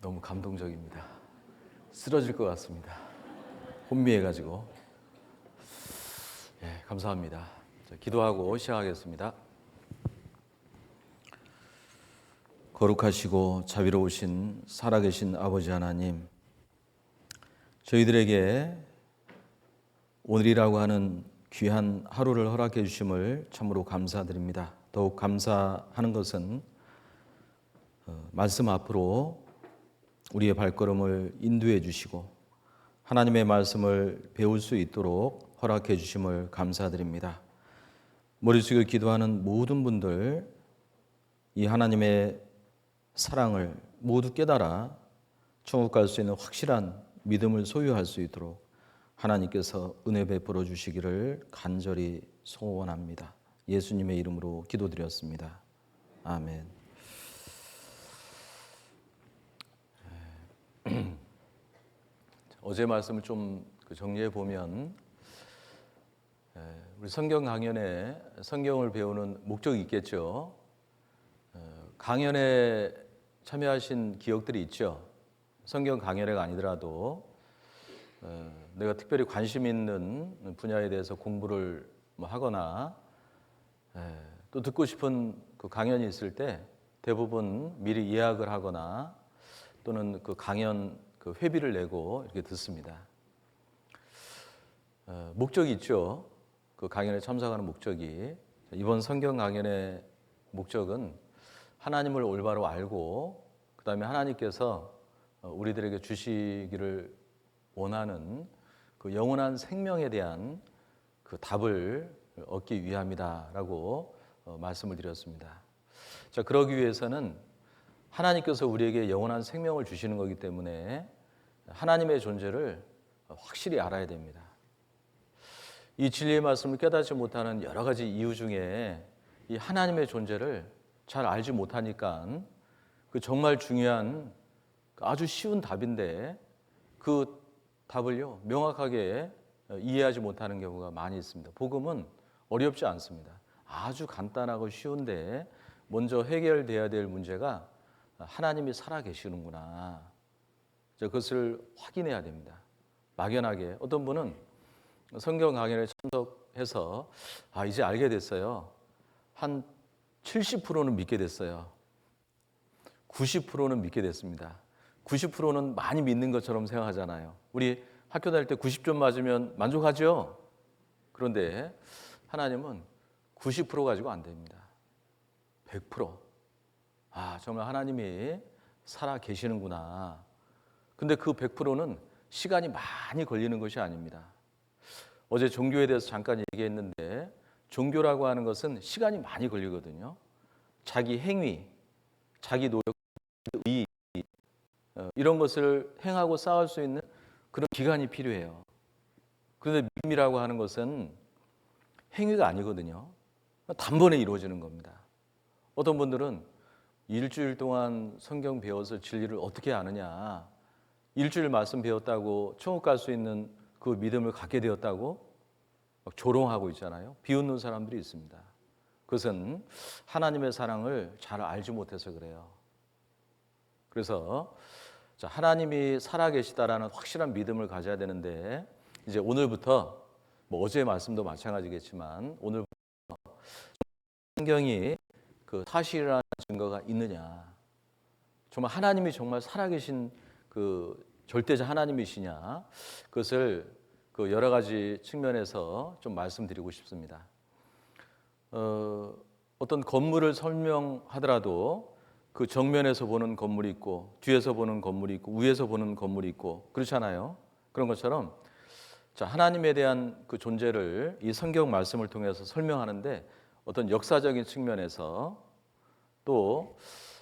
너무 감동적입니다. 쓰러질 것 같습니다. 혼미해가지고. 감사합니다. 자, 기도하고 시작하겠습니다. 거룩하시고 자비로우신 살아계신 아버지 하나님, 저희들에게 오늘이라고 하는 귀한 하루를 허락해 주심을 참으로 감사드립니다. 더욱 감사하는 것은 말씀 앞으로 우리의 발걸음을 인도해 주시고 하나님의 말씀을 배울 수 있도록 허락해 주심을 감사드립니다. 머릿속에 기도하는 모든 분들, 이 하나님의 사랑을 모두 깨달아 천국 갈 수 있는 확실한 믿음을 소유할 수 있도록 하나님께서 은혜 베풀어 주시기를 간절히 소원합니다. 예수님의 이름으로 기도드렸습니다. 아멘. 어제 말씀을 좀 정리해 보면, 우리 성경 강연에 성경을 배우는 목적이 있겠죠. 강연에 참여하신 기억들이 있죠. 성경 강연회가 아니더라도 내가 특별히 관심 있는 분야에 대해서 공부를 하거나 또 듣고 싶은 그 강연이 있을 때 대부분 미리 예약을 하거나 또는 그 강연 그 회비를 내고 이렇게 듣습니다. 목적이 있죠. 그 강연에 참석하는 목적이. 이번 성경 강연의 목적은 하나님을 올바로 알고 그 다음에 하나님께서 우리들에게 주시기를 원하는 그 영원한 생명에 대한 그 답을 얻기 위함이다라고 말씀을 드렸습니다. 자, 그러기 위해서는 하나님께서 우리에게 영원한 생명을 주시는 거기 때문에 하나님의 존재를 확실히 알아야 됩니다. 이 진리의 말씀을 깨닫지 못하는 여러 가지 이유 중에 이 하나님의 존재를 잘 알지 못하니까 그 정말 중요한 아주 쉬운 답인데 그 답을요 명확하게 이해하지 못하는 경우가 많이 있습니다. 복음은 어렵지 않습니다. 아주 간단하고 쉬운데 먼저 해결돼야 될 문제가 하나님이 살아계시는구나. 그것을 확인해야 됩니다. 막연하게 어떤 분은 성경 강연에 참석해서 이제 알게 됐어요. 한 70%는 믿게 됐어요. 90%는 믿게 됐습니다. 90%는 많이 믿는 것처럼 생각하잖아요. 우리 학교 다닐 때 90점 맞으면 만족하죠? 그런데 하나님은 90% 가지고 안 됩니다. 100%. 정말 하나님이 살아 계시는구나. 근데 그 100%는 시간이 많이 걸리는 것이 아닙니다. 어제 종교에 대해서 잠깐 얘기했는데 종교라고 하는 것은 시간이 많이 걸리거든요. 자기 행위, 자기 노력, 의 이런 것을 행하고 쌓을 수 있는 그런 기간이 필요해요. 그런데 믿음이라고 하는 것은 행위가 아니거든요. 단번에 이루어지는 겁니다. 어떤 분들은 일주일 동안 성경 배워서 진리를 어떻게 아느냐, 일주일 말씀 배웠다고 천국 갈 수 있는 그 믿음을 갖게 되었다고 막 조롱하고 있잖아요. 비웃는 사람들이 있습니다. 그것은 하나님의 사랑을 잘 알지 못해서 그래요. 그래서 하나님이 살아계시다라는 확실한 믿음을 가져야 되는데, 이제 오늘부터 어제의 말씀도 마찬가지겠지만 오늘부터 성경이 그 사실이라는 증거가 있느냐, 정말 하나님이 정말 살아계신 그 절대자 하나님이시냐, 그것을 그 여러 가지 측면에서 좀 말씀드리고 싶습니다. 어떤 건물을 설명하더라도 그 정면에서 보는 건물이 있고 뒤에서 보는 건물이 있고 위에서 보는 건물이 있고 그렇잖아요. 그런 것처럼 하나님에 대한 그 존재를 이 성경 말씀을 통해서 설명하는데 어떤 역사적인 측면에서 또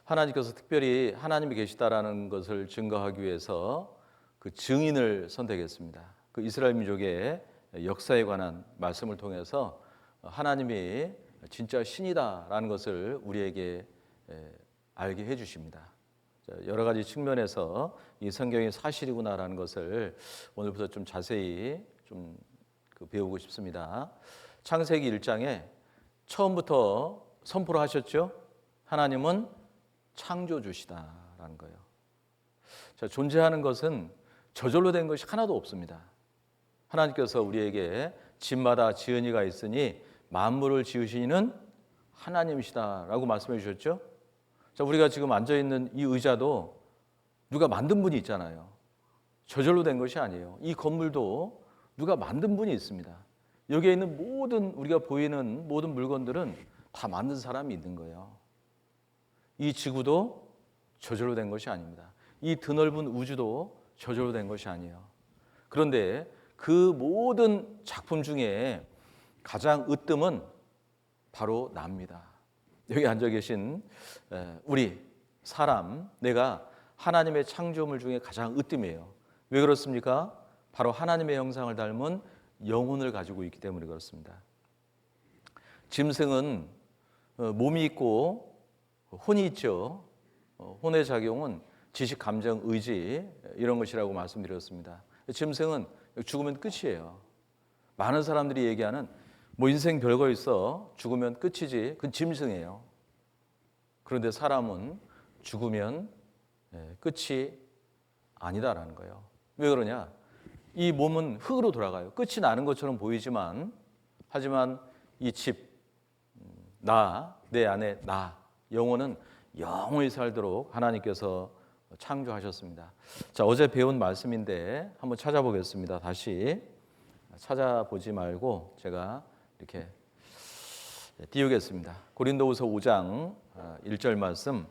하나님께서 특별히 하나님이 계시다라는 것을 증거하기 위해서 그 증인을 선택했습니다. 그 이스라엘 민족의 역사에 관한 말씀을 통해서 하나님이 진짜 신이다라는 것을 우리에게 알게 해주십니다. 여러 가지 측면에서 이 성경이 사실이구나라는 것을 오늘부터 좀 자세히 좀 배우고 싶습니다. 창세기 1장에 처음부터 선포를 하셨죠. 하나님은 창조주시다라는 거예요. 자, 존재하는 것은 저절로 된 것이 하나도 없습니다. 하나님께서 우리에게 집마다 지은이가 있으니 만물을 지으시는 하나님이시다라고 말씀해 주셨죠. 자, 우리가 지금 앉아 있는 이 의자도 누가 만든 분이 있잖아요. 저절로 된 것이 아니에요. 이 건물도 누가 만든 분이 있습니다. 여기에 있는 모든 우리가 보이는 모든 물건들은 다 만든 사람이 있는 거예요. 이 지구도 저절로 된 것이 아닙니다. 이 드넓은 우주도 저절로 된 것이 아니에요. 그런데 그 모든 작품 중에 가장 으뜸은 바로 나입니다. 여기 앉아 계신 우리 사람, 내가 하나님의 창조물 중에 가장 으뜸이에요. 왜 그렇습니까? 바로 하나님의 형상을 닮은 영혼을 가지고 있기 때문에 그렇습니다. 짐승은 몸이 있고 혼이 있죠. 혼의 작용은 지식, 감정, 의지 이런 것이라고 말씀드렸습니다. 짐승은 죽으면 끝이에요. 많은 사람들이 얘기하는 뭐 인생 별거 있어, 죽으면 끝이지, 그건 짐승이에요. 그런데 사람은 죽으면 끝이 아니다라는 거예요. 왜 그러냐? 이 몸은 흙으로 돌아가요. 끝이 나는 것처럼 보이지만, 하지만 이 집, 나, 내 안에 나, 영혼은 영원히 살도록 하나님께서 창조하셨습니다. 자, 어제 배운 말씀인데 한번 찾아보겠습니다. 다시 찾아보지 말고 제가 이렇게 띄우겠습니다. 고린도후서 5장 1절 말씀.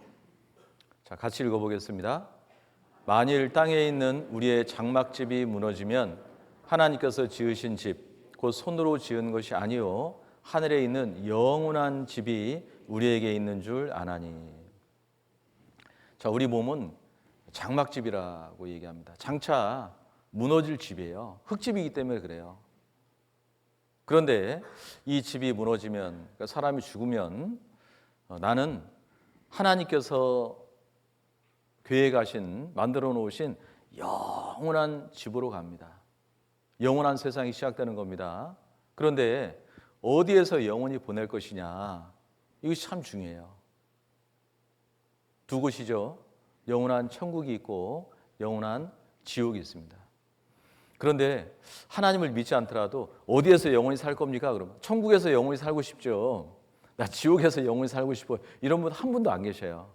자, 같이 읽어보겠습니다. 만일 땅에 있는 우리의 장막집이 무너지면 하나님께서 지으신 집, 곧 손으로 지은 것이 아니요 하늘에 있는 영원한 집이 우리에게 있는 줄 아나니. 자, 우리 몸은 장막집이라고 얘기합니다. 장차 무너질 집이에요. 흙집이기 때문에 그래요. 그런데 이 집이 무너지면, 그러니까 사람이 죽으면 나는 하나님께서 계획하신, 만들어 놓으신 영원한 집으로 갑니다. 영원한 세상이 시작되는 겁니다. 그런데 어디에서 영원히 보낼 것이냐, 이것이 참 중요해요. 두 곳이죠. 영원한 천국이 있고 영원한 지옥이 있습니다. 그런데 하나님을 믿지 않더라도 어디에서 영원히 살 겁니까? 그러면 천국에서 영원히 살고 싶죠. 나 지옥에서 영원히 살고 싶어요. 이런 분 한 분도 안 계셔요.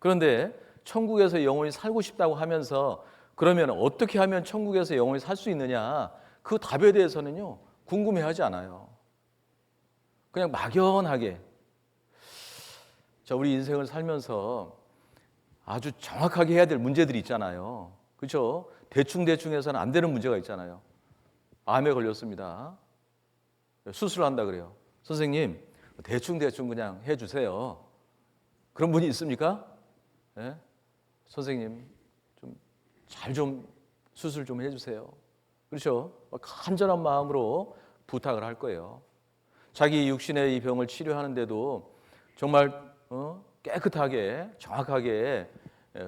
그런데 천국에서 영원히 살고 싶다고 하면서 그러면 어떻게 하면 천국에서 영원히 살 수 있느냐? 그 답에 대해서는요, 궁금해하지 않아요. 그냥 막연하게. 자, 우리 인생을 살면서 아주 정확하게 해야 될 문제들이 있잖아요. 그렇죠? 대충 해서는 안 되는 문제가 있잖아요. 암에 걸렸습니다. 수술한다 그래요. 선생님, 대충 그냥 해주세요. 그런 분이 있습니까? 네? 선생님, 좀 수술 좀 해주세요. 그렇죠? 간절한 마음으로 부탁을 할 거예요. 자기 육신의 이 병을 치료하는데도 정말 깨끗하게, 정확하게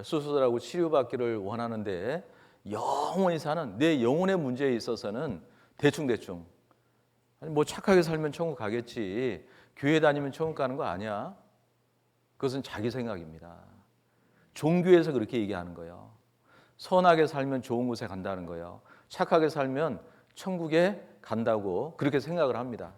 수술하고 치료받기를 원하는데 영원히 사는 내 영혼의 문제에 있어서는 대충 아니 뭐 착하게 살면 천국 가겠지, 교회 다니면 천국 가는 거 아니야? 그것은 자기 생각입니다. 종교에서 그렇게 얘기하는 거예요. 선하게 살면 좋은 곳에 간다는 거예요. 착하게 살면 천국에 간다고 그렇게 생각을 합니다.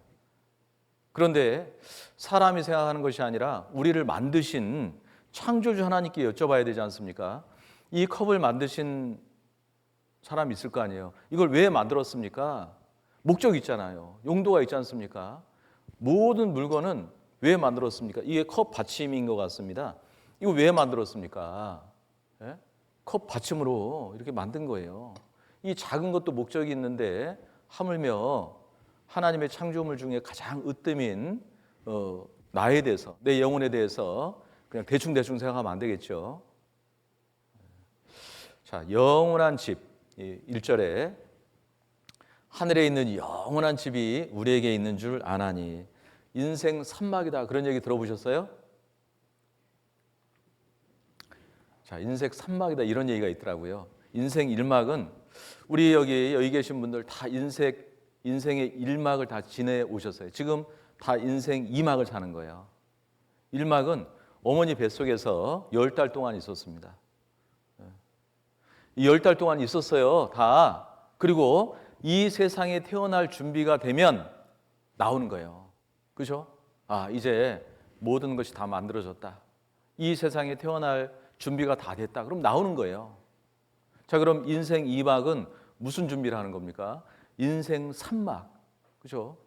그런데 사람이 생각하는 것이 아니라 우리를 만드신 창조주 하나님께 여쭤봐야 되지 않습니까? 이 컵을 만드신 사람이 있을 거 아니에요. 이걸 왜 만들었습니까? 목적이 있잖아요. 용도가 있지 않습니까? 모든 물건은 왜 만들었습니까? 이게 컵 받침인 것 같습니다. 이거 왜 만들었습니까? 예? 컵 받침으로 이렇게 만든 거예요. 이 작은 것도 목적이 있는데 하물며 하나님의 창조물 중에 가장 으뜸인 나에 대해서, 내 영혼에 대해서 그냥 대충 생각하면 안 되겠죠. 자, 영원한 집, 1절에 하늘에 있는 영원한 집이 우리에게 있는 줄 아나니. 인생 산막이다, 그런 얘기 들어보셨어요? 자, 인생 산막이다, 이런 얘기가 있더라고요. 인생 1막은 우리 여기 계신 분들 다 인생의 1막을 다 지내오셨어요. 지금 다 인생 2막을 사는 거예요. 1막은 어머니 뱃속에서 10달 동안 있었습니다. 이 10달 동안 있었어요. 다. 그리고 이 세상에 태어날 준비가 되면 나오는 거예요. 그죠? 아, 이제 모든 것이 다 만들어졌다. 이 세상에 태어날 준비가 다 됐다. 그럼 나오는 거예요. 자, 그럼 인생 2막은 무슨 준비를 하는 겁니까? 인생 3막. 그죠?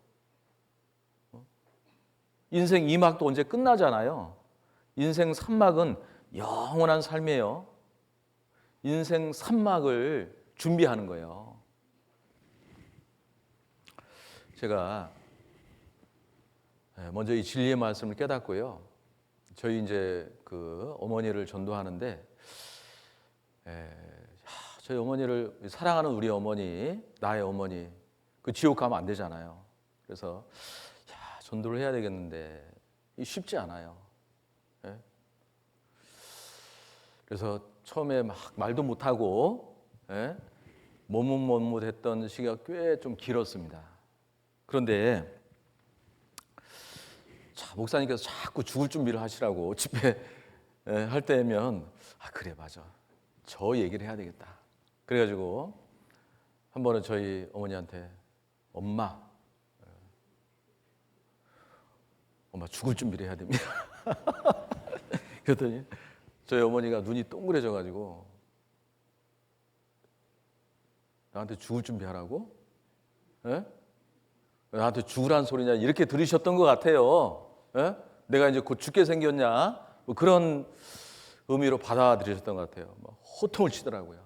인생 2막도 언제 끝나잖아요. 인생 3막은 영원한 삶이에요. 인생 3막을 준비하는 거예요. 제가 먼저 이 진리의 말씀을 깨닫고요. 저희 이제 그 어머니를 전도하는데, 저희 어머니를 사랑하는 우리 어머니, 나의 어머니, 그 지옥 가면 안 되잖아요. 그래서 전도를 해야 되겠는데 쉽지 않아요. 예? 그래서 처음에 막 말도 못하고 머뭇머뭇했던 시기가 꽤 좀 길었습니다. 그런데 목사님께서 자꾸 죽을 준비를 하시라고 집회 할 때면 그래 맞아 저 얘기를 해야 되겠다. 그래가지고 한 번은 저희 어머니한테 엄마 죽을 준비를 해야 됩니다. 그랬더니 저희 어머니가 눈이 동그래져가지고 나한테 죽을 준비하라고? 예? 나한테 죽으란 소리냐 이렇게 들으셨던 것 같아요. 예? 내가 이제 곧 죽게 생겼냐 뭐 그런 의미로 받아들이셨던 것 같아요. 막 호통을 치더라고요.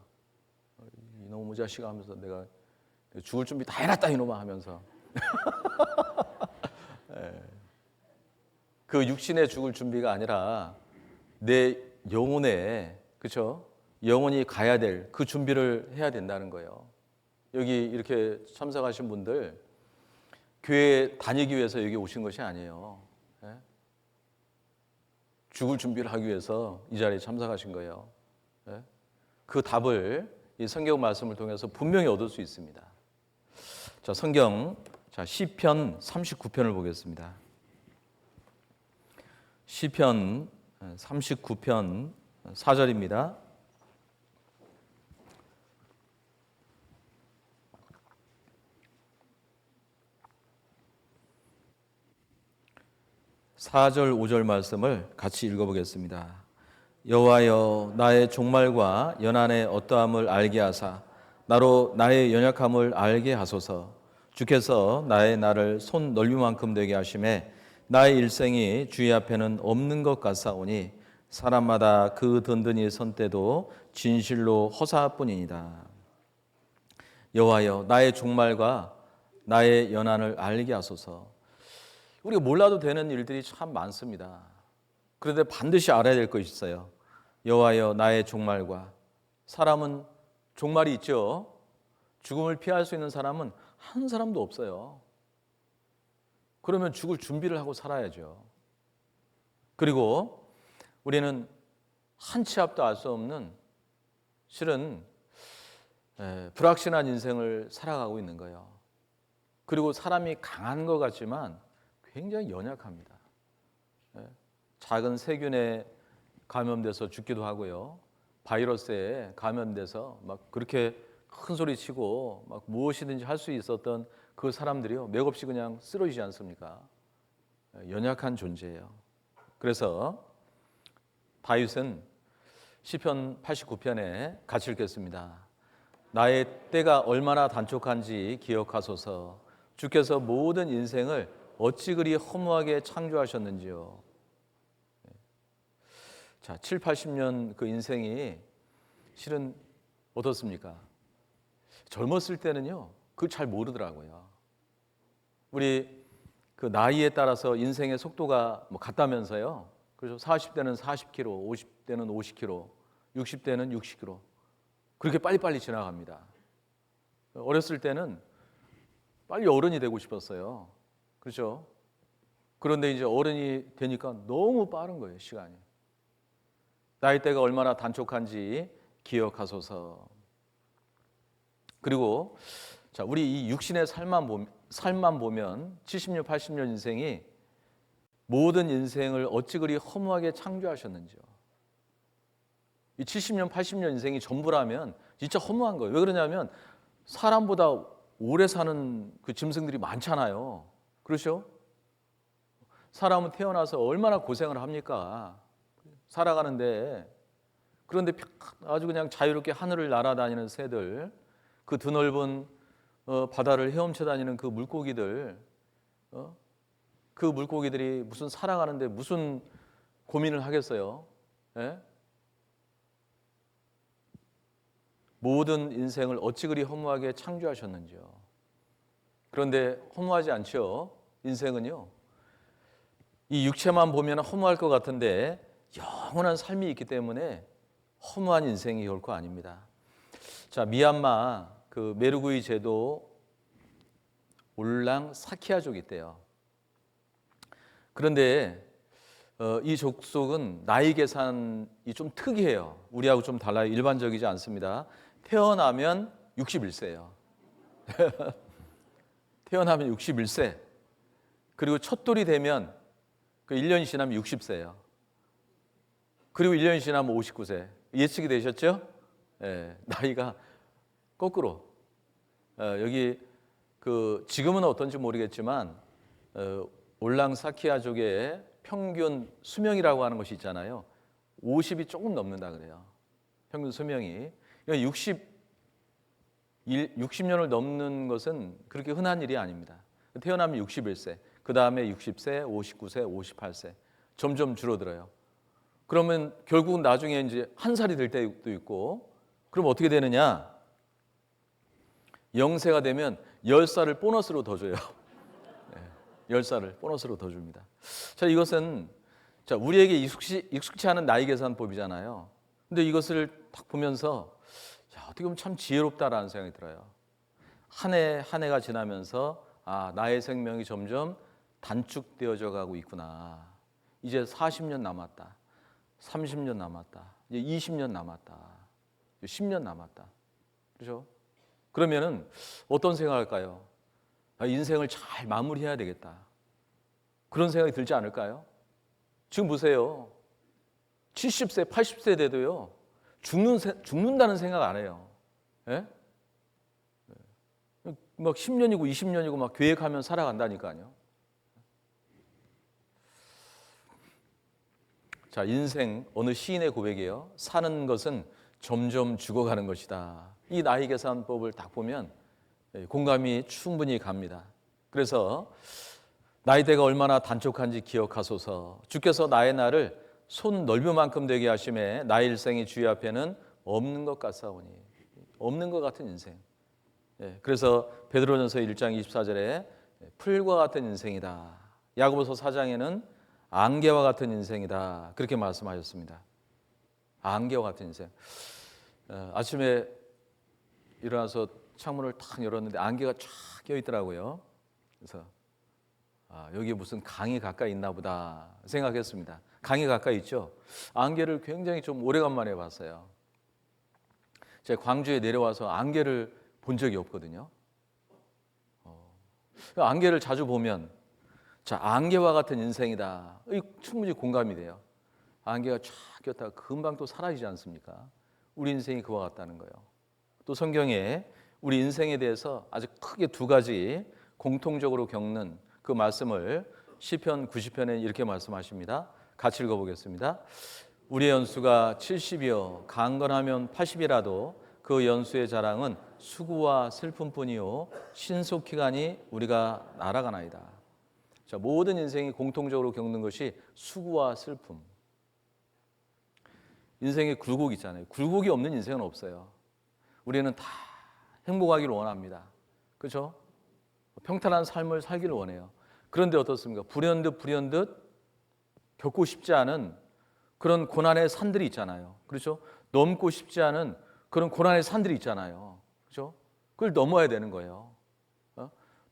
이놈의 자식아 하면서 내가 죽을 준비 다 해놨다 이놈아 하면서 예. 그 육신의 죽을 준비가 아니라 내 영혼에 그렇죠? 영혼이 가야 될 그 준비를 해야 된다는 거예요. 여기 이렇게 참석하신 분들 교회 다니기 위해서 여기 오신 것이 아니에요. 예? 죽을 준비를 하기 위해서 이 자리에 참석하신 거예요. 예? 그 답을 이 성경 말씀을 통해서 분명히 얻을 수 있습니다. 자, 성경 시편 39편을 보겠습니다. 시편 39편 4절입니다. (4절) (5절) 말씀을 같이 읽어보겠습니다. 여호와여 나의 종말과 연한의 어떠함을 알게 하사 나로 나의 연약함을 알게 하소서. 주께서 나의 날을 손 넓이만큼 되게 하심에 나의 일생이 주의 앞에는 없는 것 같사오니 사람마다 그 든든히 선 때도 진실로 허사뿐이니이다. 여호와여 나의 종말과 나의 연한을 알게 하소서. 우리가 몰라도 되는 일들이 참 많습니다. 그런데 반드시 알아야 될 것이 있어요. 여호와여 나의 종말과. 사람은 종말이 있죠. 죽음을 피할 수 있는 사람은 한 사람도 없어요. 그러면 죽을 준비를 하고 살아야죠. 그리고 우리는 한 치 앞도 알 수 없는 실은 불확실한 인생을 살아가고 있는 거예요. 그리고 사람이 강한 것 같지만 굉장히 연약합니다. 작은 세균에 감염돼서 죽기도 하고요. 바이러스에 감염돼서 막 그렇게 큰 소리 치고 막 무엇이든지 할 수 있었던 그 사람들이요. 맥없이 그냥 쓰러지지 않습니까? 연약한 존재예요. 그래서 다윗은 시편 89편에 같이 읽겠습니다. 나의 때가 얼마나 단촉한지 기억하소서. 주께서 모든 인생을 어찌 그리 허무하게 창조하셨는지요. 자, 7, 80년 그 인생이 실은 어떻습니까? 젊었을 때는요, 그걸 잘 모르더라고요. 우리 그 나이에 따라서 인생의 속도가 뭐 같다면서요. 그래서 40대는 40km, 50대는 50km, 60대는 60km. 그렇게 빨리빨리 지나갑니다. 어렸을 때는 빨리 어른이 되고 싶었어요. 그렇죠? 그런데 이제 어른이 되니까 너무 빠른 거예요, 시간이. 나이대가 얼마나 단촉한지 기억하소서. 그리고 자, 우리 이 육신의 삶만 보면 70년, 80년 인생이 모든 인생을 어찌 그리 허무하게 창조하셨는지요. 이 70년, 80년 인생이 전부라면 진짜 허무한 거예요. 왜 그러냐면 사람보다 오래 사는 그 짐승들이 많잖아요. 그렇죠? 사람은 태어나서 얼마나 고생을 합니까? 살아가는데. 그런데 아주 그냥 자유롭게 하늘을 날아다니는 새들, 그 드넓은 바다를 헤엄쳐 다니는 그 물고기들, 그 물고기들이 무슨 살아가는데 무슨 고민을 하겠어요? 예? 모든 인생을 어찌 그리 허무하게 창조하셨는지요. 그런데 허무하지 않죠? 인생은요. 이 육체만 보면 허무할 것 같은데 영원한 삶이 있기 때문에 허무한 인생이 결코 아닙니다. 자, 미얀마 그 메르구이 제도 올랑 사키아족이 있대요. 그런데 이 족속은 나이 계산이 좀 특이해요. 우리하고 좀 달라요. 일반적이지 않습니다. 태어나면 61세예요. 태어나면 61세. 그리고 첫돌이 되면 그 1년이 지나면 60세예요. 그리고 1년이 지나면 59세. 예측이 되셨죠? 예, 나이가 거꾸로. 여기 그 지금은 어떤지 모르겠지만 올랑사키아족의 평균 수명이라고 하는 것이 있잖아요. 50이 조금 넘는다 그래요. 평균 수명이. 그러니까 60년을 넘는 것은 그렇게 흔한 일이 아닙니다. 태어나면 61세, 그 다음에 60세, 59세, 58세 점점 줄어들어요. 그러면 결국은 나중에 이제 한 살이 될 때도 있고, 그럼 어떻게 되느냐? 0세가 되면 10살을 보너스로 더 줘요. 10살을 보너스로 더 줍니다. 자, 이것은 자, 우리에게 익숙치 않은 나이 계산법이잖아요. 근데 이것을 딱 보면서 야, 어떻게 보면 참 지혜롭다라는 생각이 들어요. 한 해 한 해가 지나면서 아, 나의 생명이 점점 단축되어져 가고 있구나. 이제 40년 남았다. 30년 남았다. 이제 20년 남았다. 10년 남았다. 그렇죠? 그러면은 어떤 생각할까요? 아, 인생을 잘 마무리해야 되겠다. 그런 생각이 들지 않을까요? 지금 보세요. 70세, 80세 돼도요. 죽는다는 생각 안 해요. 예? 막 10년이고 20년이고 막 계획하면 살아간다니까요. 자, 인생 어느 시인의 고백이에요. 사는 것은 점점 죽어가는 것이다. 이 나이 계산법을 딱 보면 공감이 충분히 갑니다. 그래서 나이대가 얼마나 단촉한지 기억하소서. 주께서 나의 날을 손 넓이만큼 되게 하심에 나의 일생이 주의 앞에는 없는 것 같사오니. 없는 것 같은 인생. 그래서 베드로전서 1장 24절에 풀과 같은 인생이다. 야고보서 4장에는 안개와 같은 인생이다. 그렇게 말씀하셨습니다. 안개와 같은 인생. 아침에 일어나서 창문을 탁 열었는데 안개가 쫙 껴 있더라고요. 그래서 여기 무슨 강이 가까이 있나 보다 생각했습니다. 강이 가까이 있죠. 안개를 굉장히 좀 오래간만에 봤어요. 제가 광주에 내려와서 안개를 본 적이 없거든요. 안개를 자주 보면 자, 안개와 같은 인생이다. 충분히 공감이 돼요. 안개가 쫙 꼈다가 금방 또 사라지지 않습니까? 우리 인생이 그와 같다는 거예요. 또 성경에 우리 인생에 대해서 아주 크게 두 가지 공통적으로 겪는 그 말씀을 시편 90편에 이렇게 말씀하십니다. 같이 읽어보겠습니다. 우리의 연수가 70이요 강건하면 80이라도 그 연수의 자랑은 수고와 슬픔뿐이요 신속히가니 우리가 날아가나이다. 자, 모든 인생이 공통적으로 겪는 것이 수고와 슬픔. 인생에 굴곡이 있잖아요. 굴곡이 없는 인생은 없어요. 우리는 다 행복하기를 원합니다. 그렇죠? 평탄한 삶을 살기를 원해요. 그런데 어떻습니까? 불현듯 겪고 싶지 않은 그런 고난의 산들이 있잖아요. 그렇죠? 넘고 싶지 않은 그런 고난의 산들이 있잖아요. 그렇죠? 그걸 넘어야 되는 거예요.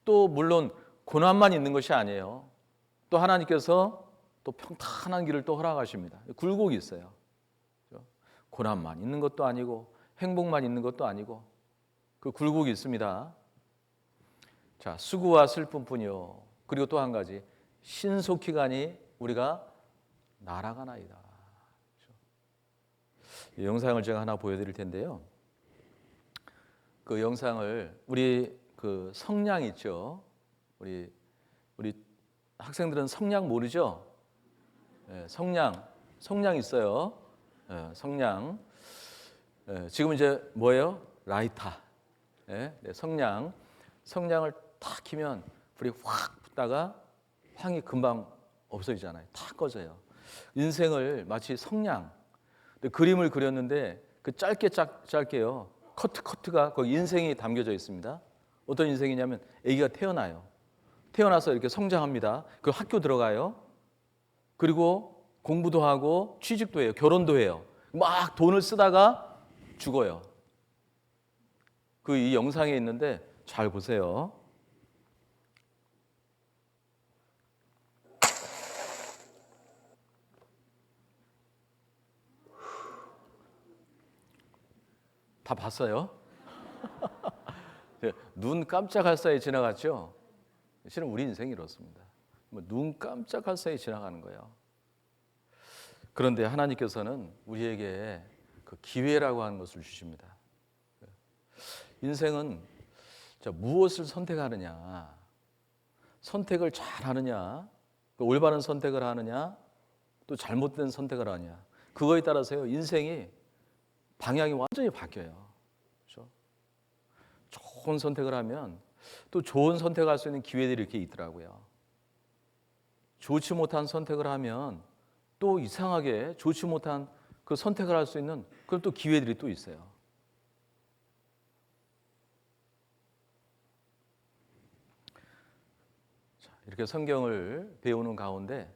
또 물론 고난만 있는 것이 아니에요. 또 하나님께서 또 평탄한 길을 또 허락하십니다. 굴곡이 있어요. 그렇죠? 고난만 있는 것도 아니고 행복만 있는 것도 아니고 그 굴곡이 있습니다. 자, 수고와 슬픔뿐이요. 그리고 또 한 가지 신속히가니 우리가 날아가나이다. 그렇죠? 이 영상을 제가 하나 보여드릴 텐데요. 그 영상을 우리 그 성냥 있죠. 우리 학생들은 성냥 모르죠? 예, 성냥 있어요. 예, 성냥. 예, 지금 이제 뭐예요? 라이터. 예, 네, 성냥을 탁 키면 불이 확 붙다가 향이 금방 없어지잖아요. 탁 꺼져요. 인생을 마치 성냥. 그림을 그렸는데 그 짧게요. 커트가 거기 인생이 담겨져 있습니다. 어떤 인생이냐면 아기가 태어나요. 태어나서 이렇게 성장합니다. 그 학교 들어가요. 그리고 공부도 하고 취직도 해요. 결혼도 해요. 막 돈을 쓰다가 죽어요. 그 이 영상에 있는데 잘 보세요. 다 봤어요? 눈 깜짝할 사이에 지나갔죠? 실은 우리 인생이 이렇습니다. 눈 깜짝할 사이에 지나가는 거예요. 그런데 하나님께서는 우리에게 그 기회라고 하는 것을 주십니다. 인생은 무엇을 선택하느냐, 선택을 잘 하느냐, 올바른 선택을 하느냐, 또 잘못된 선택을 하느냐, 그거에 따라서요 인생이 방향이 완전히 바뀌어요. 그렇죠? 좋은 선택을 하면 또 좋은 선택할 수 있는 기회들이 이렇게 있더라고요. 좋지 못한 선택을 하면 또 이상하게 좋지 못한 그 선택을 할 수 있는 그런 또 기회들이 또 있어요. 이렇게 성경을 배우는 가운데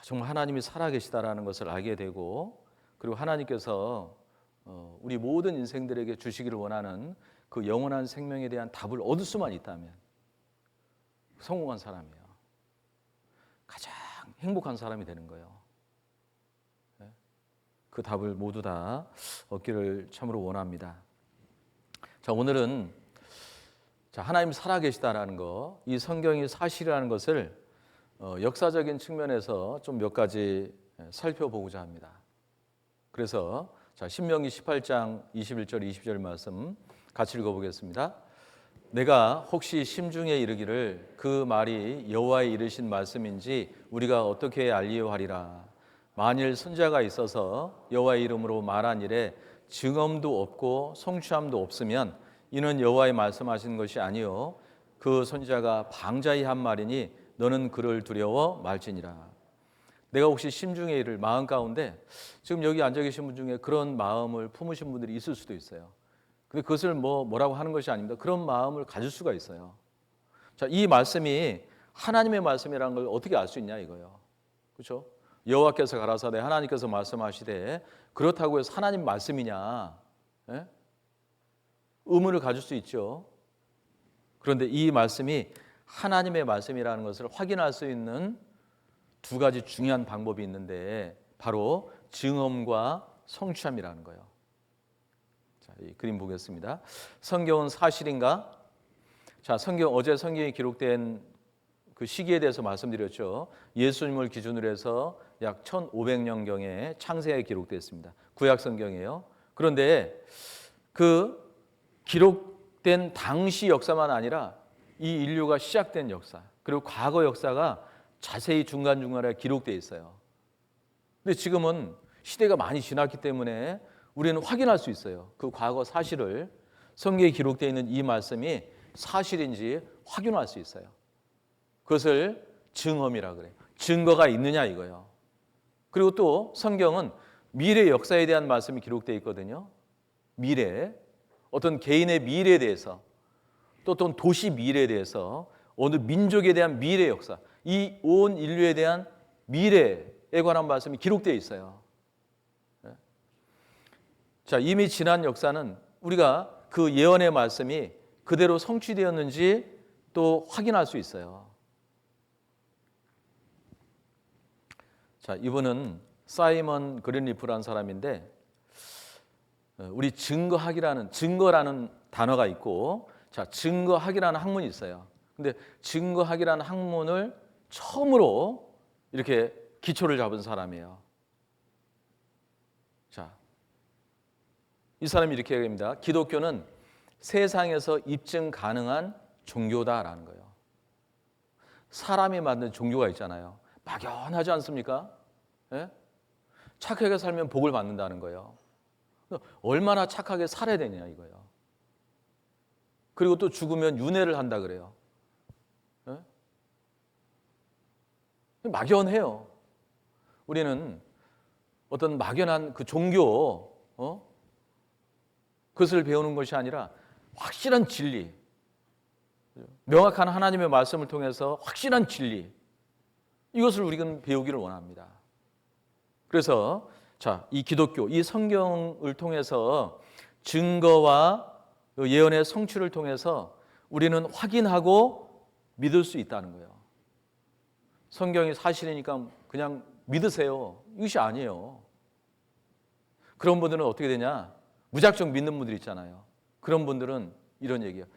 정말 하나님이 살아계시다라는 것을 알게 되고, 그리고 하나님께서 우리 모든 인생들에게 주시기를 원하는 그 영원한 생명에 대한 답을 얻을 수만 있다면 성공한 사람이에요. 가장 행복한 사람이 되는 거예요. 그 답을 모두 다 얻기를 참으로 원합니다. 자, 오늘은 하나님 살아계시다라는 거, 이 성경이 사실이라는 것을 역사적인 측면에서 좀 몇 가지 살펴보고자 합니다. 그래서 신명기 18장 21절 22절 말씀 같이 읽어보겠습니다. 내가 혹시 심중에 이르기를 그 말이 여호와의 이르신 말씀인지 우리가 어떻게 알리오하리라. 만일 선자가 있어서 여호와의 이름으로 말한 일에 증언도 없고 성취함도 없으면 이는 여호와의 말씀하신 것이 아니요 그 선지자가 방자히 한 말이니 너는 그를 두려워 말지니라. 내가 혹시 심중에 이를 마음 가운데, 지금 여기 앉아 계신 분 중에 그런 마음을 품으신 분들이 있을 수도 있어요. 근데 그것을 뭐라고 하는 것이 아닙니다. 그런 마음을 가질 수가 있어요. 자, 이 말씀이 하나님의 말씀이라는 걸 어떻게 알 수 있냐 이거예요. 그렇죠? 여호와께서 가라사대 하나님께서 말씀하시되 그렇다고 해서 하나님 말씀이냐? 예? 의문을 가질 수 있죠. 그런데 이 말씀이 하나님의 말씀이라는 것을 확인할 수 있는 두 가지 중요한 방법이 있는데 바로 증언과 성취함이라는 거예요. 자, 이 그림 보겠습니다. 성경은 사실인가? 자, 어제 성경에 기록된 그 시기에 대해서 말씀드렸죠. 예수님을 기준으로 해서 약 1500년경에 창세에 기록됐습니다. 구약 성경이에요. 그런데 그 기록된 당시 역사만 아니라 이 인류가 시작된 역사, 그리고 과거 역사가 자세히 중간중간에 기록되어 있어요. 근데 지금은 시대가 많이 지났기 때문에 우리는 확인할 수 있어요. 그 과거 사실을, 성경에 기록되어 있는 이 말씀이 사실인지 확인할 수 있어요. 그것을 증언이라 그래요. 증거가 있느냐 이거예요. 그리고 또 성경은 미래 역사에 대한 말씀이 기록되어 있거든요. 미래, 어떤 개인의 미래에 대해서, 또 어떤 도시 미래에 대해서, 어느 민족에 대한 미래 역사, 이 온 인류에 대한 미래에 관한 말씀이 기록되어 있어요. 자, 이미 지난 역사는 우리가 그 예언의 말씀이 그대로 성취되었는지 또 확인할 수 있어요. 자, 이분은 사이먼 그린리프라는 사람인데, 우리 증거라는 단어가 있고, 자, 증거학이라는 학문이 있어요. 근데 증거학이라는 학문을 처음으로 이렇게 기초를 잡은 사람이에요. 자, 이 사람이 이렇게 얘기합니다. 기독교는 세상에서 입증 가능한 종교다라는 거예요. 사람이 만든 종교가 있잖아요. 막연하지 않습니까? 예? 착하게 살면 복을 받는다는 거예요. 얼마나 착하게 살아야 되냐 이거예요. 그리고 또 죽으면 윤회를 한다 그래요. 예? 막연해요. 우리는 어떤 막연한 그 종교, 그것을 배우는 것이 아니라 확실한 진리, 명확한 하나님의 말씀을 통해서 확실한 진리, 이것을 우리는 배우기를 원합니다. 그래서 이 기독교, 이 성경을 통해서 증거와 예언의 성취를 통해서 우리는 확인하고 믿을 수 있다는 거예요. 성경이 사실이니까 그냥 믿으세요. 이것이 아니에요. 그런 분들은 어떻게 되냐? 무작정 믿는 분들 있잖아요. 그런 분들은 이런 얘기예요.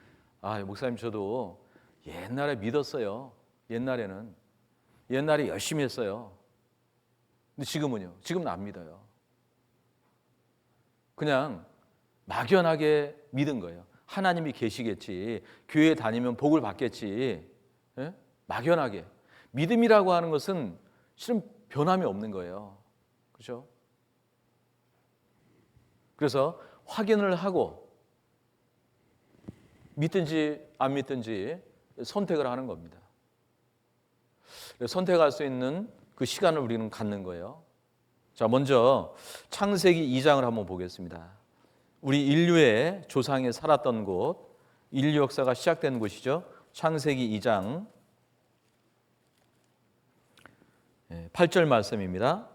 목사님 저도 옛날에 믿었어요. 옛날에 열심히 했어요. 근데 지금은요? 지금은 안 믿어요. 그냥 막연하게 믿은 거예요. 하나님이 계시겠지. 교회 다니면 복을 받겠지. 예? 막연하게. 믿음이라고 하는 것은 실은 변함이 없는 거예요. 그렇죠? 그래서 확인을 하고 믿든지 안 믿든지 선택을 하는 겁니다. 선택할 수 있는 그 시간을 우리는 갖는 거예요. 자, 먼저 창세기 2장을 한번 보겠습니다. 우리 인류의 조상이 살았던 곳, 인류 역사가 시작된 곳이죠. 창세기 2장 8절 말씀입니다.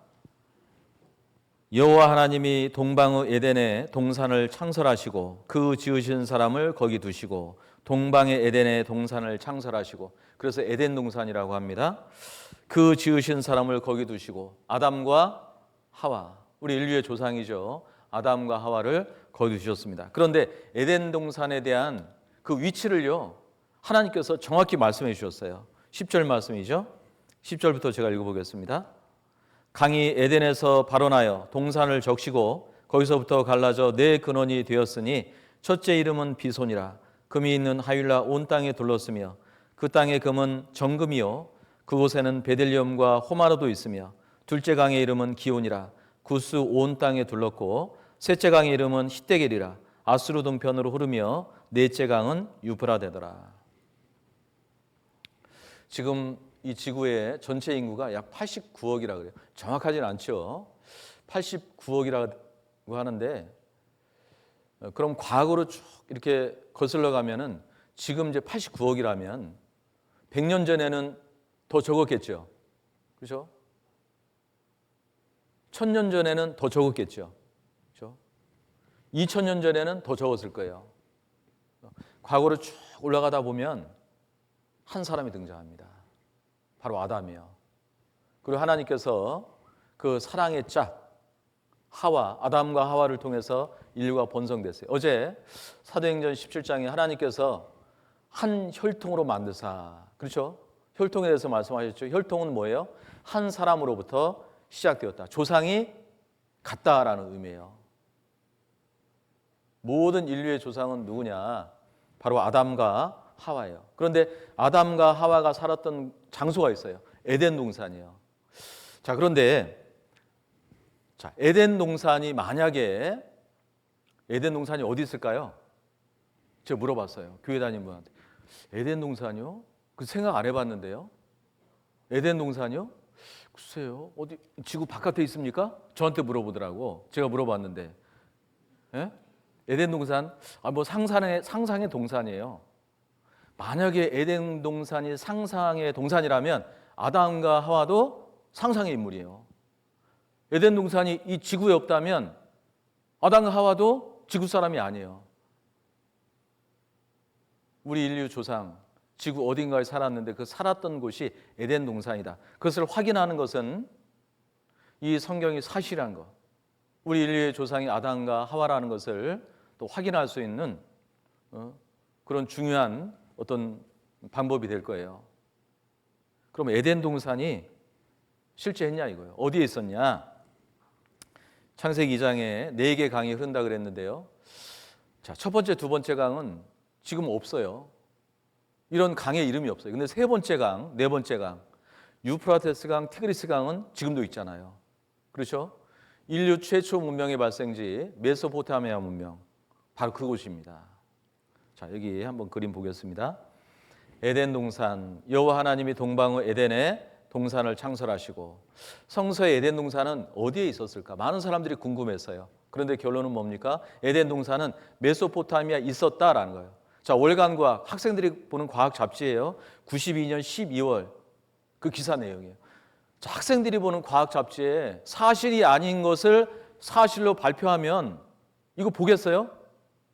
여호와 하나님이 동방의 에덴에 동산을 창설하시고 그 지으신 사람을 거기 두시고 동방의 에덴에 동산을 창설하시고, 그래서 에덴 동산이라고 합니다. 그 지으신 사람을 거기 두시고, 아담과 하와, 우리 인류의 조상이죠. 아담과 하와를 거기 두셨습니다. 그런데 에덴 동산에 대한 그 위치를요, 하나님께서 정확히 말씀해 주셨어요. 10절 말씀이죠. 10절부터 제가 읽어보겠습니다. 강이 에덴에서 발원하여 동산을 적시고 거기서부터 갈라져 네 근원이 되었으니 첫째 이름은 비손이라. 금이 있는 하윌라 온 땅에 둘렀으며 그 땅의 금은 정금이요 그곳에는 베들리엄과 호마노도 있으며, 둘째 강의 이름은 기온이라. 구스 온 땅에 둘렀고 셋째 강의 이름은 히데겔이라. 아수르 동편으로 흐르며 넷째 강은 유브라데더라. 지금 이 지구의 전체 인구가 약 89억이라 그래요. 정확하진 않죠. 89억이라고 하는데, 그럼 과거로 쭉 이렇게 거슬러 가면은 지금 이제 89억이라면 100년 전에는 더 적었겠죠. 그렇죠? 1000년 전에는 더 적었겠죠. 그렇죠? 2000년 전에는 더 적었을 거예요. 과거로 쭉 올라가다 보면 한 사람이 등장합니다. 바로 아담이에요. 그리고 하나님께서 그 사랑의 짝 아담과 하와를 통해서 인류가 번성됐어요. 어제 사도행전 17장에 하나님께서 한 혈통으로 만드사, 그렇죠? 혈통에 대해서 말씀하셨죠. 혈통은 뭐예요? 한 사람으로부터 시작되었다. 조상이 같다라는 의미예요. 모든 인류의 조상은 누구냐? 바로 아담과 하와예요. 그런데 아담과 하와가 살았던 장소가 있어요. 에덴 동산이에요. 자, 그런데 에덴 동산이 만약에 에덴 동산이 어디 있을까요? 제가 물어봤어요. 교회 다니는 분한테. 에덴 동산이요? 그 생각 안 해봤는데요. 에덴 동산이요? 글쎄요. 어디 지구 바깥에 있습니까? 저한테 물어보더라고. 제가 물어봤는데. 예? 에덴 동산? 뭐 상상의 동산이에요. 만약에 에덴 동산이 상상의 동산이라면 아담과 하와도 상상의 인물이에요. 에덴 동산이 이 지구에 없다면 아담과 하와도 지구 사람이 아니에요. 우리 인류 조상, 지구 어딘가에 살았는데 그 살았던 곳이 에덴 동산이다. 그것을 확인하는 것은 이 성경이 사실한 것, 우리 인류의 조상이 아담과 하와라는 것을 또 확인할 수 있는 그런 중요한 어떤 방법이 될 거예요. 그럼 에덴 동산이 실제 했냐 이거예요. 어디에 있었냐? 창세기 2장에 4개 강이 흐른다 그랬는데요. 자, 첫 번째, 두 번째 강은 지금 없어요. 이런 강의 이름이 없어요. 근데 세 번째 강, 네 번째 강, 유프라테스 강, 티그리스 강은 지금도 있잖아요. 그렇죠? 인류 최초 문명의 발생지 메소포타미아 문명, 바로 그곳입니다. 자, 여기 한번 그림 보겠습니다. 에덴 동산, 여호와 하나님이 동방의 에덴에 동산을 창설하시고, 성서의 에덴 동산은 어디에 있었을까? 많은 사람들이 궁금했어요. 그런데 결론은 뭡니까? 에덴 동산은 메소포타미아에 있었다라는 거예요. 자, 월간과학, 학생들이 보는 과학 잡지예요. 92년 12월 그 기사 내용이에요. 자, 학생들이 보는 과학 잡지에 사실이 아닌 것을 사실로 발표하면 이거 보겠어요?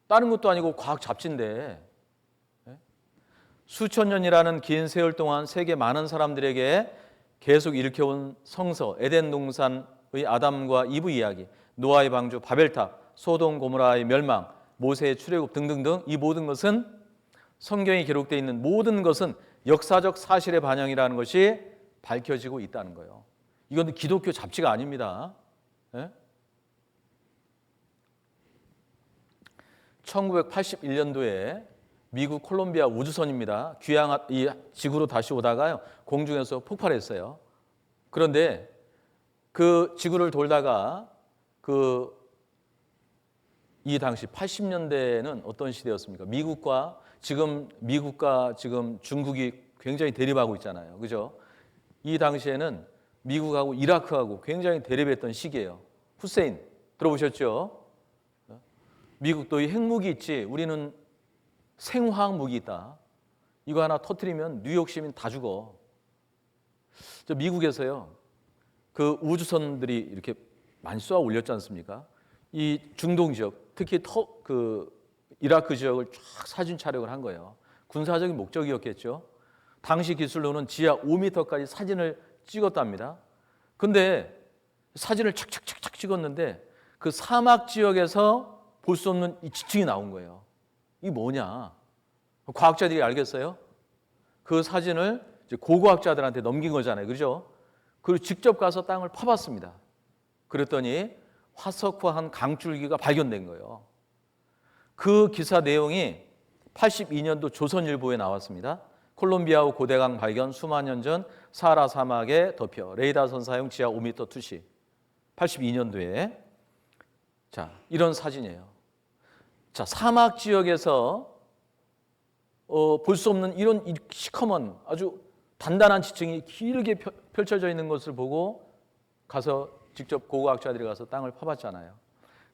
다른 것도 아니고 과학 잡지인데. 수천 년이라는 긴 세월 동안 세계 많은 사람들에게 계속 일으켜온 성서, 에덴 동산의 아담과 이브 이야기, 노아의 방주, 바벨탑, 소돔 고모라의 멸망, 모세의 출애굽 등등등, 이 모든 것은, 성경에 기록되어 있는 모든 것은 역사적 사실의 반영이라는 것이 밝혀지고 있다는 거예요. 이건 기독교 잡지가 아닙니다. 1981년도에 미국 콜롬비아 우주선입니다. 이 지구로 다시 오다가요, 공중에서 폭발했어요. 그런데 그 지구를 돌다가 이 당시 80년대는 어떤 시대였습니까? 미국과 지금 중국이 굉장히 대립하고 있잖아요. 그죠? 이 당시에는 미국하고 이라크하고 굉장히 대립했던 시기예요. 후세인 들어보셨죠? 미국도 이 핵무기 있지, 우리는 생화학 무기 있다. 이거 하나 터뜨리면 뉴욕 시민 다 죽어. 저 미국에서요, 그 우주선들이 이렇게 많이 쏘아 올렸지 않습니까? 이 중동 지역, 특히 이라크 지역을 쫙 사진 촬영을 한 거예요. 군사적인 목적이었겠죠. 당시 기술로는 지하 5m까지 사진을 찍었답니다. 근데 사진을 착착착착 찍었는데 그 사막 지역에서 볼 수 없는 이 지층이 나온 거예요. 이게 뭐냐? 과학자들이 알겠어요? 그 사진을 이제 고고학자들한테 넘긴 거잖아요. 그죠? 그리고 직접 가서 땅을 파봤습니다. 그랬더니 화석화한 강줄기가 발견된 거예요. 그 기사 내용이 82년도 조선일보에 나왔습니다. 콜롬비아호 고대강 발견 수만 년 전 사하라 사막에 덮여 레이더선 사용 지하 5m 투시. 82년도에 자, 이런 사진이에요. 자, 사막 지역에서 볼 수 없는 이런 시커먼 아주 단단한 지층이 길게 펼쳐져 있는 것을 보고 가서 직접 고고학자들이 가서 땅을 파봤잖아요.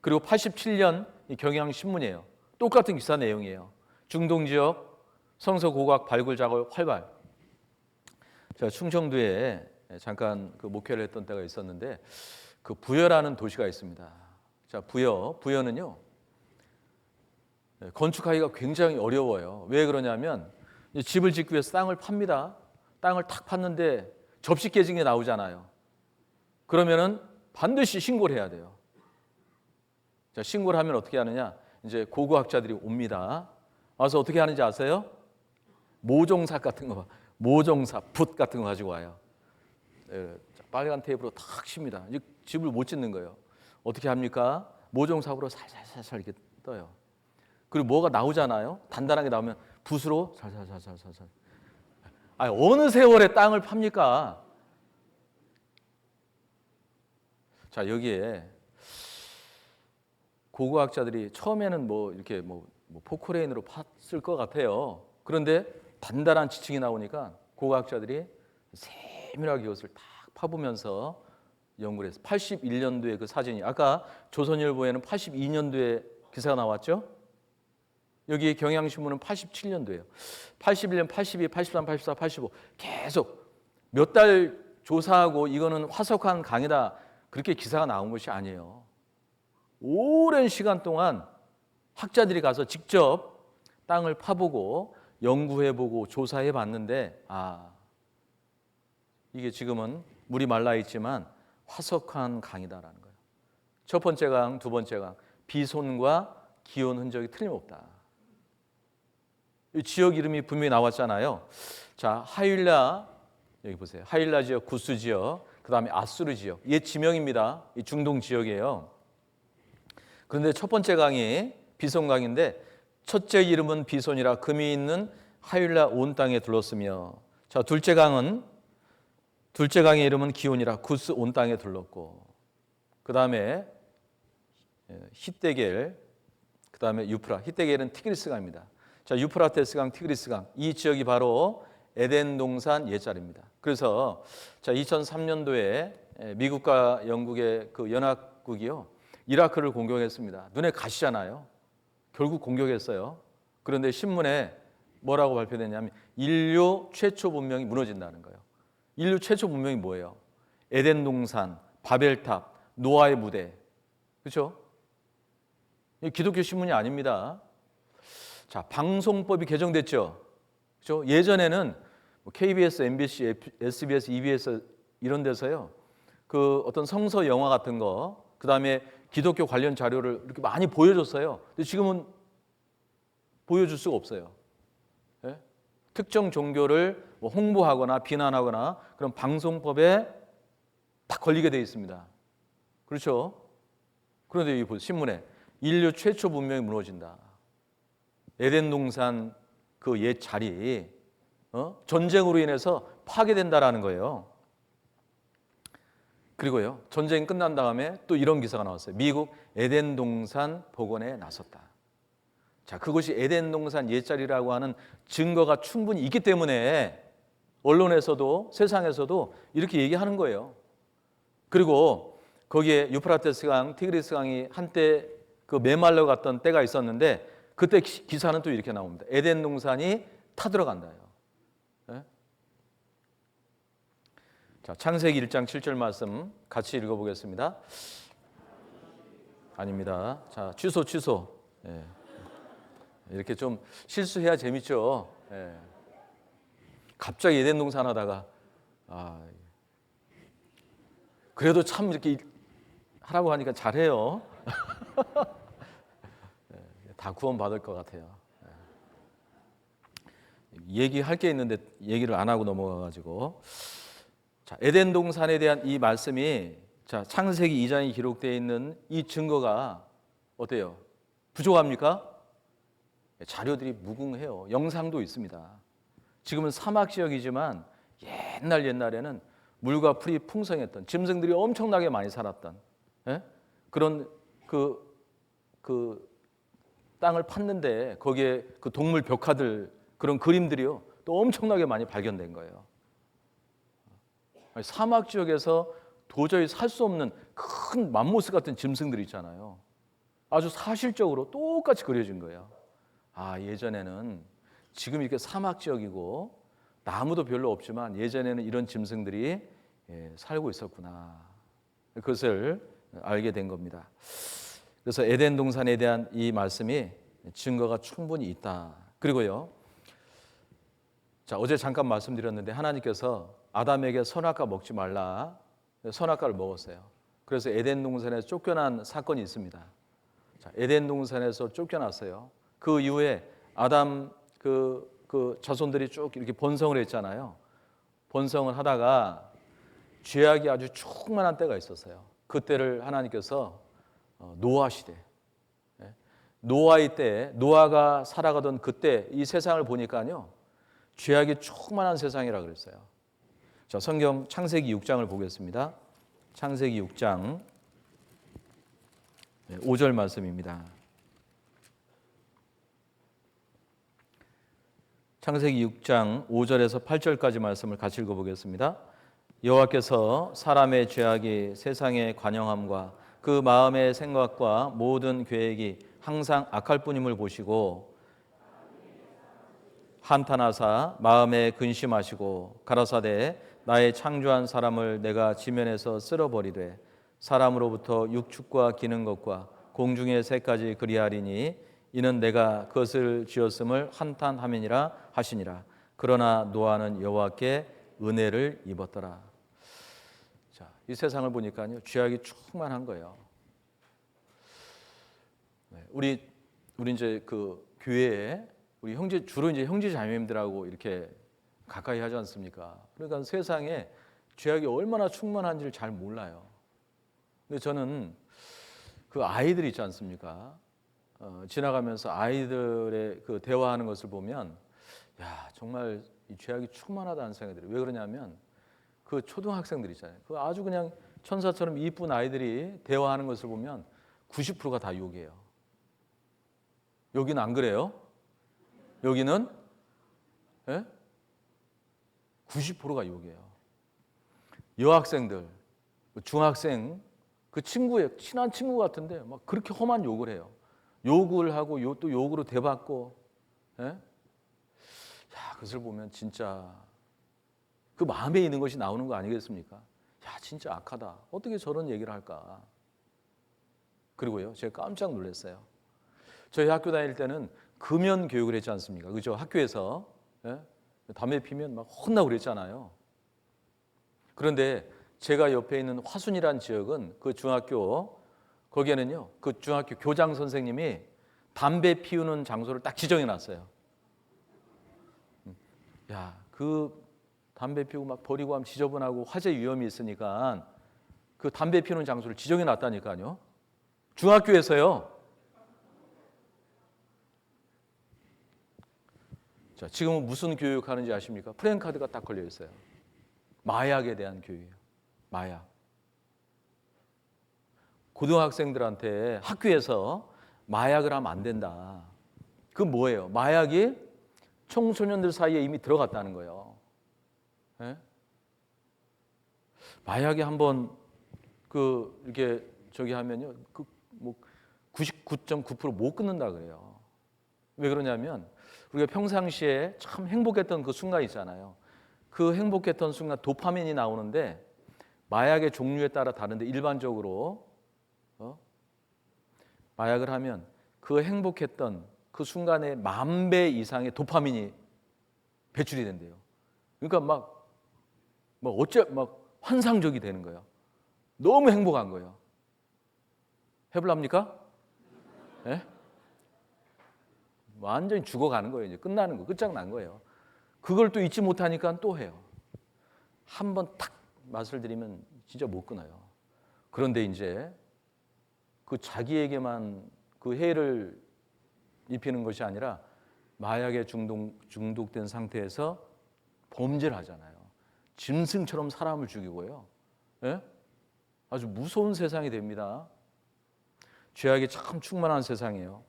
그리고 87년 경향신문이에요. 똑같은 기사 내용이에요. 중동 지역 성서 고고학 발굴 작업 활발. 제가 충청도에 잠깐 그 목회를 했던 때가 있었는데 그 부여라는 도시가 있습니다. 자, 부여는요, 건축하기가 굉장히 어려워요. 왜 그러냐면 집을 짓기 위해서 땅을 팝니다. 땅을 탁 팠는데 접시 깨진 게 나오잖아요. 그러면은 반드시 신고를 해야 돼요. 자, 신고를 하면 어떻게 하느냐? 이제 고고학자들이 옵니다. 와서 어떻게 하는지 아세요? 모종삽 같은 거, 모종삽, 붓 같은 거 가지고 와요. 빨간 테이프로 탁 칩니다. 이제 집을 못 짓는 거예요. 어떻게 합니까? 모종삽으로 살살살살 이렇게 떠요. 그리고 뭐가 나오잖아요. 단단하게 나오면 붓으로 살살살살살. 아니, 어느 세월에 땅을 팝니까? 자, 여기에 고고학자들이 처음에는 이렇게 포크레인으로 팠을 것 같아요. 그런데 단단한 지층이 나오니까 고고학자들이 세밀하게 이것을 딱 파보면서 연구를 했어요. 81년도에 그 사진이, 아까 조선일보에는 82년도에 기사가 나왔죠? 여기 경향신문은 87년도예요. 81년, 82, 83, 84, 85 계속 몇 달 조사하고 이거는 화석한 강이다 그렇게 기사가 나온 것이 아니에요. 오랜 시간 동안 학자들이 가서 직접 땅을 파보고 연구해보고 조사해봤는데 이게 지금은 물이 말라있지만 화석한 강이다라는 거예요. 첫 번째 강, 두 번째 강, 비손과 기온 흔적이 틀림없다. 이 지역 이름이 분명히 나왔잖아요. 자, 하윌라, 여기 보세요. 하윌라 지역, 구스 지역, 그 다음에 아수르 지역. 이게 지명입니다. 이 중동 지역이에요. 그런데 첫 번째 강이 비손강인데 첫째 이름은 비손이라 금이 있는 하윌라 온 땅에 둘렀으며 자 둘째 강의 이름은 기온이라 구스 온 땅에 둘렀고 그 다음에 히데겔 그 다음에 유프라 히데겔은 티그리스강입니다. 자 유프라테스강 티그리스강 이 지역이 바로 에덴 동산 옛자리입니다. 그래서 자 2003년도에 미국과 영국의 그 연합국이요 이라크를 공격했습니다. 눈에 가시잖아요. 결국 공격했어요. 그런데 신문에 뭐라고 발표됐냐면 인류 최초 문명이 무너진다는 거예요. 인류 최초 문명이 뭐예요? 에덴 동산, 바벨탑, 노아의 무대. 그렇죠? 기독교 신문이 아닙니다. 자, 방송법이 개정됐죠. 그렇죠? 예전에는 KBS, MBC, SBS, EBS 이런 데서요. 그 어떤 성서 영화 같은 거, 그다음에 기독교 관련 자료를 이렇게 많이 보여줬어요. 근데 지금은 보여줄 수가 없어요. 예? 특정 종교를 뭐 홍보하거나 비난하거나 그런 방송법에 딱 걸리게 되어 있습니다. 그렇죠? 그런데 이 신문에 인류 최초 문명이 무너진다. 에덴 동산 그 옛 자리 전쟁으로 인해서 파괴된다라는 거예요. 그리고요 전쟁이 끝난 다음에 또 이런 기사가 나왔어요. 미국 에덴 동산 복원에 나섰다. 자 그것이 에덴 동산 옛자리라고 하는 증거가 충분히 있기 때문에 언론에서도 세상에서도 이렇게 얘기하는 거예요. 그리고 거기에 유프라테스강, 티그리스강이 한때 그 메말라 갔던 때가 있었는데 그때 기사는 또 이렇게 나옵니다. 에덴 동산이 타들어간다요. 네? 자, 창세기 1장 7절 말씀 같이 읽어보겠습니다. 아닙니다. 자, 취소. 네. 이렇게 좀 실수해야 재밌죠. 네. 갑자기 에덴 동산 하다가 그래도 참 이렇게 하라고 하니까 잘해요. 다 구원 받을 것 같아요. 얘기할 게 있는데 얘기를 안 하고 넘어가가지고 자 에덴 동산에 대한 이 말씀이 자 창세기 2장에 기록되어 있는 이 증거가 어때요? 부족합니까? 자료들이 무궁해요. 영상도 있습니다. 지금은 사막 지역이지만 옛날에는 물과 풀이 풍성했던 짐승들이 엄청나게 많이 살았던 그런 그 땅을 팠는데 거기에 그 동물 벽화들 그런 그림들이요 또 엄청나게 많이 발견된 거예요. 사막 지역에서 도저히 살 수 없는 큰 맘모스 같은 짐승들이 있잖아요. 아주 사실적으로 똑같이 그려진 거예요. 예전에는 지금 이렇게 사막 지역이고 나무도 별로 없지만 예전에는 이런 짐승들이 살고 있었구나. 그것을 알게 된 겁니다. 그래서 에덴 동산에 대한 이 말씀이 증거가 충분히 있다. 그리고요. 자, 어제 잠깐 말씀드렸는데 하나님께서 아담에게 선악과 먹지 말라. 선악과를 먹었어요. 그래서 에덴 동산에서 쫓겨난 사건이 있습니다. 자, 에덴 동산에서 쫓겨났어요. 그 이후에 아담 그 자손들이 쭉 이렇게 번성을 했잖아요. 번성을 하다가 죄악이 아주 충만한 때가 있었어요. 그때를 하나님께서 노아 시대, 노아의 때, 노아가 살아가던 그때 이 세상을 보니까요, 죄악이 충만한 세상이라 그랬어요. 자, 성경 창세기 6장을 보겠습니다. 창세기 6장 5절 말씀입니다. 창세기 6장 5절에서 8절까지 말씀을 같이 읽어보겠습니다. 여호와께서 사람의 죄악이 세상에 관영함과 그 마음의 생각과 모든 계획이 항상 악할 뿐임을 보시고 한탄하사 마음에 근심하시고 가라사대 나의 창조한 사람을 내가 지면에서 쓸어버리되 사람으로부터 육축과 기는 것과 공중의 새까지 그리하리니 이는 내가 그것을 지었음을 한탄함이니라 하시니라. 그러나 노아는 여호와께 은혜를 입었더라. 자, 이 세상을 보니까요 죄악이 충만한 거예요. 우리 이제 그 교회에 우리 형제 주로 이제 형제 자매님들하고 이렇게 가까이 하지 않습니까? 그러니까 세상에 죄악이 얼마나 충만한지를 잘 몰라요. 근데 저는 그 아이들 있지 않습니까? 지나가면서 아이들의 그 대화하는 것을 보면 야 정말 이 죄악이 충만하다는 생각이 들어요. 왜 그러냐면 그 초등학생들 있잖아요. 그 아주 그냥 천사처럼 이쁜 아이들이 대화하는 것을 보면 90%가 다 욕이에요. 여기는 안 그래요? 여기는 90%가 욕이에요. 여학생들, 중학생 그 친구의 친한 친구 같은데 막 그렇게 험한 욕을 해요. 욕을 하고 또 욕으로 대받고. 야, 그것을 보면 진짜 그 마음에 있는 것이 나오는 거 아니겠습니까? 야, 진짜 악하다. 어떻게 저런 얘기를 할까? 그리고요, 제가 깜짝 놀랐어요. 저희 학교 다닐 때는 금연 교육을 했지 않습니까? 그죠? 학교에서 담배 피면 막 혼나고 그랬잖아요. 그런데 제가 옆에 있는 화순이라는 지역은 그 중학교 거기에는요, 그 중학교 교장 선생님이 담배 피우는 장소를 딱 지정해 놨어요. 야, 그 담배 피우고 막 버리고 하면 지저분하고 화재 위험이 있으니까 그 담배 피우는 장소를 지정해 놨다니까요. 중학교에서요. 자, 지금은 무슨 교육하는지 아십니까? 프랜카드가 딱 걸려 있어요. 마약에 대한 교육이에요. 마약. 고등학생들한테 학교에서 마약을 하면 안 된다. 그 뭐예요? 마약이 청소년들 사이에 이미 들어갔다는 거예요. 예? 마약이 한번 이렇게 하면요, 뭐 99.9% 못 끊는다 그래요. 왜 그러냐면 우리가 평상시에 참 행복했던 그 순간 있잖아요. 그 행복했던 순간 도파민이 나오는데 마약의 종류에 따라 다른데 일반적으로 마약을 하면 그 행복했던 그 순간에 10,000배 이상의 도파민이 배출이 된대요. 그러니까 막 환상적이 되는 거예요. 너무 행복한 거예요. 해볼랍니까? 예? 완전히 죽어가는 거예요. 이제 끝나는 거, 끝장난 거예요. 그걸 또 잊지 못하니까 또 해요. 한번 탁 맛을 들이면 진짜 못 끊어요. 그런데 이제 그 자기에게만 그 해를 입히는 것이 아니라 마약에 중독된 상태에서 범죄를 하잖아요. 짐승처럼 사람을 죽이고요. 예? 아주 무서운 세상이 됩니다. 죄악이 참 충만한 세상이에요.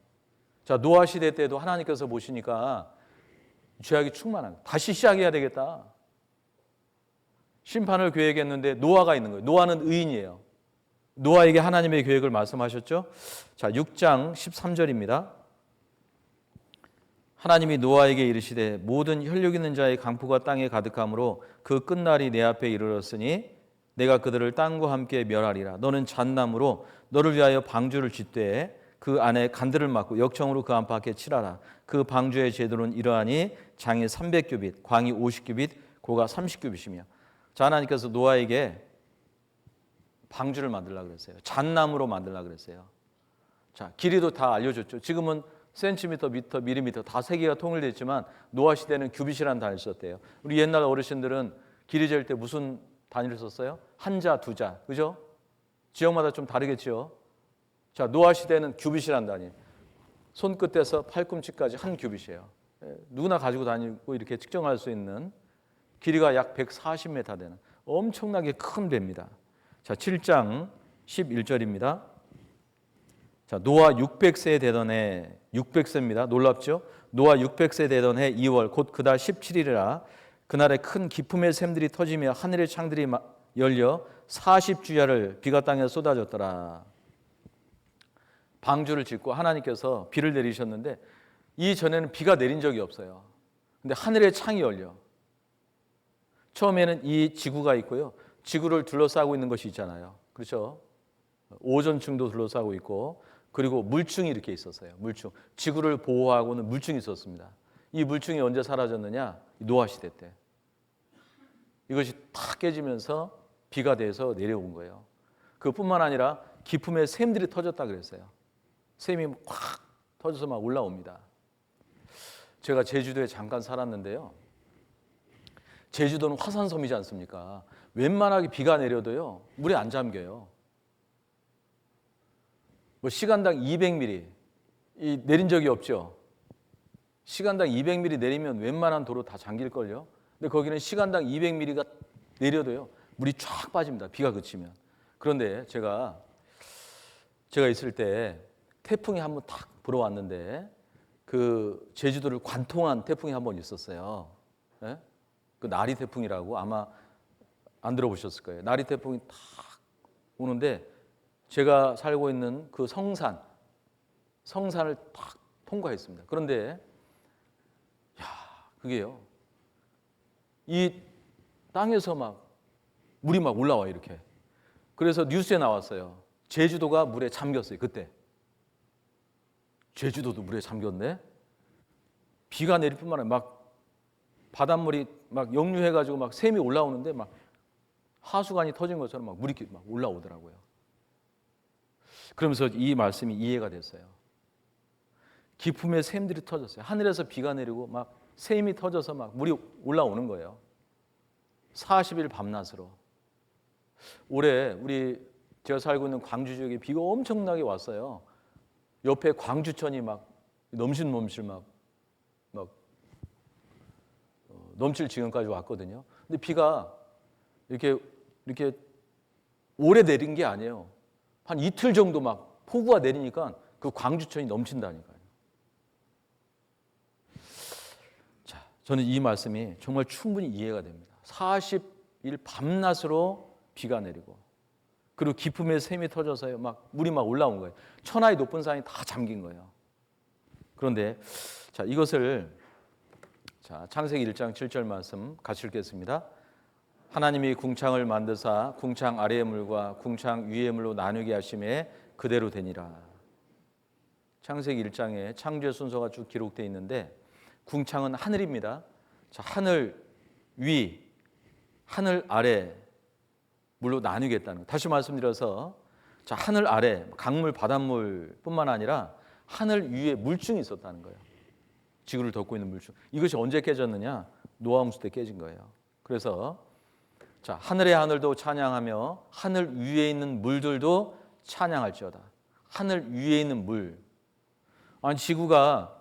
자, 노아 시대 때도 하나님께서 보시니까 죄악이 충만한 거예요. 다시 시작해야 되겠다. 심판을 계획했는데 노아가 있는 거예요. 노아는 의인이에요. 노아에게 하나님의 계획을 말씀하셨죠. 자, 6장 13절입니다. 하나님이 노아에게 이르시되 모든 혈육 있는 자의 강포가 땅에 가득함으로 그 끝날이 내 앞에 이르렀으니 내가 그들을 땅과 함께 멸하리라. 너는 잣나무로 너를 위하여 방주를 짓되 그 안에 간들을 막고 역청으로 그 안팎에 칠하라. 그 방주의 제도는 이러하니 장이 300규빗, 광이 50규빗, 고가 30규빗이며. 자, 하나님께서 노아에게 방주를 만들려고 그랬어요. 잣나무로 만들려고 그랬어요. 자, 길이도 다 알려줬죠. 지금은 센티미터, 미터, 밀리미터 다 세계가 통일되어 있지만 노아 시대는 규빗이라는 단위를 썼대요. 우리 옛날 어르신들은 길이 잴 때 무슨 단위를 썼어요? 한자, 두자, 그죠? 지역마다 좀 다르겠죠. 자, 노아 시대는 규빗이라는 단위. 손끝에서 팔꿈치까지 한 규빗이에요. 누구나 가지고 다니고 이렇게 측정할 수 있는 길이가 약 140m 되는 엄청나게 큰 배입니다. 자, 7장 11절입니다. 자, 노아 600세 되던 해, 600세입니다. 놀랍죠? 노아 600세 되던 해 2월 곧 그달 17일이라 그날에 큰 기품의 샘들이 터지며 하늘의 창들이 열려 40주야를 비가 땅에 쏟아졌더라. 방주를 짓고 하나님께서 비를 내리셨는데 이전에는 비가 내린 적이 없어요. 근데 하늘의 창이 열려. 처음에는 이 지구가 있고요. 지구를 둘러싸고 있는 것이 있잖아요. 그렇죠? 오존층도 둘러싸고 있고 그리고 물층이 이렇게 있었어요. 물층. 지구를 보호하고는 물층이 있었습니다. 이 물층이 언제 사라졌느냐? 노아 시대 때. 이것이 탁 깨지면서 비가 돼서 내려온 거예요. 그뿐만 아니라 기품의 샘들이 터졌다 그랬어요. 샘이 확 터져서 막 올라옵니다. 제가 제주도에 잠깐 살았는데요. 제주도는 화산섬이지 않습니까? 웬만하게 비가 내려도요, 물에 안 잠겨요. 뭐 시간당 200mm, 내린 적이 없죠. 시간당 200mm 내리면 웬만한 도로 다 잠길걸요. 근데 거기는 시간당 200mm가 내려도요, 물이 쫙 빠집니다. 비가 그치면. 그런데 제가 있을 때 태풍이 한번 탁 불어왔는데 그 제주도를 관통한 태풍이 한번 있었어요. 예? 그 나리 태풍이라고 아마 안 들어보셨을 거예요. 나리 태풍이 탁 오는데 제가 살고 있는 그 성산을 탁 통과했습니다. 그런데 그게요, 이 땅에서 막 물이 막 올라와요, 이렇게. 그래서 뉴스에 나왔어요. 제주도가 물에 잠겼어요, 그때. 제주도도 물에 잠겼네. 비가 내릴 뿐만 아니라 막 바닷물이 막 역류해가지고 막 샘이 올라오는데 막 하수관이 터진 것처럼 막 물이 막 올라오더라고요. 그러면서 이 말씀이 이해가 됐어요. 기품의 샘들이 터졌어요. 하늘에서 비가 내리고 막 샘이 터져서 막 물이 올라오는 거예요. 40일 밤낮으로. 올해 제가 살고 있는 광주 지역에 비가 엄청나게 왔어요. 옆에 광주천이 막 넘실 막 넘칠 지경까지 왔거든요. 근데 비가 이렇게 오래 내린 게 아니에요. 한 이틀 정도 막 폭우가 내리니까 그 광주천이 넘친다니까요. 자, 저는 이 말씀이 정말 충분히 이해가 됩니다. 40일 밤낮으로 비가 내리고, 그리고 기품의 샘이 터져서요, 막 물이 막 올라온 거예요. 천하의 높은 산이 다 잠긴 거예요. 그런데 자, 이것을 창세기 1장 7절 말씀 같이 읽겠습니다. 하나님이 궁창을 만드사 궁창 아래의 물과 궁창 위의 물로 나누게 하심에 그대로 되니라. 창세기 1장에 창조의 순서가 쭉 기록되어 있는데 궁창은 하늘입니다. 자, 하늘 위, 하늘 아래 물로 나누겠다는 거. 다시 말씀드려서, 자, 하늘 아래 강물, 바닷물뿐만 아니라 하늘 위에 물중이 있었다는 거예요. 지구를 덮고 있는 물중. 이것이 언제 깨졌느냐? 노아 홍수 때 깨진 거예요. 그래서 자, 하늘의 하늘도 찬양하며 하늘 위에 있는 물들도 찬양할지어다. 하늘 위에 있는 물. 아니, 지구가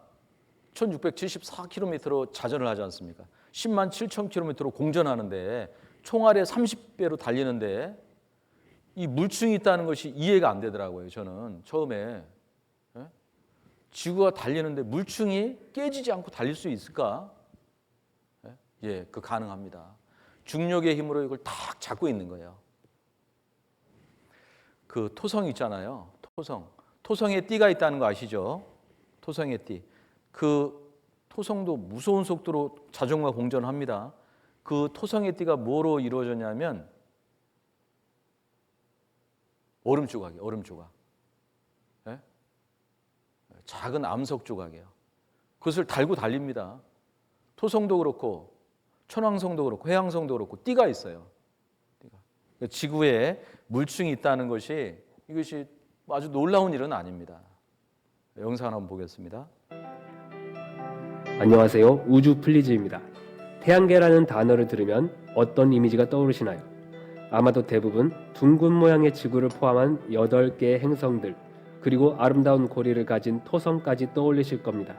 1674km로 자전을 하지 않습니까? 10만 7천 km로 공전하는데 총알의 30배로 달리는데 이 물층이 있다는 것이 이해가 안 되더라고요. 저는 처음에 지구가 달리는데 물층이 깨지지 않고 달릴 수 있을까? 예, 그 가능합니다. 중력의 힘으로 이걸 딱 잡고 있는 거예요. 그 토성 있잖아요. 토성에 띠가 있다는 거 아시죠? 토성의 띠. 그 토성도 무서운 속도로 자전거가 공전합니다. 그 토성의 띠가 뭐로 이루어졌냐면 얼음 조각이에요. 얼음 조각. 네? 작은 암석 조각이에요. 그것을 달고 달립니다. 토성도 그렇고 천왕성도 그렇고 해왕성도 그렇고 띠가 있어요. 띠가. 지구에 물층이 있다는 것이 이것이 아주 놀라운 일은 아닙니다. 영상 한번 보겠습니다. 안녕하세요. 우주 플리즈입니다. 태양계라는 단어를 들으면 어떤 이미지가 떠오르시나요? 아마도 대부분 둥근 모양의 지구를 포함한 8개의 행성들, 그리고 아름다운 고리를 가진 토성까지 떠올리실 겁니다.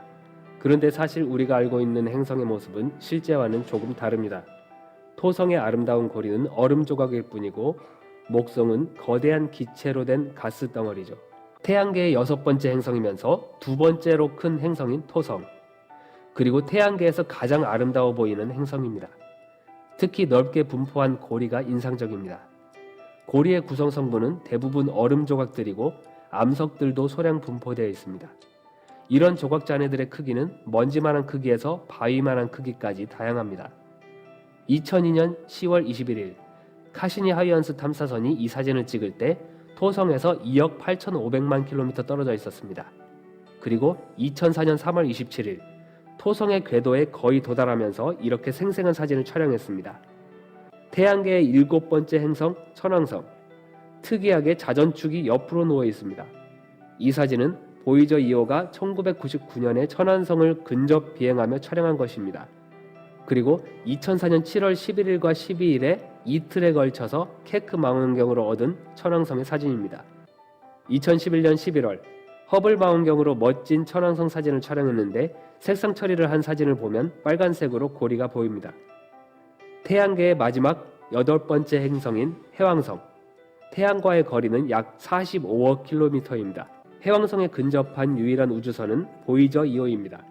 그런데 사실 우리가 알고 있는 행성의 모습은 실제와는 조금 다릅니다. 토성의 아름다운 고리는 얼음 조각일 뿐이고 목성은 거대한 기체로 된 가스 덩어리죠. 태양계의 6번째 행성이면서 2번째로 큰 행성인 토성, 그리고 태양계에서 가장 아름다워 보이는 행성입니다. 특히 넓게 분포한 고리가 인상적입니다. 고리의 구성 성분은 대부분 얼음 조각들이고 암석들도 소량 분포되어 있습니다. 이런 조각 잔해들의 크기는 먼지만한 크기에서 바위만한 크기까지 다양합니다. 2002년 10월 21일 카시니 하이언스 탐사선이 이 사진을 찍을 때 토성에서 2억 8,500만 킬로미터 떨어져 있었습니다. 그리고 2004년 3월 27일 토성의 궤도에 거의 도달하면서 이렇게 생생한 사진을 촬영했습니다. 태양계의 7번째 행성 천왕성, 특이하게 자전축이 옆으로 누워 있습니다. 이 사진은 보이저 2호가 1999년에 천왕성을 근접 비행하며 촬영한 것입니다. 그리고 2004년 7월 11일과 12일에 이틀에 걸쳐서 케크 망원경으로 얻은 천왕성의 사진입니다. 2011년 11월 허블 망원경으로 멋진 천왕성 사진을 촬영했는데 색상 처리를 한 사진을 보면 빨간색으로 고리가 보입니다. 태양계의 마지막 8번째 행성인 해왕성. 태양과의 거리는 약 45억 킬로미터입니다. 해왕성에 근접한 유일한 우주선은 보이저 2호입니다.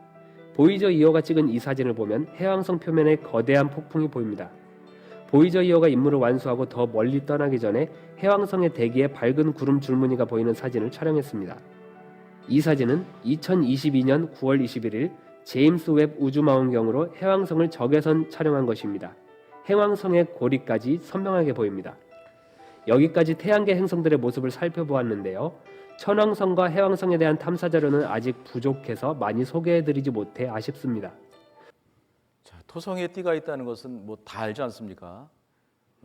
보이저 2호가 찍은 이 사진을 보면 해왕성 표면에 거대한 폭풍이 보입니다. 보이저 2호가 임무를 완수하고 더 멀리 떠나기 전에 해왕성의 대기에 밝은 구름 줄무늬가 보이는 사진을 촬영했습니다. 이 사진은 2022년 9월 21일 제임스 웹 우주망원경으로 해왕성을 적외선 촬영한 것입니다. 해왕성의 고리까지 선명하게 보입니다. 여기까지 태양계 행성들의 모습을 살펴보았는데요. 천왕성과 해왕성에 대한 탐사 자료는 아직 부족해서 많이 소개해드리지 못해 아쉽습니다. 자, 토성에 띠가 있다는 것은 뭐 다 알지 않습니까?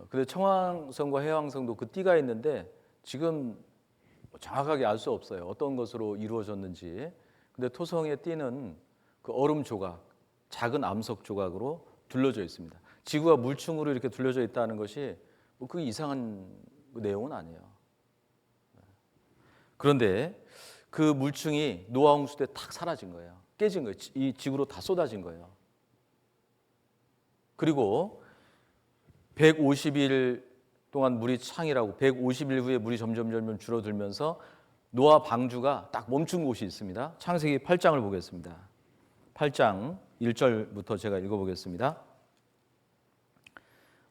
근데 청왕성과 해왕성도 그 띠가 있는데 지금 정확하게 알 수 없어요. 어떤 것으로 이루어졌는지. 근데 토성의 띠는 그 얼음 조각, 작은 암석 조각으로 둘러져 있습니다. 지구가 물층으로 이렇게 둘러져 있다는 것이 뭐 그게 이상한 내용은 아니에요. 그런데 그 물층이 노아 홍수 때 탁 사라진 거예요. 깨진 거예요. 이 지구로 다 쏟아진 거예요. 그리고 150일 동안 물이 창이라고 150일 후에 물이 점점 줄어들면서 노아 방주가 딱 멈춘 곳이 있습니다. 창세기 8장을 보겠습니다. 8장 1절부터 제가 읽어보겠습니다.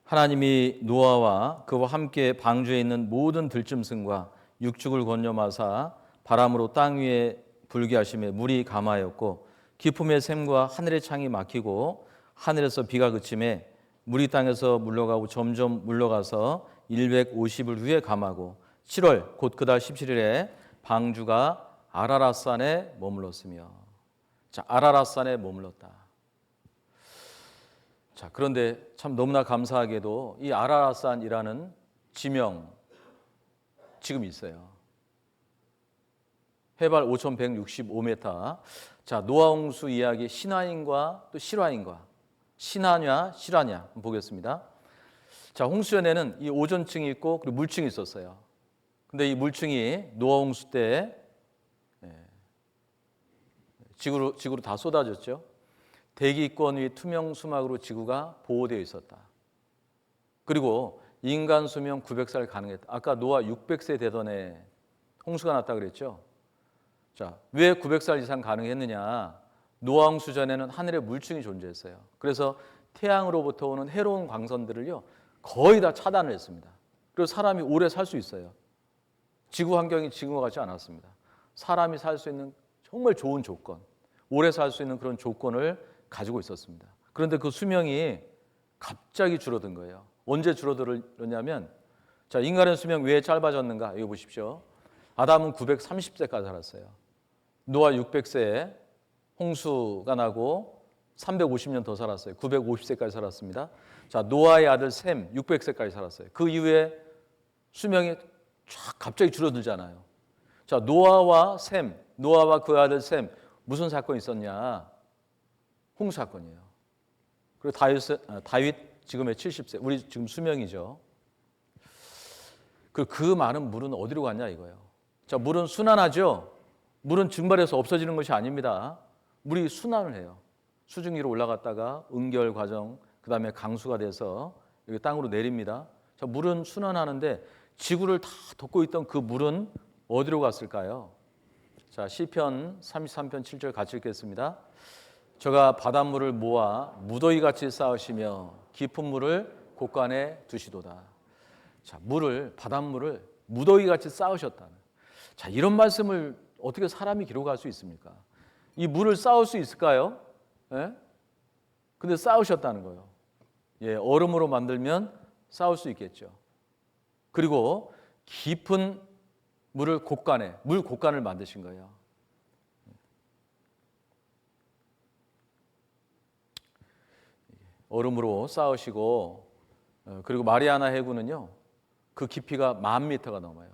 하나님이 노아와 그와 함께 방주에 있는 모든 들짐승과 육축을 건너마사 바람으로 땅 위에 불게 하심에 물이 감하였고 기품의 샘과 하늘의 창이 막히고 하늘에서 비가 그침에 물이 땅에서 물러가고 점점 물러가서 150일 후에 감하고 7월 곧 그달 17일에 방주가 아라랏산에 머물렀으며. 자, 아라랏산에 머물렀다. 자, 그런데 참 너무나 감사하게도 이 아라랏산이라는 지명 지금 있어요. 해발 5,165m. 자, 노아 홍수 이야기 신화인과 또 실화인과 신화냐 실화냐 한번 보겠습니다. 자, 홍수연에는 이 오존층이 있고 그리고 물층이 있었어요. 근데 이 물층이 노아 홍수 때 지구로 다 쏟아졌죠. 대기권 위 투명 수막으로 지구가 보호되어 있었다. 그리고 인간 수명 900살 가능했다. 아까 노아 600세 되던 애 홍수가 났다 그랬죠. 자, 왜 900살 이상 가능했느냐? 노아 홍수 전에는 하늘에 물층이 존재했어요. 그래서 태양으로부터 오는 해로운 광선들을요 거의 다 차단을 했습니다. 그리고 사람이 오래 살 수 있어요. 지구 환경이 지금과 같지 않았습니다. 사람이 살 수 있는 정말 좋은 조건, 오래 살 수 있는 그런 조건을 가지고 있었습니다. 그런데 그 수명이 갑자기 줄어든 거예요. 언제 줄어들었냐면, 자, 인간의 수명 왜 짧아졌는가? 이거 보십시오. 아담은 930세까지 살았어요. 노아 600세에 홍수가 나고 350년 더 살았어요. 950세까지 살았습니다. 자, 노아의 아들 셈 600세까지 살았어요. 그 이후에 수명이 쫙 갑자기 줄어들잖아요. 자, 노아와 그 아들 셈 무슨 사건이 있었냐? 홍수 사건이에요. 그리고 다윗 지금의 70세, 우리 지금 수명이죠. 그 많은 물은 어디로 갔냐 이거예요. 자, 물은 순환하죠. 물은 증발해서 없어지는 것이 아닙니다. 물이 순환을 해요. 수증 위로 올라갔다가 응결 과정, 그 다음에 강수가 돼서 여기 땅으로 내립니다. 자, 물은 순환하는데 지구를 다 덮고 있던 그 물은 어디로 갔을까요? 자, 시편 33편 7절 같이 읽겠습니다. 저가 바닷물을 모아 무더기같이 쌓으시며 깊은 물을 곳간에 두시도다. 자, 바닷물을 무더기같이 쌓으셨다는. 자, 이런 말씀을 어떻게 사람이 기록할 수 있습니까? 이 물을 쌓을 수 있을까요? 예? 근데 쌓으셨다는 거예요. 예, 얼음으로 만들면 쌓을 수 있겠죠. 그리고 깊은 물을 물 곳간을 만드신 거예요. 얼음으로 쌓으시고, 그리고 마리아나 해구는요, 그 깊이가 10,000m가 넘어요.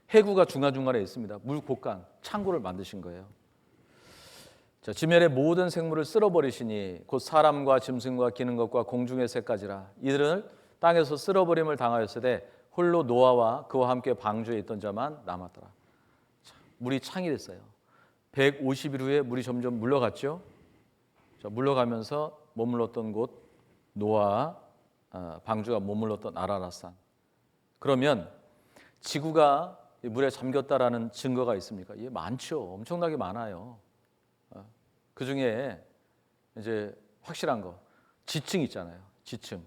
해구가 중간중간에 있습니다. 물 곳간, 창고를 만드신 거예요. 자, 지면의 모든 생물을 쓸어버리시니 곧 사람과 짐승과 기는 것과 공중의 새까지라. 이들은 땅에서 쓸어버림을 당하였으되 홀로 노아와 그와 함께 방주에 있던 자만 남았더라. 자, 물이 창이랬어요. 150일 후에 물이 점점 물러갔죠. 자, 물러가면서 머물렀던 곳 노아 방주가 머물렀던 아라랏산. 그러면 지구가 물에 잠겼다라는 증거가 있습니까? 예, 많죠. 엄청나게 많아요. 그 중에 이제 확실한 거 지층 있잖아요. 지층.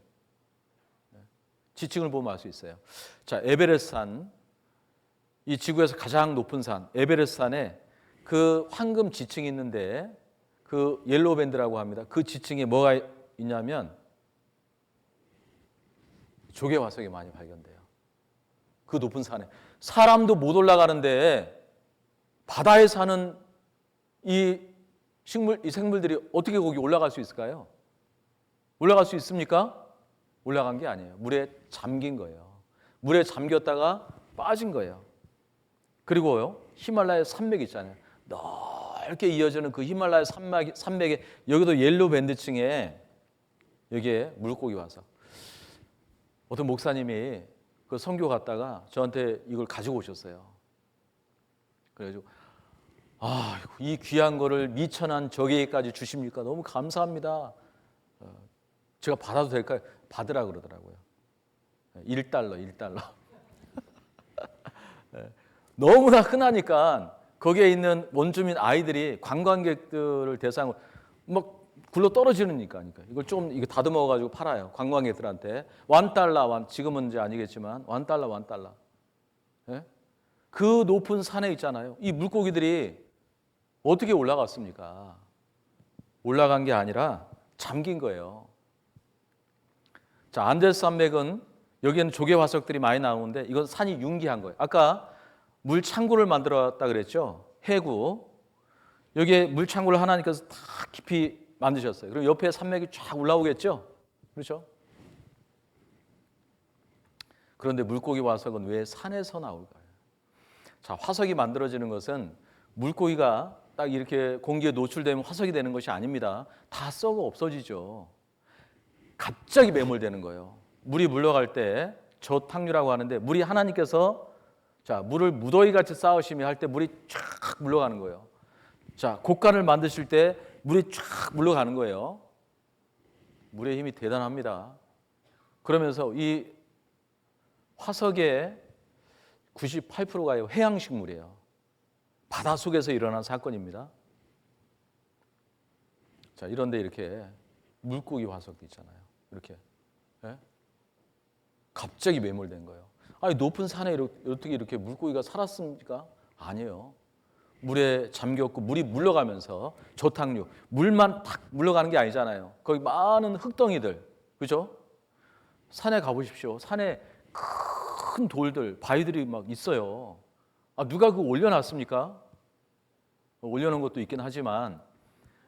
지층을 보면 알 수 있어요. 자, 에베레스트산, 이 지구에서 가장 높은 산 에베레스트산에 그 황금 지층이 있는데 그 옐로우 밴드라고 합니다. 그 지층에 뭐가 있냐면 조개 화석이 많이 발견돼요. 그 높은 산에 사람도 못 올라가는데 바다에 사는 이 생물들이 어떻게 거기 올라갈 수 있을까요? 올라갈 수 있습니까? 올라간 게 아니에요. 물에 잠긴 거예요. 물에 잠겼다가 빠진 거예요. 그리고요, 히말라야 산맥 있잖아요. 넓게 이어지는 그 히말라야 산맥에 여기도 옐로우 밴드층에 여기에 물고기 와서 어떤 목사님이 그 선교 갔다가 저한테 이걸 가지고 오셨어요. 그래가지고 이 귀한 거를 미천한 저에게까지 주십니까? 너무 감사합니다. 제가 받아도 될까요? 받으라 그러더라고요. 1달러. 너무나 흔하니까 거기에 있는 원주민 아이들이 관광객들을 대상으로 막 굴러 떨어지니까 이걸 좀 이거 다듬어 가지고 팔아요. 관광객들한테 $1, 지금은 이제 아니겠지만 $1. 예? 그 높은 산에 있잖아요. 이 물고기들이 어떻게 올라갔습니까? 올라간 게 아니라 잠긴 거예요. 자, 안데스 산맥은 여기에는 조개 화석들이 많이 나오는데 이건 산이 융기한 거예요. 아까 물 창구를 만들었다 그랬죠. 해구. 여기에 물 창구를 하나님께서 다 깊이 만드셨어요. 그리고 옆에 산맥이 쫙 올라오겠죠. 그렇죠? 그런데 물고기 화석은 왜 산에서 나올까요? 자, 화석이 만들어지는 것은 물고기가 딱 이렇게 공기에 노출되면 화석이 되는 것이 아닙니다. 다 썩어 없어지죠. 갑자기 매몰되는 거예요. 물이 물러갈 때 저탕류라고 하는데 물이 하나님께서 자, 물을 무더기 같이 쌓으시며 할 때 물이 쫙 물러가는 거예요. 자, 곡간을 만드실 때 물이 쫙 물러가는 거예요. 물의 힘이 대단합니다. 그러면서 이 화석의 98%가 해양식물이에요. 바다 속에서 일어난 사건입니다. 자, 이런데 이렇게 물고기 화석도 있잖아요. 이렇게 예? 갑자기 매몰된 거예요. 아니, 높은 산에 어떻게 이렇게 물고기가 살았습니까? 아니에요. 물에 잠겼고 물이 물러가면서 저탕류, 물만 탁 물러가는 게 아니잖아요. 거기 많은 흙덩이들, 그죠? 산에 가보십시오. 산에 큰 돌들, 바위들이 막 있어요. 누가 그거 올려놨습니까? 올려놓은 것도 있긴 하지만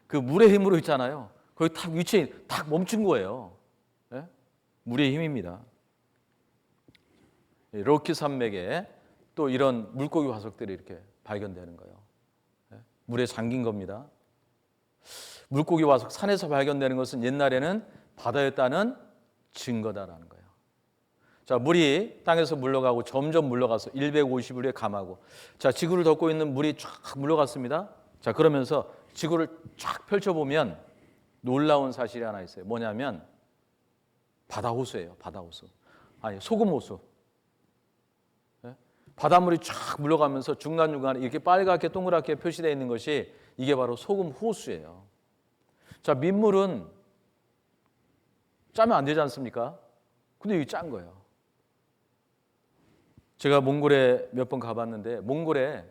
그 물의 힘으로 있잖아요. 거기 탁 위치에 탁 멈춘 거예요. 예? 물의 힘입니다. 로키 산맥에 또 이런 물고기 화석들이 이렇게 발견되는 거예요. 예? 물에 잠긴 겁니다. 물고기 화석 산에서 발견되는 것은 옛날에는 바다였다는 증거다라는 거예요. 자, 물이 땅에서 물러가고 점점 물러가서 150일에 감하고 자, 지구를 덮고 있는 물이 쫙 물러갔습니다. 자, 그러면서 지구를 쫙 펼쳐보면 놀라운 사실이 하나 있어요. 뭐냐면 바다호수예요. 바다호수. 아니, 소금호수. 네? 바닷물이 쫙 물러가면서 중간중간에 이렇게 빨갛게 동그랗게 표시되어 있는 것이 이게 바로 소금호수예요. 자, 민물은 짜면 안 되지 않습니까? 근데 이게 짠 거예요. 제가 몽골에 몇 번 가봤는데 몽골에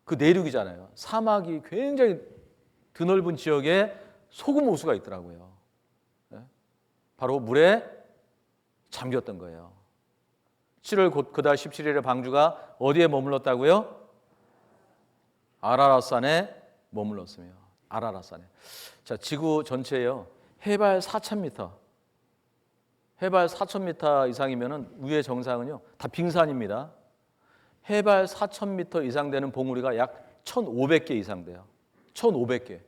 그 내륙이잖아요. 사막이 굉장히 드넓은 지역에 소금 호수가 있더라고요. 바로 물에 잠겼던 거예요. 7월 곧 그달 17일에 방주가 어디에 머물렀다고요? 아라랏산에 머물렀으며 아라랏산에. 자, 지구 전체요. 해발 4,000m. 해발 4,000m 이상이면은 위의 정상은요. 다 빙산입니다. 해발 4,000m 이상 되는 봉우리가 약 1,500개 이상 돼요. 1,500개.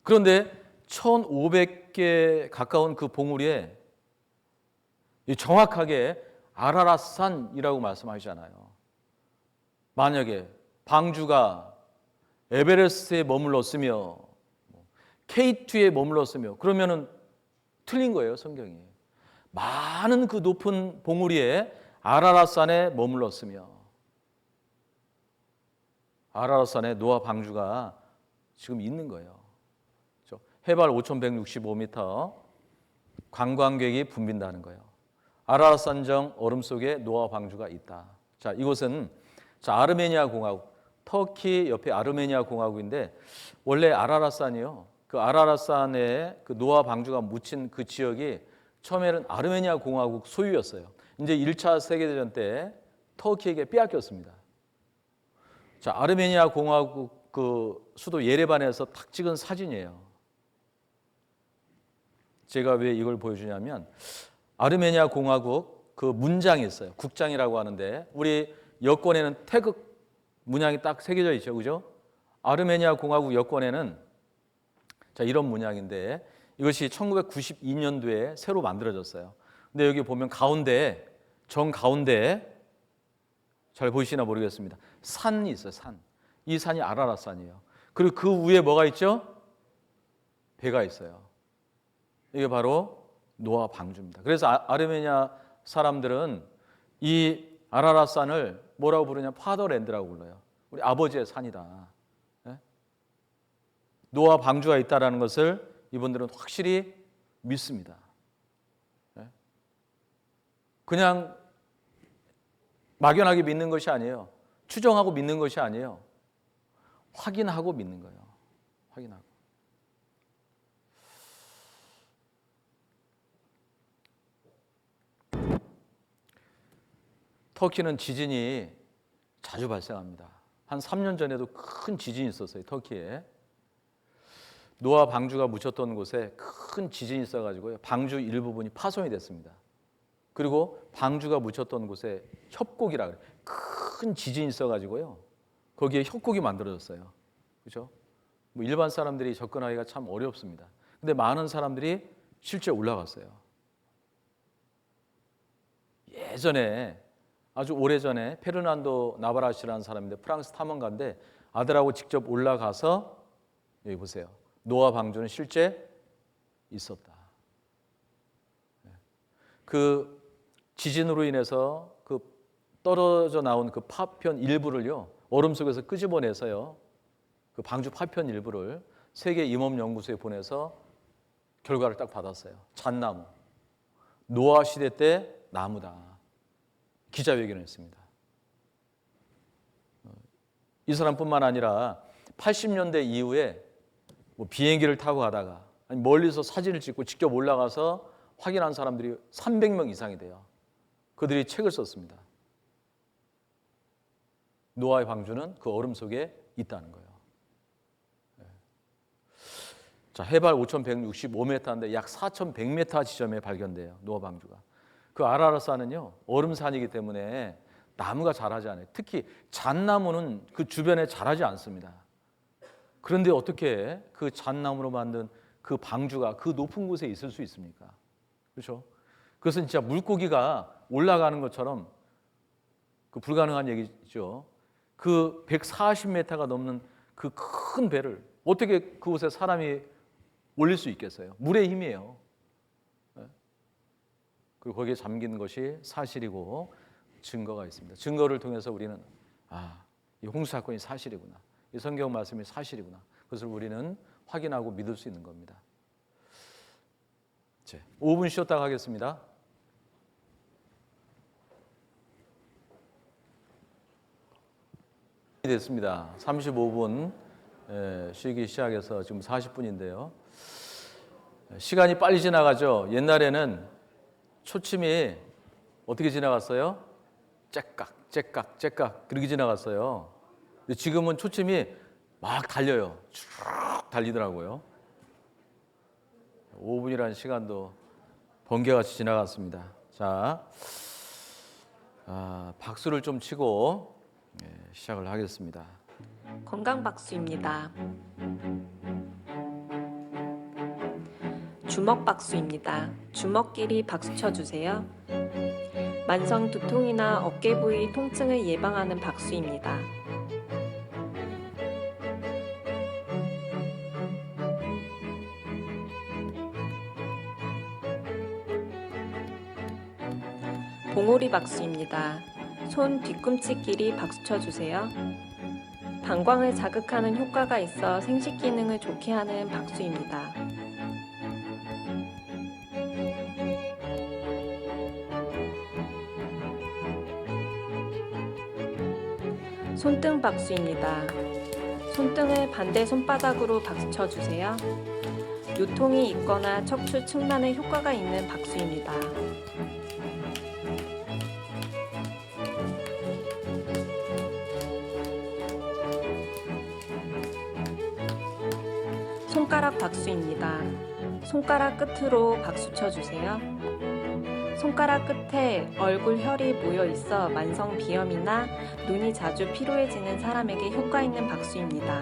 그런데 1,500개 가까운 그 봉우리에 정확하게 아라랏산이라고 말씀하시잖아요. 만약에 방주가 에베레스트에 머물렀으며 K2에 머물렀으며 그러면은 틀린 거예요, 성경이. 많은 그 높은 봉우리에 아라랏산에 머물렀으며, 아라랏산에 노아 방주가 지금 있는 거예요. 해발 5,165m, 관광객이 붐빈다는 거예요. 아라랏산정 얼음 속에 노아 방주가 있다. 자, 이곳은 아르메니아 공화국, 터키 옆에 아르메니아 공화국인데, 원래 아라랏산이요, 그 아라랏산에 그 노아 방주가 묻힌 그 지역이 처음에는 아르메니아 공화국 소유였어요. 이제 1차 세계대전 때 터키에게 빼앗겼습니다. 자, 아르메니아 공화국 그 수도 예레반에서 탁 찍은 사진이에요. 제가 왜 이걸 보여주냐면, 아르메니아 공화국 그 문장이 있어요. 국장이라고 하는데, 우리 여권에는 태극 문양이 딱 새겨져 있죠, 그죠? 아르메니아 공화국 여권에는 자, 이런 문양인데, 이것이 1992년도에 새로 만들어졌어요. 근데 여기 보면 가운데, 정 가운데 잘 보이시나 모르겠습니다. 산이 있어요, 산. 이 산이 아라랏산이에요. 그리고 그 위에 뭐가 있죠? 배가 있어요. 이게 바로 노아 방주입니다. 그래서 아르메니아 사람들은 이 아라랏산을 뭐라고 부르냐? 파더랜드라고 불러요. 우리 아버지의 산이다. 노아 방주가 있다는 것을 이분들은 확실히 믿습니다. 그냥 막연하게 믿는 것이 아니에요. 추정하고 믿는 것이 아니에요. 확인하고 믿는 거예요. 확인하고. 터키는 지진이 자주 발생합니다. 한 3년 전에도 큰 지진이 있었어요, 터키에. 노아 방주가 묻혔던 곳에 큰 지진이 있어가지고요, 방주 일부분이 파손이 됐습니다. 그리고 방주가 묻혔던 곳에 협곡이라 그래요. 큰 지진이 있어가지고요, 거기에 협곡이 만들어졌어요. 그렇죠? 뭐 일반 사람들이 접근하기가 참 어렵습니다. 근데 많은 사람들이 실제 올라갔어요. 예전에 아주 오래전에 페르난도 나바라시라는 사람인데, 프랑스 탐험가인데, 아들하고 직접 올라가서 여기 보세요. 노아 방주는 실제 있었다. 그 지진으로 인해서 그 떨어져 나온 그 파편 일부를요, 얼음 속에서 끄집어내서요, 그 방주 파편 일부를 세계 임업연구소에 보내서 결과를 딱 받았어요. 잣나무. 노아 시대 때 나무다. 기자회견을 했습니다. 이 사람뿐만 아니라 80년대 이후에 뭐 비행기를 타고 가다가 아니 멀리서 사진을 찍고 직접 올라가서 확인한 사람들이 300명 이상이 돼요. 그들이 책을 썼습니다. 노아의 방주는 그 얼음 속에 있다는 거예요. 자, 해발 5,165m인데 약 4,100m 지점에 발견돼요, 노아 방주가. 그 아라랏산은요, 얼음산이기 때문에 나무가 자라지 않아요. 특히 잣나무는 그 주변에 자라지 않습니다. 그런데 어떻게 그 잣나무로 만든 그 방주가 그 높은 곳에 있을 수 있습니까? 그렇죠? 그것은 진짜 물고기가 올라가는 것처럼 그 불가능한 얘기죠. 그 140m가 넘는 그 큰 배를 어떻게 그곳에 사람이 올릴 수 있겠어요? 물의 힘이에요. 그리고 거기에 잠긴 것이 사실이고 증거가 있습니다. 증거를 통해서 우리는 이 홍수 사건이 사실이구나. 이 성경 말씀이 사실이구나. 그것을 우리는 확인하고 믿을 수 있는 겁니다. 5분 쉬었다가 하겠습니다. 됐습니다. 35분 쉬기 시작해서 지금 40분인데요. 시간이 빨리 지나가죠. 옛날에는 초침이 어떻게 지나갔어요? 째깍, 째깍, 째깍 그렇게 지나갔어요. 근데 지금은 초침이 막 달려요. 쭉 달리더라고요. 5분이라는 시간도 번개같이 지나갔습니다. 자, 박수를 좀 치고 시작을 하겠습니다. 건강박수입니다. 주먹박수입니다. 주먹끼리 박수 쳐주세요. 만성 두통이나 어깨 부위 통증을 예방하는 박수입니다. 봉오리 박수입니다. 손 뒤꿈치끼리 박수 쳐주세요. 방광을 자극하는 효과가 있어 생식 기능을 좋게 하는 박수입니다. 손등 박수입니다. 손등을 반대 손바닥으로 박수 쳐주세요. 요통이 있거나 척추 측만에 효과가 있는 박수입니다. 손가락 박수입니다. 손가락 끝으로 박수 쳐주세요. 손가락 끝에 얼굴 혈이 모여 있어 만성 비염이나 눈이 자주 피로해지는 사람에게 효과 있는 박수입니다.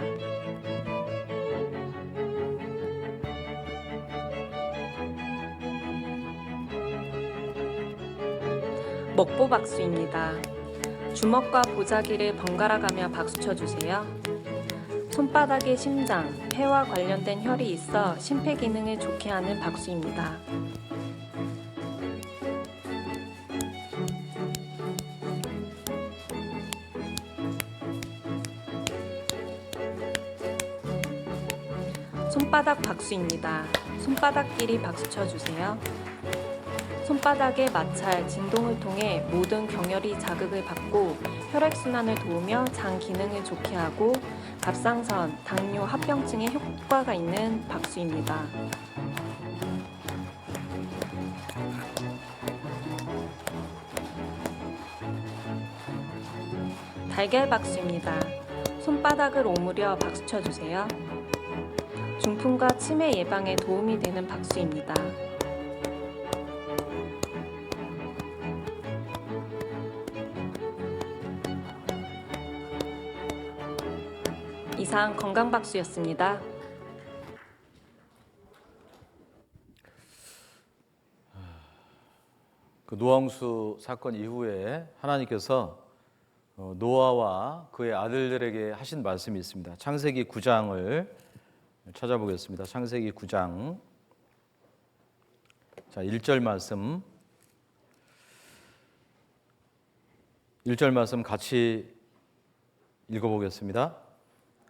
먹보 박수입니다. 주먹과 보자기를 번갈아 가며 박수 쳐주세요. 손바닥에 심장, 폐와 관련된 혈이 있어 심폐 기능을 좋게 하는 박수입니다. 손바닥 박수입니다. 손바닥끼리 박수 쳐주세요. 손바닥의 마찰, 진동을 통해 모든 경혈이 자극을 받고 혈액순환을 도우며 장 기능을 좋게 하고 갑상선, 당뇨, 합병증에 효과가 있는 박수입니다. 달걀 박수입니다. 손바닥을 오므려 박수 쳐주세요. 중풍과 치매 예방에 도움이 되는 박수입니다. 이상 건강박수였습니다. 그 노홍수 사건 이후에 하나님께서 노아와 그의 아들들에게 하신 말씀이 있습니다. 창세기 9장을 찾아보겠습니다. 창세기 9장. 자, 1절 말씀. 1절 말씀 같이 읽어보겠습니다.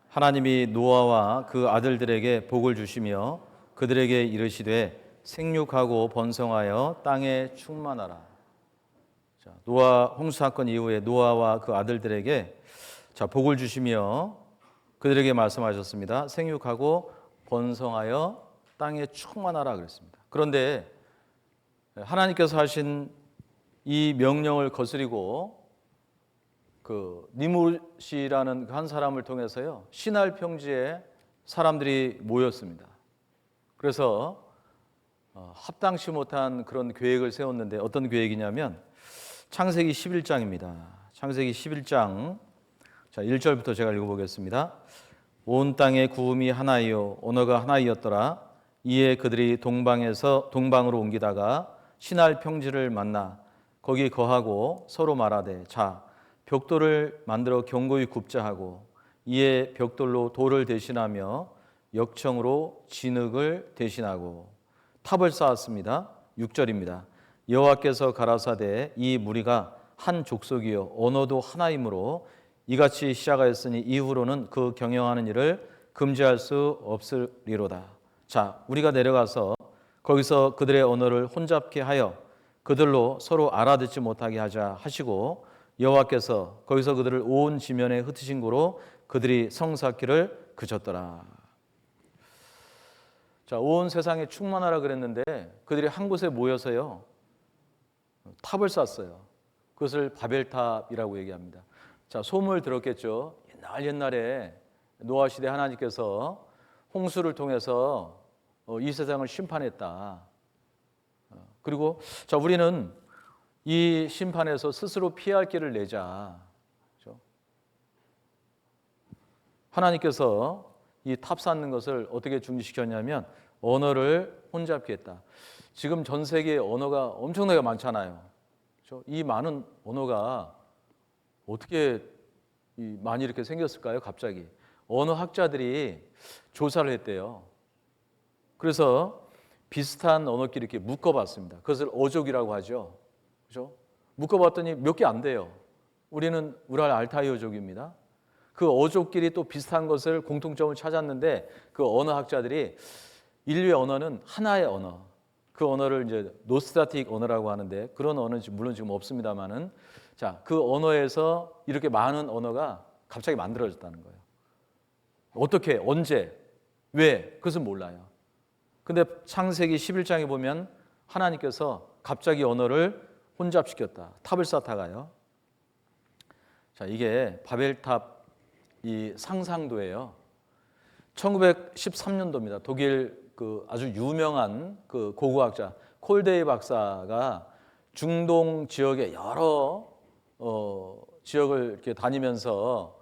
하나님이 노아와 그 아들들에게 복을 주시며 그들에게 이르시되 생육하고 번성하여 땅에 충만하라. 자, 노아 홍수 사건 이후에 노아와 그 아들들에게 복을 주시며 그들에게 말씀하셨습니다. 생육하고 번성하여 땅에 충만하라 그랬습니다. 그런데 하나님께서 하신 이 명령을 거스리고 그 니무시라는 한 사람을 통해서요 신할 평지에 사람들이 모였습니다. 그래서 합당치 못한 그런 계획을 세웠는데 어떤 계획이냐면 창세기 11장입니다. 창세기 11장 자 1절부터 제가 읽어보겠습니다. 온 땅에 구음이 하나이요 언어가 하나이었더라. 이에 그들이 동방으로 옮기다가 신할 평지를 만나 거기 거하고 서로 말하되 자 벽돌을 만들어 견고히 굽자 하고 이에 벽돌로 돌을 대신하며 역청으로 진흙을 대신하고 탑을 쌓았습니다. 6절입니다. 여호와께서 가라사대 이 무리가 한 족속이요 언어도 하나이므로 이같이 시작하였으니 이후로는 그 경영하는 일을 금지할 수 없으리로다. 자, 우리가 내려가서 거기서 그들의 언어를 혼잡케 하여 그들로 서로 알아듣지 못하게 하자 하시고 여호와께서 거기서 그들을 온 지면에 흩으신 고로 그들이 성사키를 그쳤더라. 자, 온 세상에 충만하라 그랬는데 그들이 한 곳에 모여서요 탑을 쌓았어요. 그것을 바벨탑이라고 얘기합니다. 자, 소문을 들었겠죠. 옛날에 노아 시대 하나님께서 홍수를 통해서 이 세상을 심판했다. 그리고 자, 우리는 이 심판에서 스스로 피할 길을 내자. 그렇죠? 하나님께서 이 탑 쌓는 것을 어떻게 중지시켰냐면 언어를 혼잡게 했다. 지금 전 세계에 언어가 엄청나게 많잖아요. 그렇죠? 이 많은 언어가 어떻게 많이 이렇게 생겼을까요? 갑자기 언어학자들이 조사를 했대요. 그래서 비슷한 언어끼리 이렇게 묶어봤습니다. 그것을 어족이라고 하죠. 그렇죠? 묶어봤더니 몇 개 안 돼요. 우리는 우랄 알타이어족입니다. 그 어족끼리 또 비슷한 것을 공통점을 찾았는데 그 언어학자들이 인류의 언어는 하나의 언어. 그 언어를 이제 노스타틱 언어라고 하는데 그런 언어는 물론 지금 없습니다만은 자, 그 언어에서 이렇게 많은 언어가 갑자기 만들어졌다는 거예요. 어떻게, 언제, 왜? 그것은 몰라요. 근데 창세기 11장에 보면 하나님께서 갑자기 언어를 혼잡시켰다. 탑을 쌓다가요. 자, 이게 바벨탑 이 상상도예요. 1913년도입니다. 독일 그 아주 유명한 그 고고학자 콜데이 박사가 중동 지역의 여러 지역을 이렇게 다니면서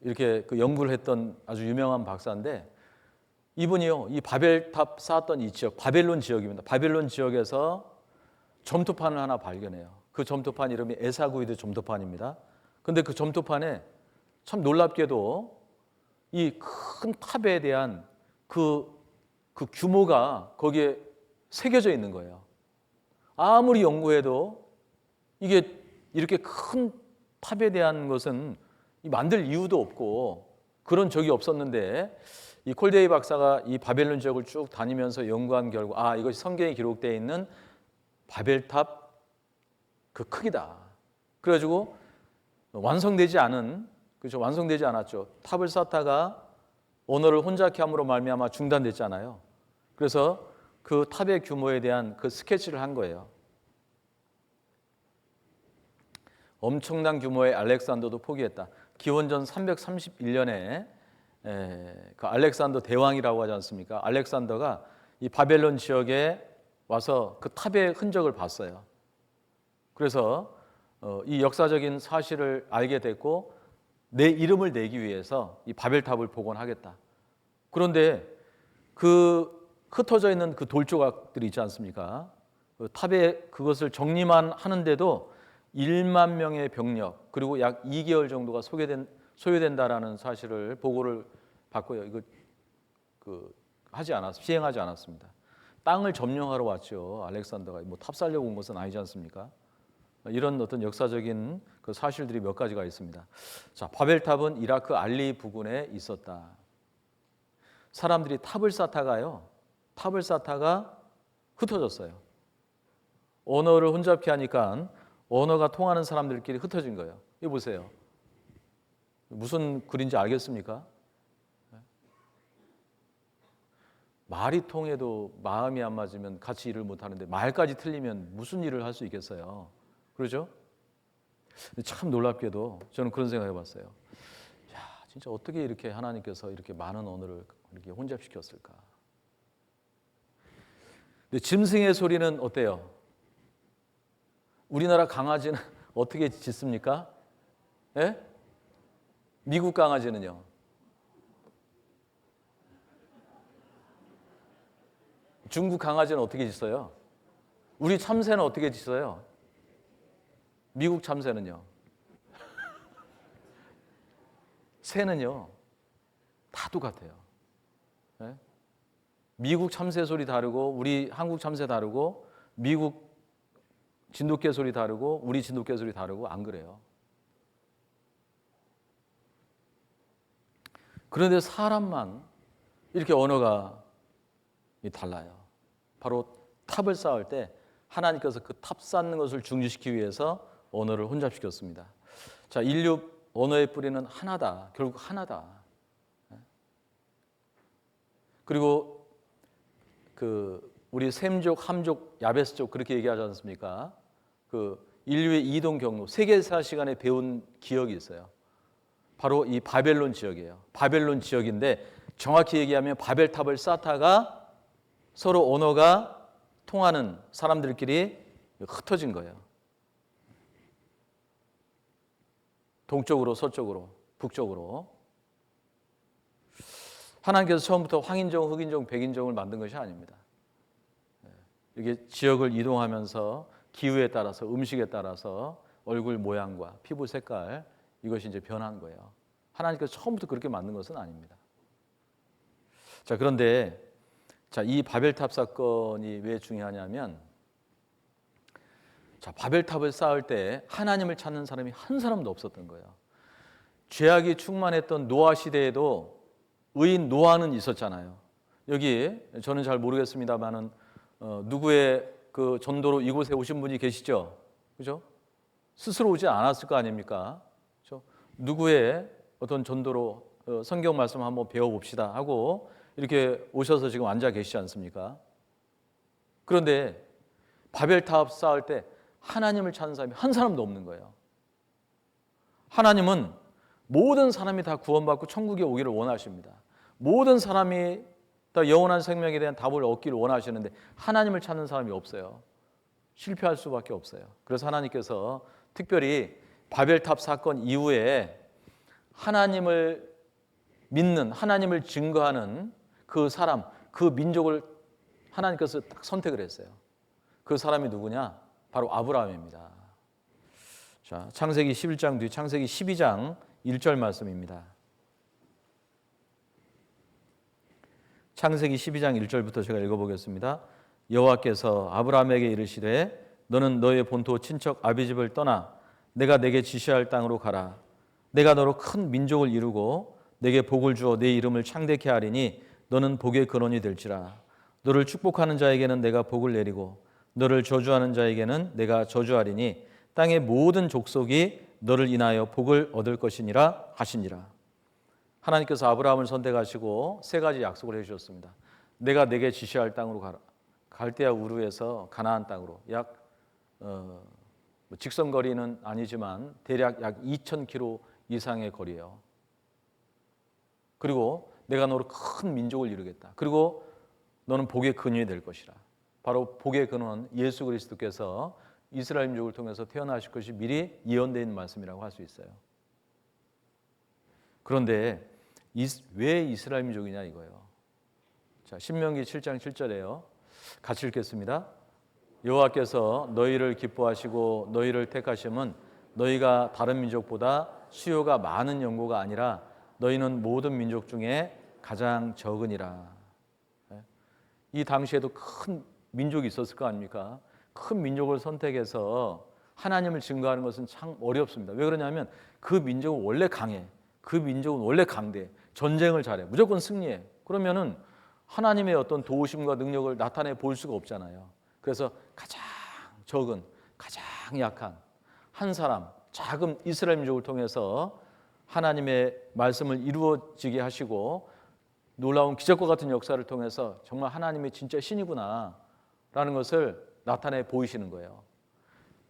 이렇게 그 연구를 했던 아주 유명한 박사인데 이분이요, 이 바벨탑 쌓았던 이 지역, 바벨론 지역입니다. 바벨론 지역에서 점토판을 하나 발견해요. 그 점토판 이름이 에사구이드 점토판입니다. 근데 그 점토판에 참 놀랍게도 이 큰 탑에 대한 그 규모가 거기에 새겨져 있는 거예요. 아무리 연구해도 이게 이렇게 큰 탑에 대한 것은 만들 이유도 없고 그런 적이 없었는데 이 콜데이 박사가 이 바벨론 지역을 쭉 다니면서 연구한 결과 이것이 성경에 기록되어 있는 바벨탑 그 크기다. 그래가지고 완성되지 않은 그렇죠. 완성되지 않았죠. 탑을 쌓다가 언어를 혼잡케 함으로 말미암아 중단됐잖아요. 그래서 그 탑의 규모에 대한 그 스케치를 한 거예요. 엄청난 규모의 알렉산더도 포기했다. 기원전 331년에 그 알렉산더 대왕이라고 하지 않습니까? 알렉산더가 이 바벨론 지역에 와서 그 탑의 흔적을 봤어요. 그래서 이 역사적인 사실을 알게 됐고 내 이름을 내기 위해서 이 바벨탑을 복원하겠다. 그런데 그 흩어져 있는 그 돌조각들이 있지 않습니까? 그 탑에 그것을 정리만 하는데도 1만 명의 병력 그리고 약 2개월 정도가 소요된다라는 사실을 보고를 받고요. 이거 시행하지 않았습니다. 땅을 점령하러 왔죠. 알렉산더가 뭐 탑 살려고 온 것은 아니지 않습니까? 이런 어떤 역사적인 그 사실들이 몇 가지가 있습니다. 자, 바벨탑은 이라크 알리 부근에 있었다. 사람들이 탑을 쌓다가 흩어졌어요. 언어를 혼잡케 하니까 언어가 통하는 사람들끼리 흩어진 거예요. 이거 보세요. 무슨 글인지 알겠습니까? 말이 통해도 마음이 안 맞으면 같이 일을 못 하는데 말까지 틀리면 무슨 일을 할 수 있겠어요? 그러죠? 참 놀랍게도 저는 그런 생각을 해봤어요. 야, 진짜 어떻게 이렇게 하나님께서 이렇게 많은 언어를 이렇게 혼잡시켰을까? 근데 짐승의 소리는 어때요? 우리나라 강아지는 어떻게 짖습니까? 예? 미국 강아지는요? 중국 강아지는 어떻게 짖어요? 우리 참새는 어떻게 짖어요? 미국 참새는요? 새는요? 다 똑같아요. 네? 미국 참새 소리 다르고 우리 한국 참새 다르고 미국 진돗개 소리 다르고 우리 진돗개 소리 다르고 안 그래요. 그런데 사람만 이렇게 언어가 달라요. 바로 탑을 쌓을 때 하나님께서 그 탑 쌓는 것을 중지시키기 위해서 언어를 혼잡시켰습니다. 자, 인류 언어의 뿌리는 하나다. 결국 하나다. 그리고 우리 셈족, 함족, 야베스족 그렇게 얘기하지 않습니까? 그 인류의 이동 경로, 세계사 시간에 배운 기억이 있어요. 바로 이 바벨론 지역이에요. 바벨론 지역인데 정확히 얘기하면 바벨탑을 쌓다가 서로 언어가 통하는 사람들끼리 흩어진 거예요. 동쪽으로, 서쪽으로, 북쪽으로. 하나님께서 처음부터 황인종, 흑인종, 백인종을 만든 것이 아닙니다. 이게 지역을 이동하면서 기후에 따라서, 음식에 따라서 얼굴 모양과 피부 색깔, 이것이 이제 변한 거예요. 하나님께서 처음부터 그렇게 만든 것은 아닙니다. 자, 그런데 이 바벨탑 사건이 왜 중요하냐면, 바벨탑을 쌓을 때 하나님을 찾는 사람이 한 사람도 없었던 거예요. 죄악이 충만했던 노아 시대에도 의인 노아는 있었잖아요. 여기 저는 잘 모르겠습니다만은 누구의 그 전도로 이곳에 오신 분이 계시죠? 그죠? 스스로 오지 않았을 거 아닙니까? 그죠? 누구의 어떤 전도로 성경 말씀 한번 배워봅시다 하고 이렇게 오셔서 지금 앉아 계시지 않습니까? 그런데 바벨탑 쌓을 때 하나님을 찾는 사람이 한 사람도 없는 거예요. 하나님은 모든 사람이 다 구원받고 천국에 오기를 원하십니다. 모든 사람이 다 영원한 생명에 대한 답을 얻기를 원하시는데 하나님을 찾는 사람이 없어요. 실패할 수밖에 없어요. 그래서 하나님께서 특별히 바벨탑 사건 이후에 하나님을 믿는, 하나님을 증거하는 그 사람, 그 민족을 하나님께서 딱 선택을 했어요. 그 사람이 누구냐? 바로 아브라함입니다. 자, 창세기 11장 뒤 창세기 12장 1절 말씀입니다. 창세기 12장 1절부터 제가 읽어보겠습니다. 여호와께서 아브라함에게 이르시되 너는 너의 본토 친척 아비집을 떠나 내가 내게 지시할 땅으로 가라. 내가 너로 큰 민족을 이루고 내게 복을 주어 내 이름을 창대케 하리니 너는 복의 근원이 될지라. 너를 축복하는 자에게는 내가 복을 내리고 너를 저주하는 자에게는 내가 저주하리니 땅의 모든 족속이 너를 인하여 복을 얻을 것이니라 하시니라. 하나님께서 아브라함을 선택하시고 세 가지 약속을 해주셨습니다. 내가 내게 지시할 땅으로 가라. 갈대아 우르에서 가나안 땅으로 약 직선 거리는 아니지만 대략 약 2,000km 이상의 거리예요. 그리고 내가 너로 큰 민족을 이루겠다. 그리고 너는 복의 근원이 될 것이라. 바로 복의 근원 예수 그리스도께서 이스라엘 민족을 통해서 태어나실 것이 미리 예언되어 있는 말씀이라고 할 수 있어요. 그런데 왜 이스라엘 민족이냐 이거예요. 자, 신명기 7장 7절에요. 같이 읽겠습니다. 여호와께서 너희를 기뻐하시고 너희를 택하심은 너희가 다른 민족보다 수요가 많은 연고가 아니라 너희는 모든 민족 중에 가장 적으니라. 이 당시에도 큰 민족이 있었을 거 아닙니까? 큰 민족을 선택해서 하나님을 증거하는 것은 참 어렵습니다. 왜 그러냐면 그 민족은 원래 강해. 그 민족은 원래 강대. 전쟁을 잘해. 무조건 승리해. 그러면은 하나님의 어떤 도우심과 능력을 나타내 볼 수가 없잖아요. 그래서 가장 적은, 가장 약한 한 사람, 작은 이스라엘 민족을 통해서 하나님의 말씀을 이루어지게 하시고 놀라운 기적과 같은 역사를 통해서 정말 하나님의 진짜 신이구나 라는 것을 나타내 보이시는 거예요.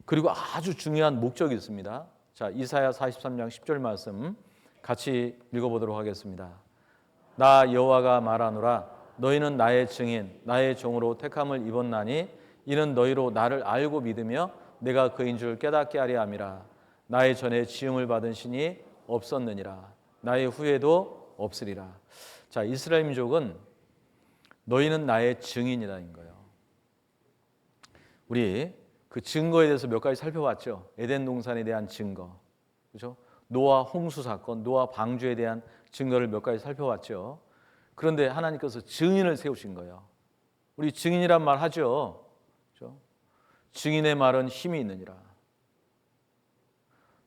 그리고 아주 중요한 목적이 있습니다. 자, 이사야 43장 10절 말씀 같이 읽어보도록 하겠습니다. 나 여호와가 말하노라 너희는 나의 증인 나의 종으로 택함을 입었나니 이는 너희로 나를 알고 믿으며 내가 그인 줄 깨닫게 하려 함이라. 나의 전에 지음을 받은 신이 없었느니라. 나의 후에도 없으리라. 자, 이스라엘 민족은 너희는 나의 증인이라는 거예요. 우리 그 증거에 대해서 몇 가지 살펴봤죠. 에덴 동산에 대한 증거, 그렇죠? 노아 홍수 사건, 노아 방주에 대한 증거를 몇 가지 살펴봤죠. 그런데 하나님께서 증인을 세우신 거예요. 우리 증인이란 말 하죠. 그렇죠? 증인의 말은 힘이 있느니라.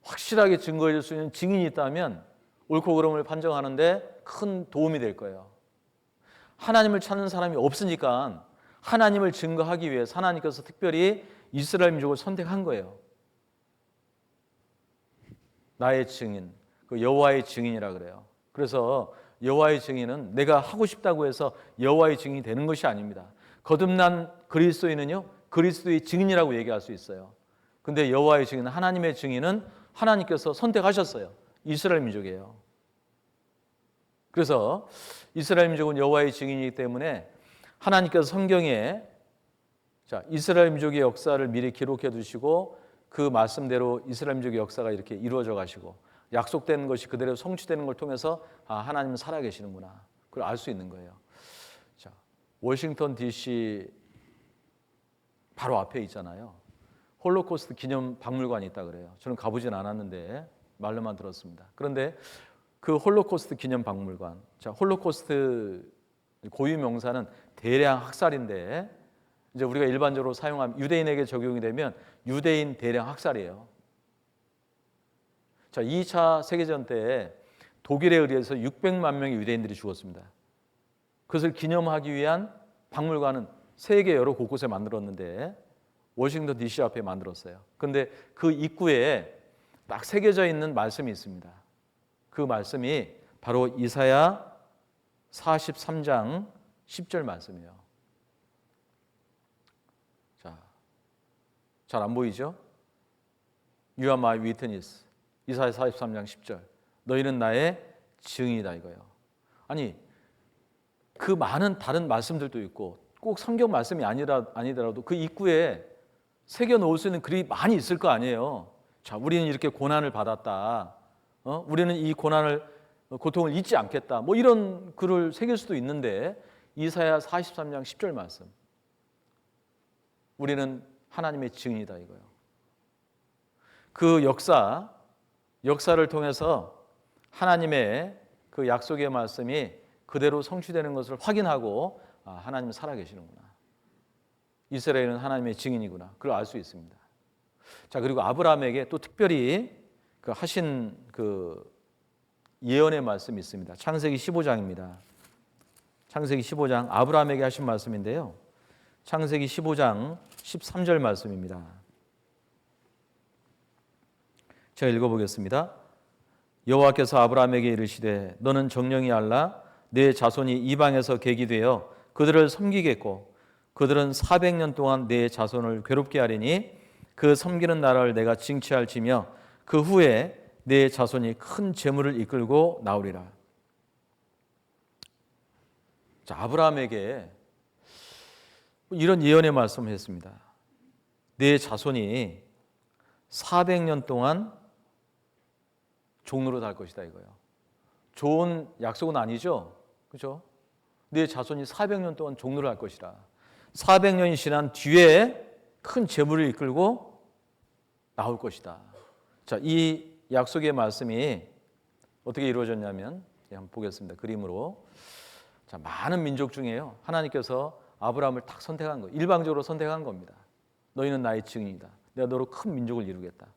확실하게 증거해 줄 수 있는 증인이 있다면 옳고 그름을 판정하는데 큰 도움이 될 거예요. 하나님을 찾는 사람이 없으니까 하나님을 증거하기 위해 하나님께서 특별히 이스라엘 민족을 선택한 거예요. 나의 증인, 그 여호와의 증인이라 그래요. 그래서 여호와의 증인은 내가 하고 싶다고 해서 여호와의 증인이 되는 것이 아닙니다. 거듭난 그리스도인은요, 그리스도의 증인이라고 얘기할 수 있어요. 근데 여호와의 증인은 하나님의 증인은 하나님께서 선택하셨어요. 이스라엘 민족이에요. 그래서 이스라엘 민족은 여호와의 증인이기 때문에 하나님께서 성경에 이스라엘 민족의 역사를 미리 기록해 두시고 그 말씀대로 이스라엘 민족의 역사가 이렇게 이루어져 가시고 약속된 것이 그대로 성취되는 걸 통해서 하나님은 살아계시는구나. 그걸 알 수 있는 거예요. 자, 워싱턴 DC 바로 앞에 있잖아요. 홀로코스트 기념 박물관이 있다 그래요. 저는 가보진 않았는데 말로만 들었습니다. 그런데 그 홀로코스트 기념 박물관, 자, 홀로코스트 고유 명사는 대량 학살인데 이제 우리가 일반적으로 사용하면 유대인에게 적용이 되면 유대인 대량 학살이에요. 자, 2차 세계전 때 독일에 의해서 600만 명의 유대인들이 죽었습니다. 그것을 기념하기 위한 박물관은 세계 여러 곳곳에 만들었는데 워싱턴 DC 앞에 만들었어요. 그런데 그 입구에 딱 새겨져 있는 말씀이 있습니다. 그 말씀이 바로 이사야 43장 10절 말씀이에요. 자, 잘 안 보이죠? You are my witness. 이사야 43장 10절. 너희는 나의 증인이다 이거예요. 아니, 그 많은 다른 말씀들도 있고 꼭 성경 말씀이 아니더라도 그 입구에 새겨 놓을 수 있는 글이 많이 있을 거 아니에요. 자, 우리는 이렇게 고난을 받았다. 우리는 이 고통을 잊지 않겠다. 뭐 이런 글을 새길 수도 있는데 이사야 43장 10절 말씀. 우리는 하나님의 증인이다 이거예요. 그 역사를 통해서 하나님의 그 약속의 말씀이 그대로 성취되는 것을 확인하고 하나님은 살아계시는구나. 이스라엘은 하나님의 증인이구나. 그걸 알 수 있습니다. 자, 그리고 아브라함에게 또 특별히 그 하신 그 예언의 말씀이 있습니다. 창세기 15장입니다. 창세기 15장 아브라함에게 하신 말씀인데요. 창세기 15장 13절 말씀입니다. 제가 읽어보겠습니다. 여호와께서 아브라함에게 이르시되 너는 정령이 알라 내 자손이 이방에서 객이 되어 그들을 섬기겠고 그들은 400년 동안 내 자손을 괴롭게 하리니 그 섬기는 나라를 내가 징치할지며 그 후에 내 자손이 큰 재물을 이끌고 나오리라. 자, 아브라함에게 이런 예언의 말씀을 했습니다. 내 자손이 400년 동안 종로로 달 것이다 이거예요. 좋은 약속은 아니죠. 그렇죠? 내 자손이 400년 동안 종로를 할 것이라. 400년이 지난 뒤에 큰 재물을 이끌고 나올 것이다. 자, 이 약속의 말씀이 어떻게 이루어졌냐면 한번 보겠습니다. 그림으로. 자, 많은 민족 중에요. 하나님께서 아브라함을 딱 선택한 거예요. 일방적으로 선택한 겁니다. 너희는 나의 증인이다. 내가 너로 큰 민족을 이루겠다.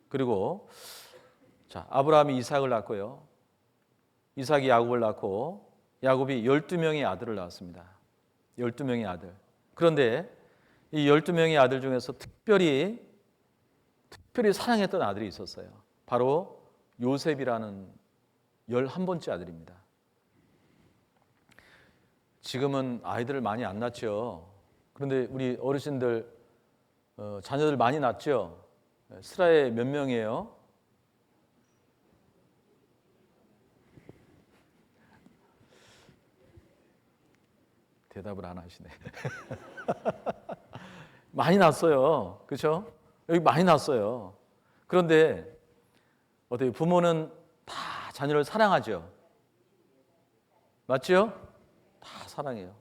그리고 자, 아브라함이 이삭을 낳고요. 이삭이 야곱을 낳고 야곱이 12명의 아들을 낳았습니다. 12명의 아들. 그런데 이 12명의 아들 중에서 특별히 사랑했던 아들이 있었어요. 바로 요셉이라는 11번째 아들입니다. 지금은 아이들을 많이 안 낳죠. 그런데 우리 어르신들 자녀들 많이 낳죠. 스라에 몇 명이에요? 대답을 안 하시네. 많이 낳았어요. 그렇죠? 여기 많이 낳았어요. 그런데 어떻게 부모는 다 자녀를 사랑하죠. 맞죠? 다 사랑해요.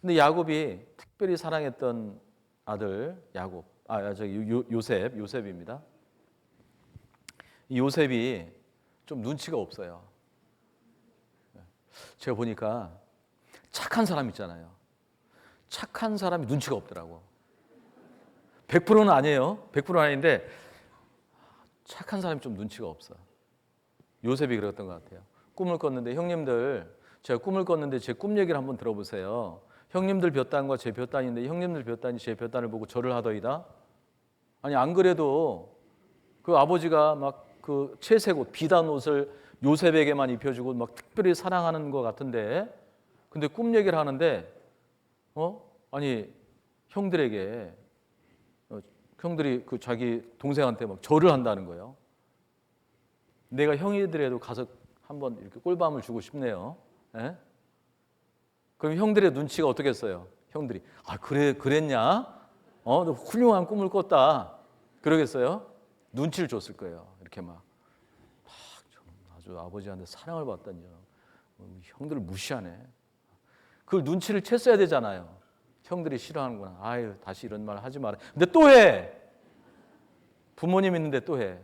근데 야곱이 특별히 사랑했던 아들 요셉입니다. 이 요셉이 좀 눈치가 없어요. 제가 보니까 착한 사람 있잖아요. 착한 사람이 눈치가 없더라고. 100%는 아니에요. 100%는 아닌데 착한 사람이 좀 눈치가 없어. 요셉이 그랬던 것 같아요. 꿈을 꿨는데 형님들, 제가 꿈을 꿨는데 제 꿈 얘기를 한번 들어보세요. 형님들 볕단과 제 볕단인데 형님들 볕단이 제 볕단을 보고 절을 하더이다. 아니 안 그래도 그 아버지가 막 그 채색 옷, 비단 옷을 요셉에게만 입혀주고 막 특별히 사랑하는 것 같은데, 근데 꿈 얘기를 하는데 아니 형들에게 형들이 그 자기 동생한테 막 절을 한다는 거예요. 내가 형이더라도 가서 한번 이렇게 꿀밤을 주고 싶네요. 에? 그럼 형들의 눈치가 어떻겠어요? 형들이 그랬냐? 너 훌륭한 꿈을 꿨다. 그러겠어요? 눈치를 줬을 거예요. 이렇게 막 아주 아버지한테 사랑을 받다니요. 형들을 무시하네. 그걸 눈치를 챘어야 되잖아요. 형들이 싫어하는구나. 아유, 다시 이런 말 하지 마라. 근데 또 해. 부모님 있는데 또 해.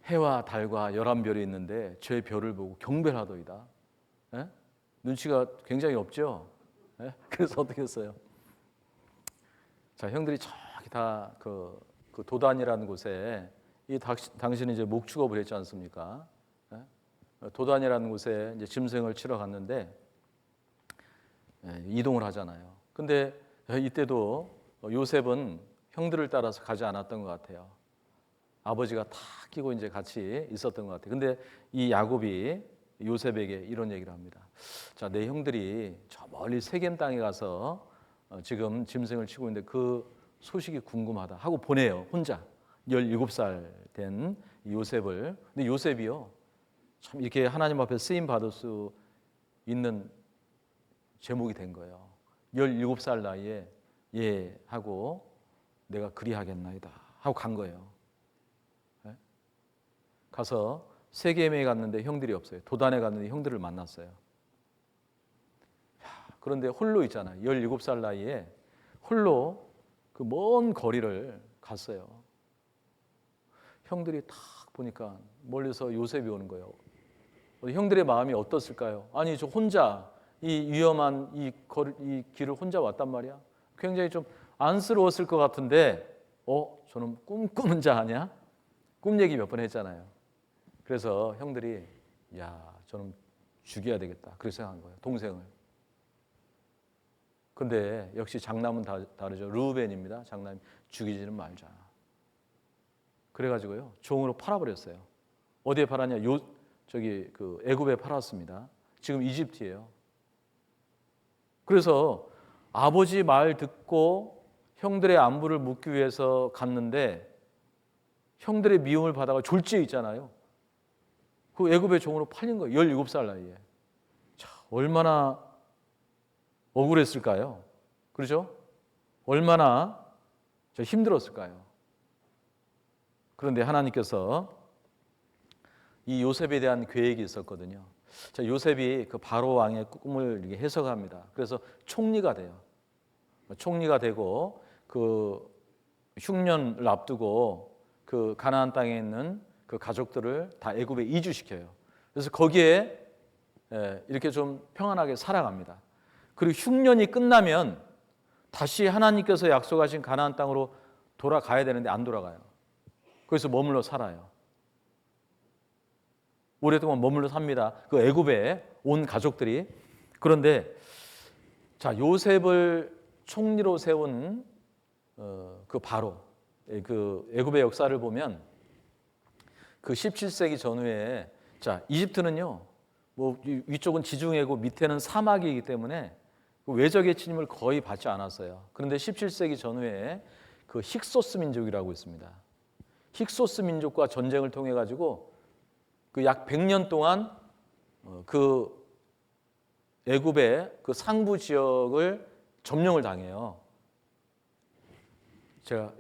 해와 달과 11별이 있는데 제 별을 보고 경배하더이다. 예? 눈치가 굉장히 없죠. 예? 그래서 어떻게 했어요? 자, 형들이 저기 다 그 도단이라는 곳에 당신이 이제 목축업을 했지 않습니까? 예? 도단이라는 곳에 이제 짐승을 치러 갔는데 이동을 하잖아요. 근데 이때도 요셉은 형들을 따라서 가지 않았던 것 같아요. 아버지가 다 끼고 이제 같이 있었던 것 같아요. 근데 이 야곱이 요셉에게 이런 얘기를 합니다. 자, 내 형들이 저 멀리 세겜 땅에 가서 지금 짐승을 치고 있는데 그 소식이 궁금하다 하고 보내요. 혼자 17살 된 요셉을. 근데 요셉이요, 참 이렇게 하나님 앞에 쓰임 받을 수 있는 제목이 된 거예요. 17살 나이에 예 하고 내가 그리하겠나이다 하고 간 거예요. 네? 가서 세겜에 갔는데 형들이 없어요. 도단에 갔는데 형들을 만났어요. 그런데 홀로 있잖아요. 17살 나이에 홀로 그 먼 거리를 갔어요. 형들이 딱 보니까 멀리서 요셉이 오는 거예요. 형들의 마음이 어떻을까요? 아니, 저 혼자 이 위험한 이 길을 혼자 왔단 말이야. 굉장히 좀 안쓰러웠을 것 같은데, 저는 꿈꾸는 자 아니야? 꿈 얘기 몇 번 했잖아요. 그래서 형들이 야, 저는 죽여야 되겠다. 그렇게 생각한 거예요. 동생을. 근데 역시 장남은 다르죠. 르우벤입니다. 장남이 죽이지는 말자. 그래가지고요, 종으로 팔아버렸어요. 어디에 팔았냐? 그 애굽에 팔았습니다. 지금 이집트예요. 그래서 아버지 말 듣고 형들의 안부를 묻기 위해서 갔는데 형들의 미움을 받아가 졸지에 있잖아요. 그 애굽의 종으로 팔린 거예요. 17살 나이에. 자, 얼마나 억울했을까요? 그렇죠? 얼마나 힘들었을까요? 그런데 하나님께서 이 요셉에 대한 계획이 있었거든요. 자, 요셉이 그 바로 왕의 꿈을 이렇게 해석합니다. 그래서 총리가 돼요. 총리가 되고 그 흉년을 앞두고 그 가나안 땅에 있는 그 가족들을 다 애굽에 이주시켜요. 그래서 거기에 이렇게 좀 평안하게 살아갑니다. 그리고 흉년이 끝나면 다시 하나님께서 약속하신 가나안 땅으로 돌아가야 되는데 안 돌아가요. 거기서 머물러 살아요. 오랫동안 머물러 삽니다. 그 애굽에 온 가족들이. 그런데 자, 요셉을 총리로 세운 그 바로 그 애굽의 역사를 보면 그 17세기 전후에, 자, 이집트는요, 뭐 위쪽은 지중해고 밑에는 사막이기 때문에 외적의 침입을 거의 받지 않았어요. 그런데 17세기 전후에 그 힉소스 민족이라고 있습니다. 힉소스 민족과 전쟁을 통해 가지고 그 약 100년 동안 그 애굽의 그 상부 지역을 점령을 당해요. 제가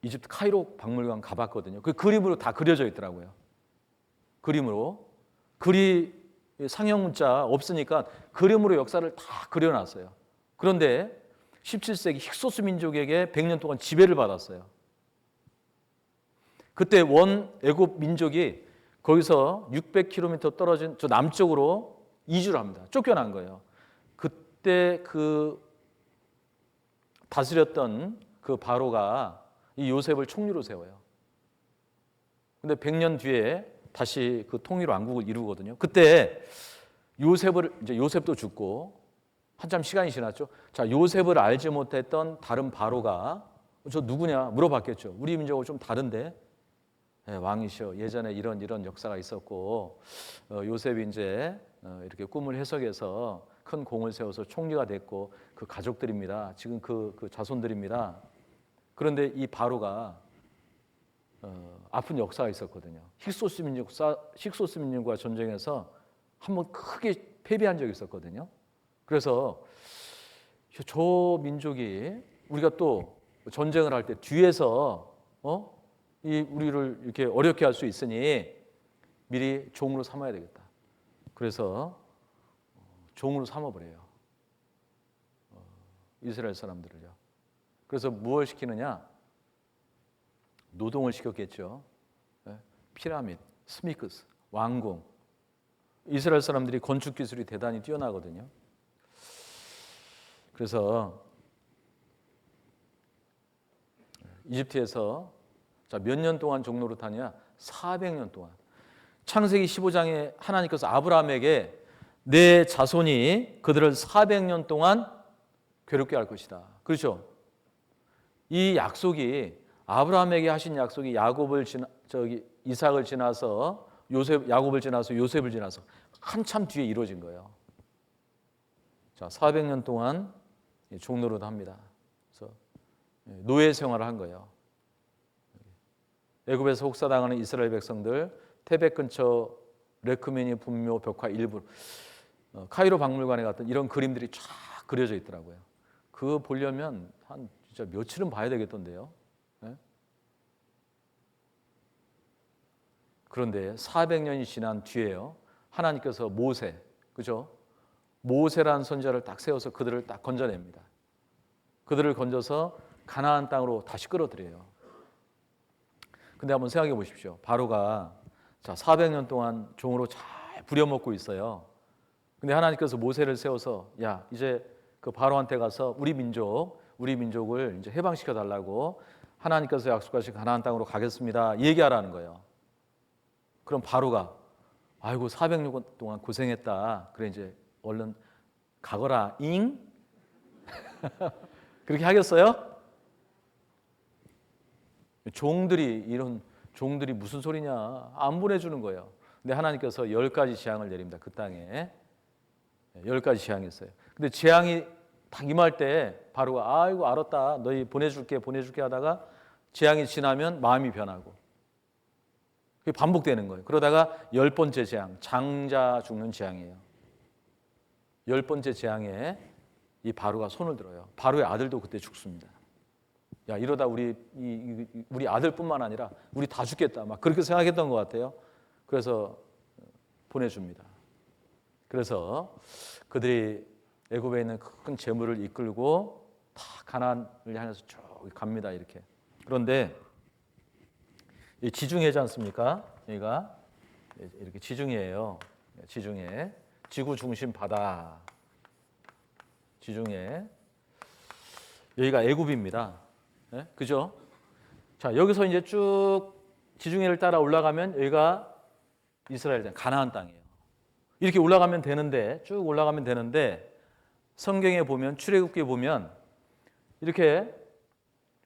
이집트 카이로 박물관 가봤거든요. 그 그림으로 다 그려져 있더라고요. 그림으로. 상형 문자 없으니까 그림으로 역사를 다 그려놨어요. 그런데 17세기 힉소스 민족에게 100년 동안 지배를 받았어요. 그때 원 애굽 민족이 거기서 600km 떨어진 저 남쪽으로 이주를 합니다. 쫓겨난 거예요. 그때 그 다스렸던 그 바로가 이 요셉을 총리로 세워요. 근데 100년 뒤에 다시 그 통일 왕국을 이루거든요. 그때 요셉도 죽고 한참 시간이 지났죠. 자, 요셉을 알지 못했던 다른 바로가 저 누구냐 물어봤겠죠. 우리 민족하고 좀 다른데. 네, 왕이시여, 예전에 이런 역사가 있었고 요셉이 이제 이렇게 꿈을 해석해서 큰 공을 세워서 총리가 됐고 그 가족들입니다. 지금 그 자손들입니다. 그런데 이 바로가 아픈 역사가 있었거든요. 힉소스 민족과 전쟁에서 한번 크게 패배한 적이 있었거든요. 그래서 저 민족이 우리가 또 전쟁을 할 때 뒤에서 우리를 이렇게 어렵게 할 수 있으니 미리 종으로 삼아야 되겠다. 그래서 종으로 삼아버려요. 이스라엘 사람들을요. 그래서 무엇을 시키느냐? 노동을 시켰겠죠. 피라밋, 스핑크스, 왕궁. 이스라엘 사람들이 건축 기술이 대단히 뛰어나거든요. 그래서 이집트에서 몇 년 동안 종노릇 하냐? 400년 동안. 창세기 15장에 하나님께서 아브라함에게 내 자손이 그들을 400년 동안 괴롭게 할 것이다. 그렇죠? 이 약속이 아브라함에게 하신 약속이 이삭을 지나서 야곱을 지나서 요셉을 지나서 한참 뒤에 이루어진 거예요. 자, 400년 동안 종노릇 합니다. 그래서 노예 생활을 한 거예요. 애굽에서 혹사당하는 이스라엘 백성들, 태백 근처 레크메니 분묘 벽화 일부, 카이로 박물관에 갔던 이런 그림들이 쫙 그려져 있더라고요. 그거 보려면 한 진짜 며칠은 봐야 되겠던데요. 네? 그런데 400년이 지난 뒤에요. 하나님께서 모세, 그죠? 모세라는 선지자를 딱 세워서 그들을 딱 건져냅니다. 그들을 건져서 가나안 땅으로 다시 끌어들여요. 근데 한번 생각해 보십시오. 바로가 400년 동안 종으로 잘 부려먹고 있어요. 근데 하나님께서 모세를 세워서 야, 이제 그 바로한테 가서 우리 민족을 이제 해방시켜 달라고 하나님께서 약속하신 가나안 땅으로 가겠습니다. 얘기하라는 거예요. 그럼 바로가 아이고 400년 동안 고생했다. 그래 이제 얼른 가거라. 잉? 그렇게 하겠어요? 종들이 무슨 소리냐? 안 보내주는 거예요. 근데 하나님께서 10가지 재앙을 내립니다. 그 땅에 10가지 재앙이 있어요. 근데 재앙이 딱 임할 때 바로가 아이고 알았다. 너희 보내줄게 하다가 재앙이 지나면 마음이 변하고 그게 반복되는 거예요. 그러다가 10번째 재앙, 장자 죽는 재앙이에요. 10번째 재앙에 이 바로가 손을 들어요. 바로의 아들도 그때 죽습니다. 야, 이러다 우리 아들뿐만 아니라 우리 다 죽겠다. 막 그렇게 생각했던 것 같아요. 그래서 보내줍니다. 그래서 그들이 애굽에 있는 큰 재물을 이끌고 다 가나안을 향해서 쭉 갑니다. 이렇게. 그런데 이 지중해지 않습니까? 여기가 이렇게 지중해예요. 지중해, 지구 중심 바다. 지중해. 여기가 애굽입니다. 네? 그죠? 자, 여기서 이제 쭉 지중해를 따라 올라가면 여기가 이스라엘 땅, 가나안 땅이에요. 이렇게 올라가면 되는데, 쭉 올라가면 되는데, 성경에 보면, 출애굽기에 보면, 이렇게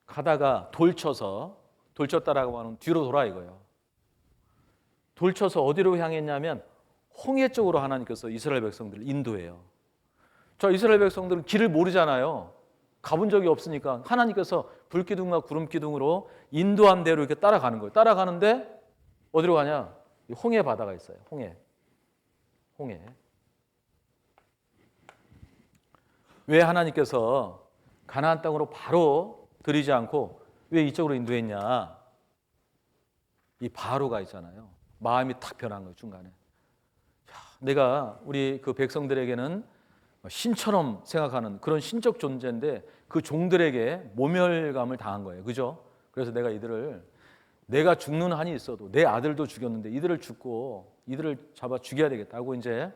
가다가 돌쳤다라고 하는 뒤로 돌아 이거예요. 돌쳐서 어디로 향했냐면, 홍해 쪽으로 하나님께서 이스라엘 백성들을 인도해요. 자, 이스라엘 백성들은 길을 모르잖아요. 가본 적이 없으니까 하나님께서 불기둥과 구름기둥으로 인도한 대로 이렇게 따라가는 거예요. 따라가는데 어디로 가냐? 홍해 바다가 있어요. 홍해. 왜 하나님께서 가나안 땅으로 바로 들이지 않고 왜 이쪽으로 인도했냐? 이 바로가 있잖아요. 마음이 탁 변한 거예요. 중간에. 내가 우리 그 백성들에게는 신처럼 생각하는 그런 신적 존재인데 그 종들에게 모멸감을 당한 거예요. 그죠? 그래서 내가 이들을 내가 죽는 한이 있어도 내 아들도 죽였는데 이들을 잡아 죽여야 되겠다고 이제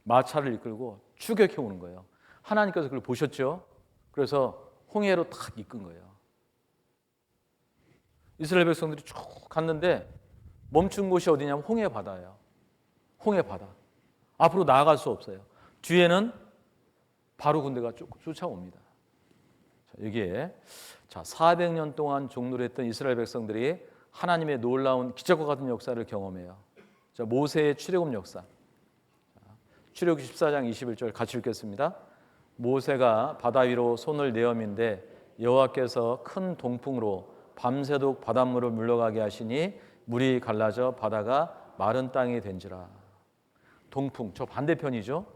마차를 이끌고 추격해 오는 거예요. 하나님께서 그걸 보셨죠? 그래서 홍해로 탁 이끈 거예요. 이스라엘 백성들이 쭉 갔는데 멈춘 곳이 어디냐면 홍해 바다예요. 홍해 바다. 앞으로 나아갈 수 없어요. 뒤에는 바로 군대가 쫓아옵니다. 여기에 400년 동안 종노릇했던 이스라엘 백성들이 하나님의 놀라운 기적과 같은 역사를 경험해요. 모세의 출애굽 역사. 출애굽 14장 21절 같이 읽겠습니다. 모세가 바다 위로 손을 내어민데 여호와께서 큰 동풍으로 밤새도록 바닷물을 물러가게 하시니 물이 갈라져 바다가 마른 땅이 된지라. 동풍, 저 반대편이죠.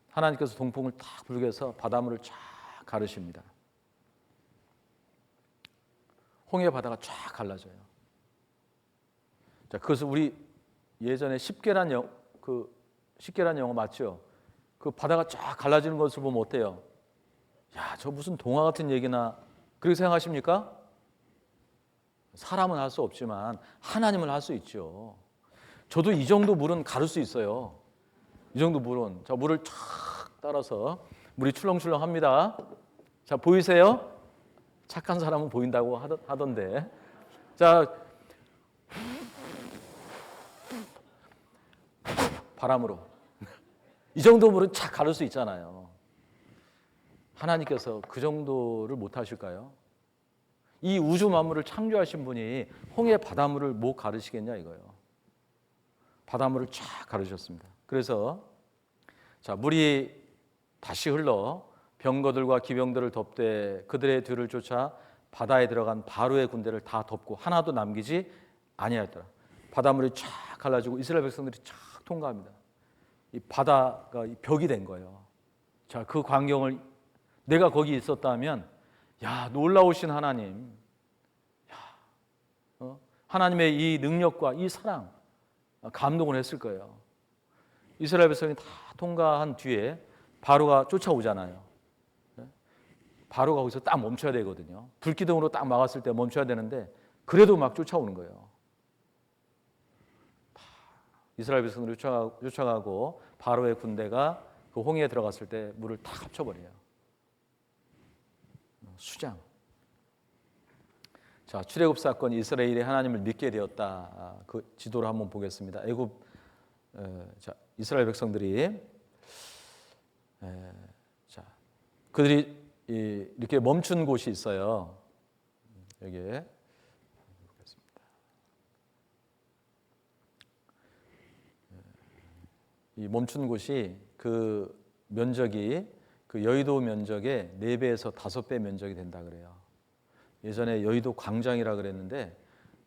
하나님께서 동풍을 탁 불게 해서 바닷물을 쫙 가르십니다. 홍해 바다가 쫙 갈라져요. 자, 그것을 우리 예전에 십계란 영화 맞죠? 그 바다가 쫙 갈라지는 것을 보면 어때요? 야, 저 무슨 동화 같은 얘기나 그렇게 생각하십니까? 사람은 할 수 없지만 하나님은 할 수 있죠. 저도 이 정도 물은 가를 수 있어요. 이 정도 물은. 자, 물을 쫙 따라서 물이 출렁출렁합니다. 자, 보이세요? 착한 사람은 보인다고 하던데. 자, 바람으로 이 정도 물은 착 가를 수 있잖아요. 하나님께서 그 정도를 못 하실까요? 이 우주 만물을 창조하신 분이 홍해 바닷물을 못 가르시겠냐 이거예요. 바닷물을 쫙 가르셨습니다. 그래서 자, 물이 다시 흘러 병거들과 기병들을 덮되 그들의 뒤를 쫓아 바다에 들어간 바로의 군대를 다 덮고 하나도 남기지 아니하였더라. 바닷물이 쫙 갈라지고 이스라엘 백성들이 쫙 통과합니다. 이 바다가 벽이 된 거예요. 자, 그 광경을 내가 거기 있었다면, 야, 놀라우신 하나님, 하나님의 이 능력과 이 사랑 감동을 했을 거예요. 이스라엘 백성이 다 통과한 뒤에 바로가 쫓아오잖아요. 바로가 거기서 딱 멈춰야 되거든요. 불기둥으로 딱 막았을 때 멈춰야 되는데 그래도 막 쫓아오는 거예요. 이스라엘 백성들이 쫓아가고 바로의 군대가 그 홍해에 들어갔을 때 물을 탁 합쳐버려요. 수장. 자, 출애굽 사건, 이스라엘이 하나님을 믿게 되었다. 그 지도를 한번 보겠습니다. 자, 이스라엘 백성들이 자, 그들이 이렇게 멈춘 곳이 있어요. 여기에 보겠습니다. 이 멈춘 곳이 그 면적이 그 여의도 면적의 4배에서 5배 면적이 된다 그래요. 예전에 여의도 광장이라 그랬는데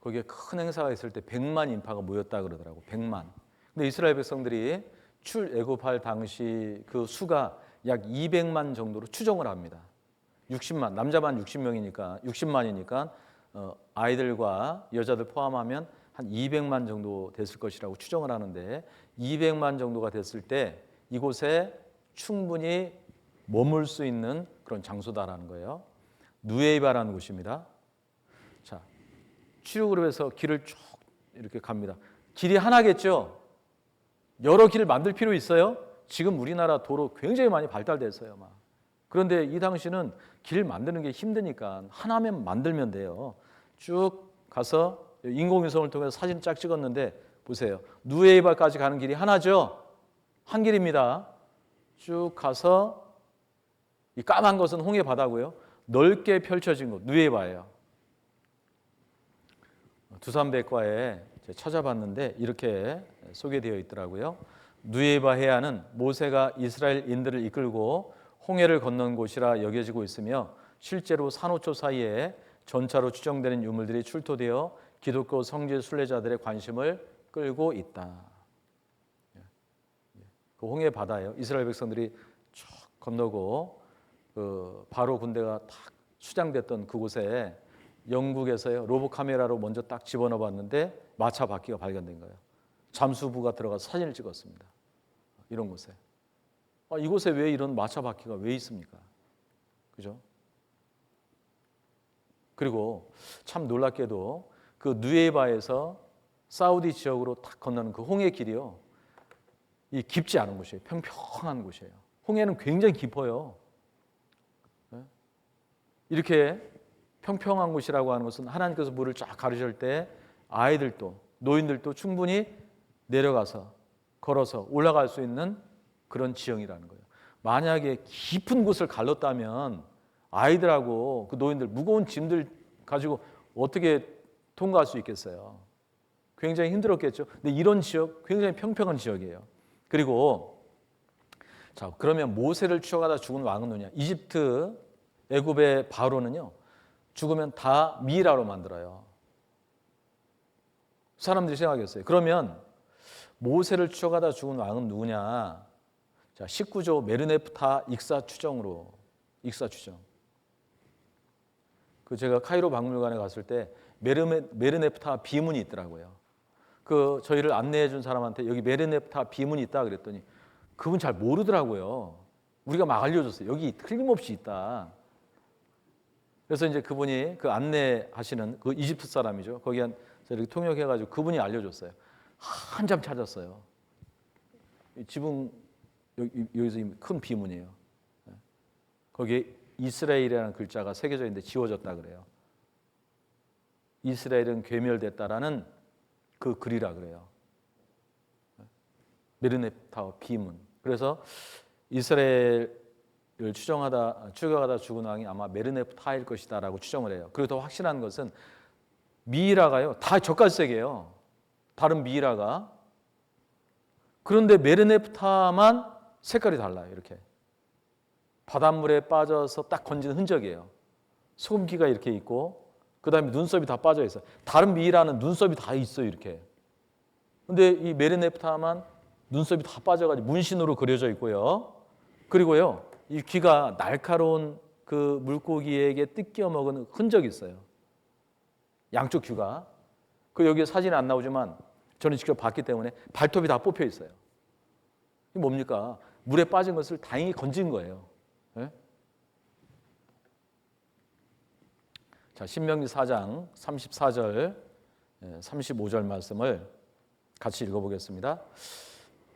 거기에 큰 행사가 있을 때 100만 인파가 모였다 그러더라고. 100만. 근데 이스라엘 백성들이 출애굽할 당시 그 수가 약 200만 정도로 추정을 합니다. 60만, 남자만 60만이니까 아이들과 여자들 포함하면 한 200만 정도 됐을 것이라고 추정을 하는데 200만 정도가 됐을 때 이곳에 충분히 머물 수 있는 그런 장소다라는 거예요. 누에바라는 곳입니다. 자, 출애굽에서 길을 쭉 이렇게 갑니다. 길이 하나겠죠? 여러 길을 만들 필요 있어요? 지금 우리나라 도로 굉장히 많이 발달됐어요. 막. 그런데 이 당시는 길 만드는 게 힘드니까 하나만 만들면 돼요. 쭉 가서 인공위성을 통해서 사진 쫙 찍었는데 보세요. 누에바까지 가는 길이 하나죠? 한 길입니다. 쭉 가서 이 까만 것은 홍해 바다고요. 넓게 펼쳐진 곳, 누에바예요. 두산백과에 찾아봤는데 이렇게 소개되어 있더라고요. 누에바 해안은 모세가 이스라엘인들을 이끌고 홍해를 건넌 곳이라 여겨지고 있으며 실제로 산호초 사이에 전차로 추정되는 유물들이 출토되어 기독교 성지 순례자들의 관심을 끌고 있다. 그 홍해 바다예요. 이스라엘 백성들이 쭉 건너고 그 바로 군대가 딱 수장됐던 그곳에 영국에서요 로봇 카메라로 먼저 딱 집어넣어 봤는데 마차 바퀴가 발견된 거예요. 잠수부가 들어가서 사진을 찍었습니다. 이런 곳에. 이곳에 왜 이런 마차 바퀴가 왜 있습니까? 그죠? 그리고 참 놀랍게도 그 누에바에서 사우디 지역으로 딱 건너는 그 홍해 길이요. 이 깊지 않은 곳이에요. 평평한 곳이에요. 홍해는 굉장히 깊어요. 이렇게 평평한 곳이라고 하는 것은 하나님께서 물을 쫙 가르실 때 아이들도 노인들도 충분히 내려가서 걸어서 올라갈 수 있는 그런 지형이라는 거예요. 만약에 깊은 곳을 갈랐다면 아이들하고 그 노인들 무거운 짐들 가지고 어떻게 통과할 수 있겠어요? 굉장히 힘들었겠죠. 근데 이런 지역 굉장히 평평한 지역이에요. 그리고 자, 그러면 모세를 추적하다 죽은 왕은 누구냐? 이집트 애굽의 바로는요. 죽으면 다 미이라로 만들어요. 사람들이 생각했어요. 그러면 모세를 추적하다 죽은 왕은 누구냐? 자, 19조 메르네프타 익사 추정으로 익사 추정. 그 제가 카이로 박물관에 갔을 때 메르네프타 비문이 있더라고요. 그 저희를 안내해 준 사람한테 여기 메르네프타 비문이 있다 그랬더니 그분 잘 모르더라고요. 우리가 막 알려줬어요. 여기 틀림없이 있다. 그래서 이제 그분이 그 안내하시는 그 이집트 사람이죠. 거기 이렇게 통역해가지고 그분이 알려줬어요. 한참 찾았어요. 지붕 여기서 큰 비문이에요. 거기에 이스라엘이라는 글자가 새겨져 있는데 지워졌다 그래요. 이스라엘은 괴멸됐다라는 그 글이라 그래요. 메르네타와 비문. 그래서 이스라엘을 추격하다 죽은 왕이 아마 메르네타일 것이다라고 추정을 해요. 그리고 더 확실한 것은 미이라가요, 다 젓갈색이에요. 다른 미이라가. 그런데 메르네타만 색깔이 달라요. 이렇게 바닷물에 빠져서 딱 건진 흔적이에요. 소금기가 이렇게 있고 그 다음에 눈썹이 다 빠져 있어요. 다른 미이라는 눈썹이 다 있어요. 이렇게. 근데 이 메르네타만 눈썹이 다 빠져가지고 문신으로 그려져 있고요. 그리고요, 이 귀가 날카로운 그 물고기에게 뜯겨 먹은 흔적이 있어요. 양쪽 귀가. 그 여기에 사진이 안 나오지만 저는 직접 봤기 때문에 발톱이 다 뽑혀 있어요. 이게 뭡니까? 물에 빠진 것을 다행히 건진 거예요. 네? 자, 신명기 4장 34절, 35절 말씀을 같이 읽어보겠습니다.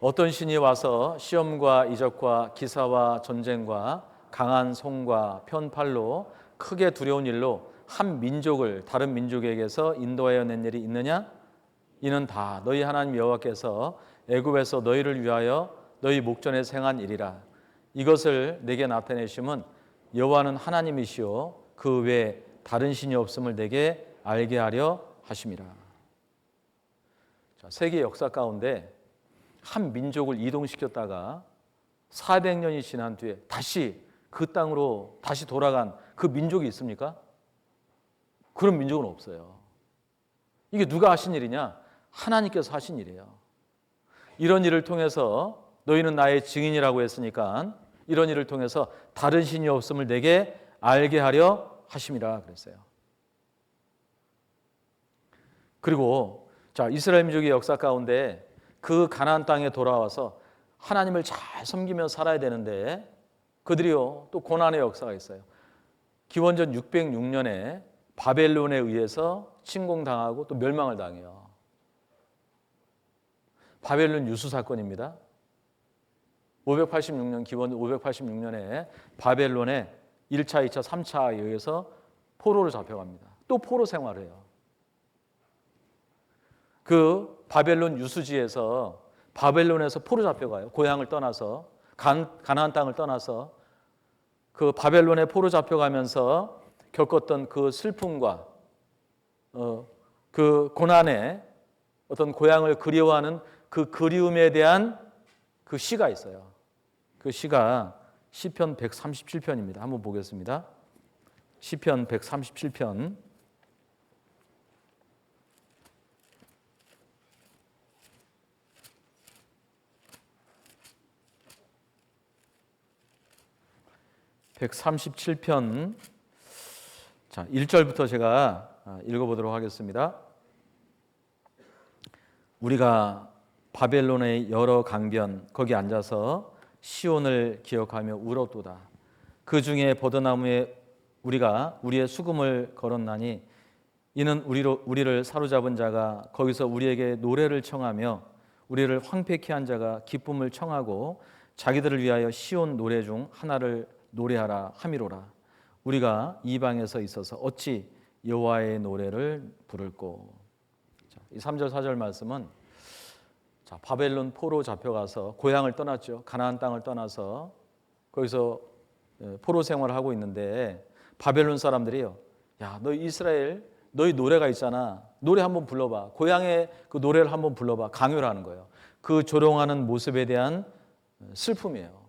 어떤 신이 와서 시험과 이적과 기사와 전쟁과 강한 손과 편팔로 크게 두려운 일로 한 민족을 다른 민족에게서 인도하여 낸 일이 있느냐? 이는 다 너희 하나님 여호와께서 애굽에서 너희를 위하여 너희 목전에 행한 일이라. 이것을 내게 나타내심은 여호와는 하나님이시요 그 외에 다른 신이 없음을 내게 알게 하려 하심이라. 자, 세계 역사 가운데 한 민족을 이동시켰다가 400년이 지난 뒤에 다시 그 땅으로 다시 돌아간 그 민족이 있습니까? 그런 민족은 없어요. 이게 누가 하신 일이냐? 하나님께서 하신 일이에요. 이런 일을 통해서 너희는 나의 증인이라고 했으니까 이런 일을 통해서 다른 신이 없음을 내게 알게 하려 하심이라 그랬어요. 그리고 자, 이스라엘 민족의 역사 가운데 그 가나안 땅에 돌아와서 하나님을 잘 섬기며 살아야 되는데 그들이요 또 고난의 역사가 있어요. 기원전 606년에 바벨론에 의해서 침공당하고 또 멸망을 당해요. 바벨론 유수 사건입니다. 586년 기원 586년에 바벨론에 1차, 2차, 3차에 의해서 포로로 잡혀갑니다. 또 포로 생활해요. 그 바벨론 유수지에서 바벨론에서 포로 잡혀가요. 고향을 떠나서 가나안 땅을 떠나서 그 바벨론에 포로 잡혀가면서 겪었던 그 슬픔과 그 고난에 어떤 고향을 그리워하는 그 그리움에 대한 그 시가 있어요. 그 시가 시편 137편입니다. 한번 보겠습니다. 시편 137편 137편 자, 1절부터 제가 읽어보도록 하겠습니다. 우리가 바벨론의 여러 강변 거기 앉아서 시온을 기억하며 울었도다. 그 중에 버드나무에 우리가 우리의 수금을 걸었나니 이는 우리를 사로잡은 자가 거기서 우리에게 노래를 청하며 우리를 황폐케 한 자가 기쁨을 청하고 자기들을 위하여 시온 노래 중 하나를 노래하라 함이로라. 우리가 이방에서 있어서 어찌 여호와의 노래를 부를꼬. 자, 이 3절 4절 말씀은 자, 바벨론 포로 잡혀가서 고향을 떠났죠. 가나안 땅을 떠나서 거기서 포로 생활을 하고 있는데 바벨론 사람들이요. 야, 너희 이스라엘 너희 노래가 있잖아. 노래 한번 불러봐. 고향의 그 노래를 한번 불러봐. 강요를 하는 거예요. 그 조롱하는 모습에 대한 슬픔이에요.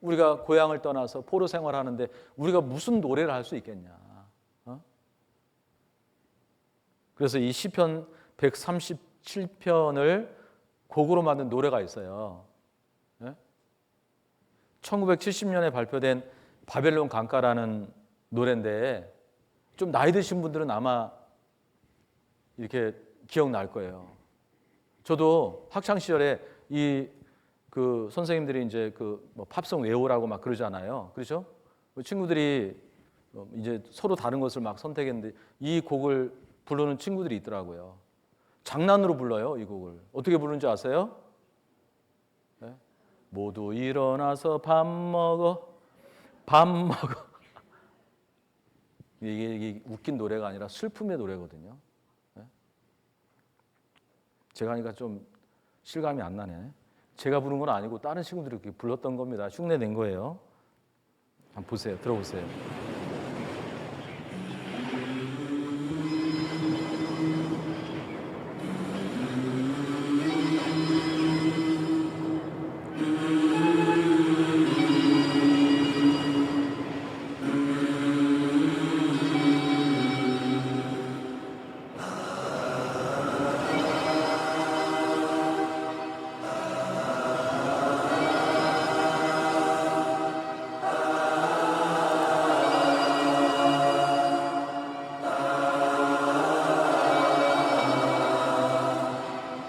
우리가 고향을 떠나서 포로 생활하는데 우리가 무슨 노래를 할 수 있겠냐. 그래서 이 시편 137편을 곡으로 만든 노래가 있어요. 1970년에 발표된 바벨론 강가라는 노래인데 좀 나이 드신 분들은 아마 이렇게 기억날 거예요. 저도 학창시절에 이 그 선생님들이 이제 그뭐 팝송 외우라고 막 그러잖아요. 그렇죠? 친구들이 이제 서로 다른 것을 막 선택했는데 이 곡을 부르는 친구들이 있더라고요. 장난으로 불러요, 이 곡을. 어떻게 부르는지 아세요? 네? 모두 일어나서 밥 먹어. 이게 웃긴 노래가 아니라 슬픔의 노래거든요. 네? 제가 하니까 좀 실감이 안 나네. 제가 부른 건 아니고 다른 친구들이 이렇게 불렀던 겁니다. 흉내 낸 거예요. 한번 보세요. 들어보세요.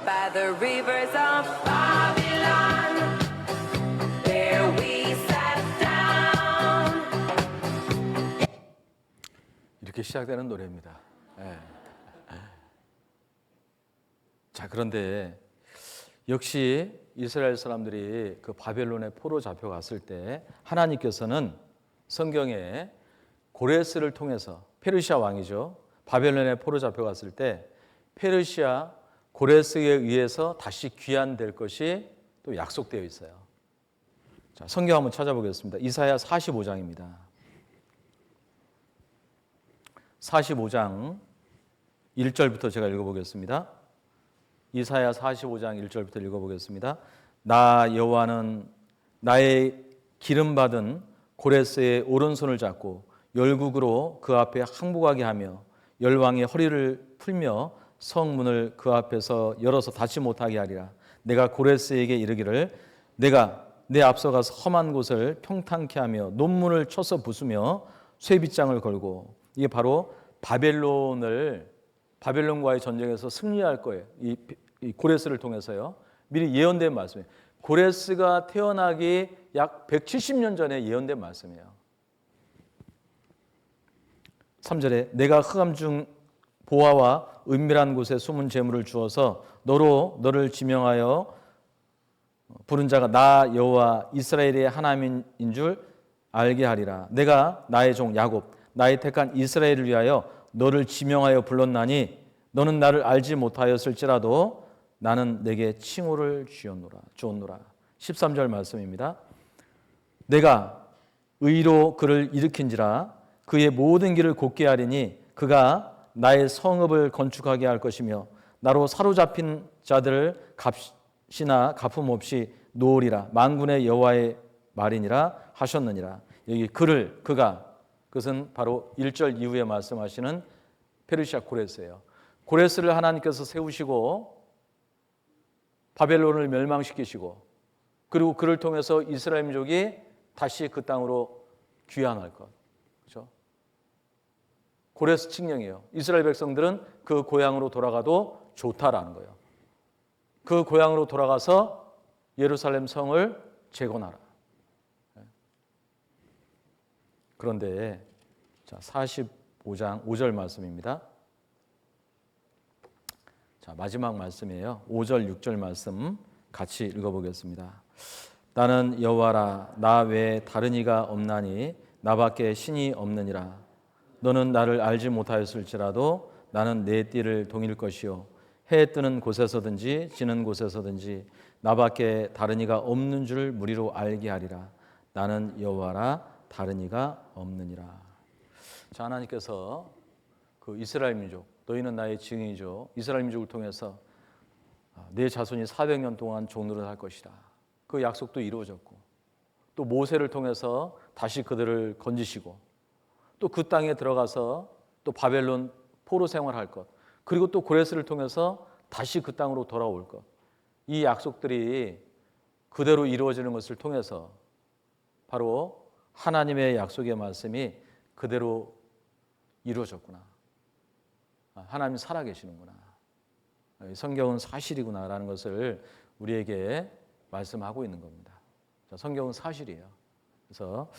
By the rivers of Babylon, there we sat down. 이렇게 시작되는 노래입니다. 예. 자, 그런데 역시 이스라엘 사람들이 그 바벨론의 포로 잡혀갔을 때 하나님께서는 성경에 고레스를 통해서, 페르시아 왕이죠. 바벨론의 포로 잡혀갔을 때 페르시아 고레스에 의해서 다시 귀환될 것이 또 약속되어 있어요. 자, 성경 한번 찾아보겠습니다. 이사야 45장입니다. 45장 1절부터 제가 읽어보겠습니다. 이사야 45장 1절부터 읽어보겠습니다. 나 여호와는 나의 기름받은 고레스의 오른손을 잡고 열국으로 그 앞에 항복하게 하며 열왕의 허리를 풀며 성문을 그 앞에서 열어서 닫지 못하게 하리라. 내가 고레스에게 이르기를 내가 내 앞서가서 험한 곳을 평탄케 하며 논문을 쳐서 부수며 쇠빗장을 걸고, 이게 바로 바벨론과의 전쟁에서 승리할 거예요. 이 고레스를 통해서요. 미리 예언된 말씀이에요. 고레스가 태어나기 약 170년 전에 예언된 말씀이에요. 3절에 내가 흑암 중 보화와 은밀한 곳에 숨은 재물을 주어서 너를 지명하여 부른 자가 나 여호와 이스라엘의 하나님인 줄 알게 하리라. 내가 나의 종 야곱 나의 택한 이스라엘을 위하여 너를 지명하여 불렀나니 너는 나를 알지 못하였을지라도 나는 내게 칭호를 주었노라. 13절 말씀입니다. 내가 의로 그를 일으킨지라 그의 모든 길을 곧게 하리니 그가 나의 성읍을 건축하게 할 것이며 나로 사로잡힌 자들을 값이나 갚음 없이 놓으리라. 만군의 여호와의 말이니라 하셨느니라. 여기 그가 그것은 바로 1절 이후에 말씀하시는 페르시아 고레스예요. 고레스를 하나님께서 세우시고 바벨론을 멸망시키시고 그리고 그를 통해서 이스라엘 민족이 다시 그 땅으로 귀환할 것. 그렇죠? 고레스 칙령이에요. 이스라엘 백성들은 그 고향으로 돌아가도 좋다라는 거예요. 그 고향으로 돌아가서 예루살렘 성을 재건하라. 그런데 자, 45장 5절 말씀입니다. 자, 마지막 말씀이에요. 5절 6절 말씀 같이 읽어보겠습니다. 나는 여호와라 나 외에 다른 이가 없나니 나밖에 신이 없느니라. 너는 나를 알지 못하였을지라도 나는 내 띠를 동일 것이요 해 뜨는 곳에서든지 지는 곳에서든지 나밖에 다른 이가 없는 줄 무리로 알게 하리라. 나는 여호와라 다른 이가 없느니라. 자, 하나님께서 그 이스라엘 민족 너희는 나의 증인이죠. 이스라엘 민족을 통해서 내 자손이 400년 동안 종노릇 할 것이다. 그 약속도 이루어졌고 또 모세를 통해서 다시 그들을 건지시고 또 그 땅에 들어가서 또 바벨론 포로 생활할 것, 그리고 또 고레스를 통해서 다시 그 땅으로 돌아올 것, 이 약속들이 그대로 이루어지는 것을 통해서 바로 하나님의 약속의 말씀이 그대로 이루어졌구나. 하나님 살아계시는구나. 성경은 사실이구나라는 것을 우리에게 말씀하고 있는 겁니다. 자, 성경은 사실이에요. 그래서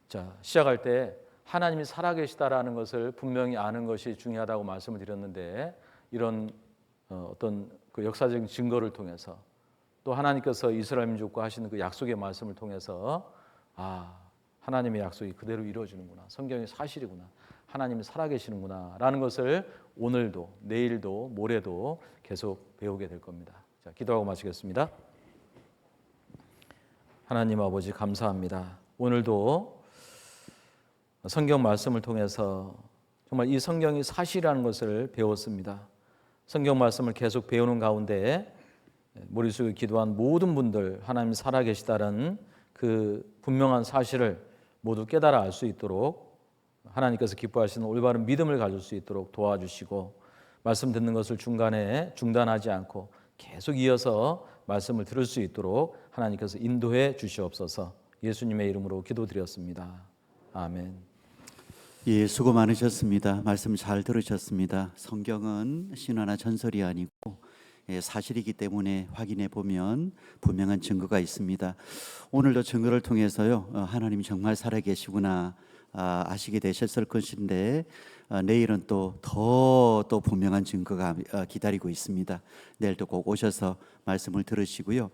자, 시작할 때 하나님이 살아계시다라는 것을 분명히 아는 것이 중요하다고 말씀을 드렸는데, 이런 어떤 그 역사적인 증거를 통해서, 또 하나님께서 이스라엘 민족과 하시는 그 약속의 말씀을 통해서 하나님의 약속이 그대로 이루어지는구나, 성경이 사실이구나, 하나님이 살아계시는구나 라는 것을 오늘도 내일도 모레도 계속 배우게 될 겁니다. 자, 기도하고 마치겠습니다. 하나님 아버지, 감사합니다. 오늘도 성경 말씀을 통해서 정말 이 성경이 사실이라는 것을 배웠습니다. 성경 말씀을 계속 배우는 가운데 머릿속에 기도한 모든 분들, 하나님이 살아계시다는 그 분명한 사실을 모두 깨달아 알 수 있도록 하나님께서 기뻐하시는 올바른 믿음을 가질 수 있도록 도와주시고, 말씀 듣는 것을 중간에 중단하지 않고 계속 이어서 말씀을 들을 수 있도록 하나님께서 인도해 주시옵소서. 예수님의 이름으로 기도드렸습니다. 아멘. 예, 수고 많으셨습니다. 말씀 잘 들으셨습니다. 성경은 신화나 전설이 아니고 사실이기 때문에 확인해 보면 분명한 증거가 있습니다. 오늘도 증거를 통해서요, 하나님이 정말 살아계시구나 아시게 되셨을 것인데, 내일은 또 더 분명한 증거가 기다리고 있습니다. 내일도 꼭 오셔서 말씀을 들으시고요.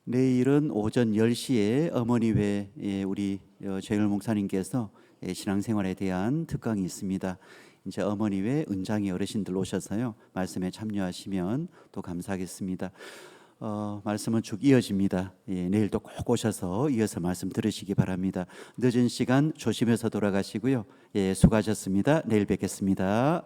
내일은 오전 10시에 어머니회 우리 최일 목사님께서 신앙생활에 대한 특강이 있습니다. 이제 어머니회 은장이 어르신들 오셔서요, 말씀에 참여하시면 또 감사하겠습니다. 말씀은 쭉 이어집니다. 내일도 꼭 오셔서 이어서 말씀 들으시기 바랍니다. 늦은 시간 조심해서 돌아가시고요. 수고하셨습니다. 내일 뵙겠습니다.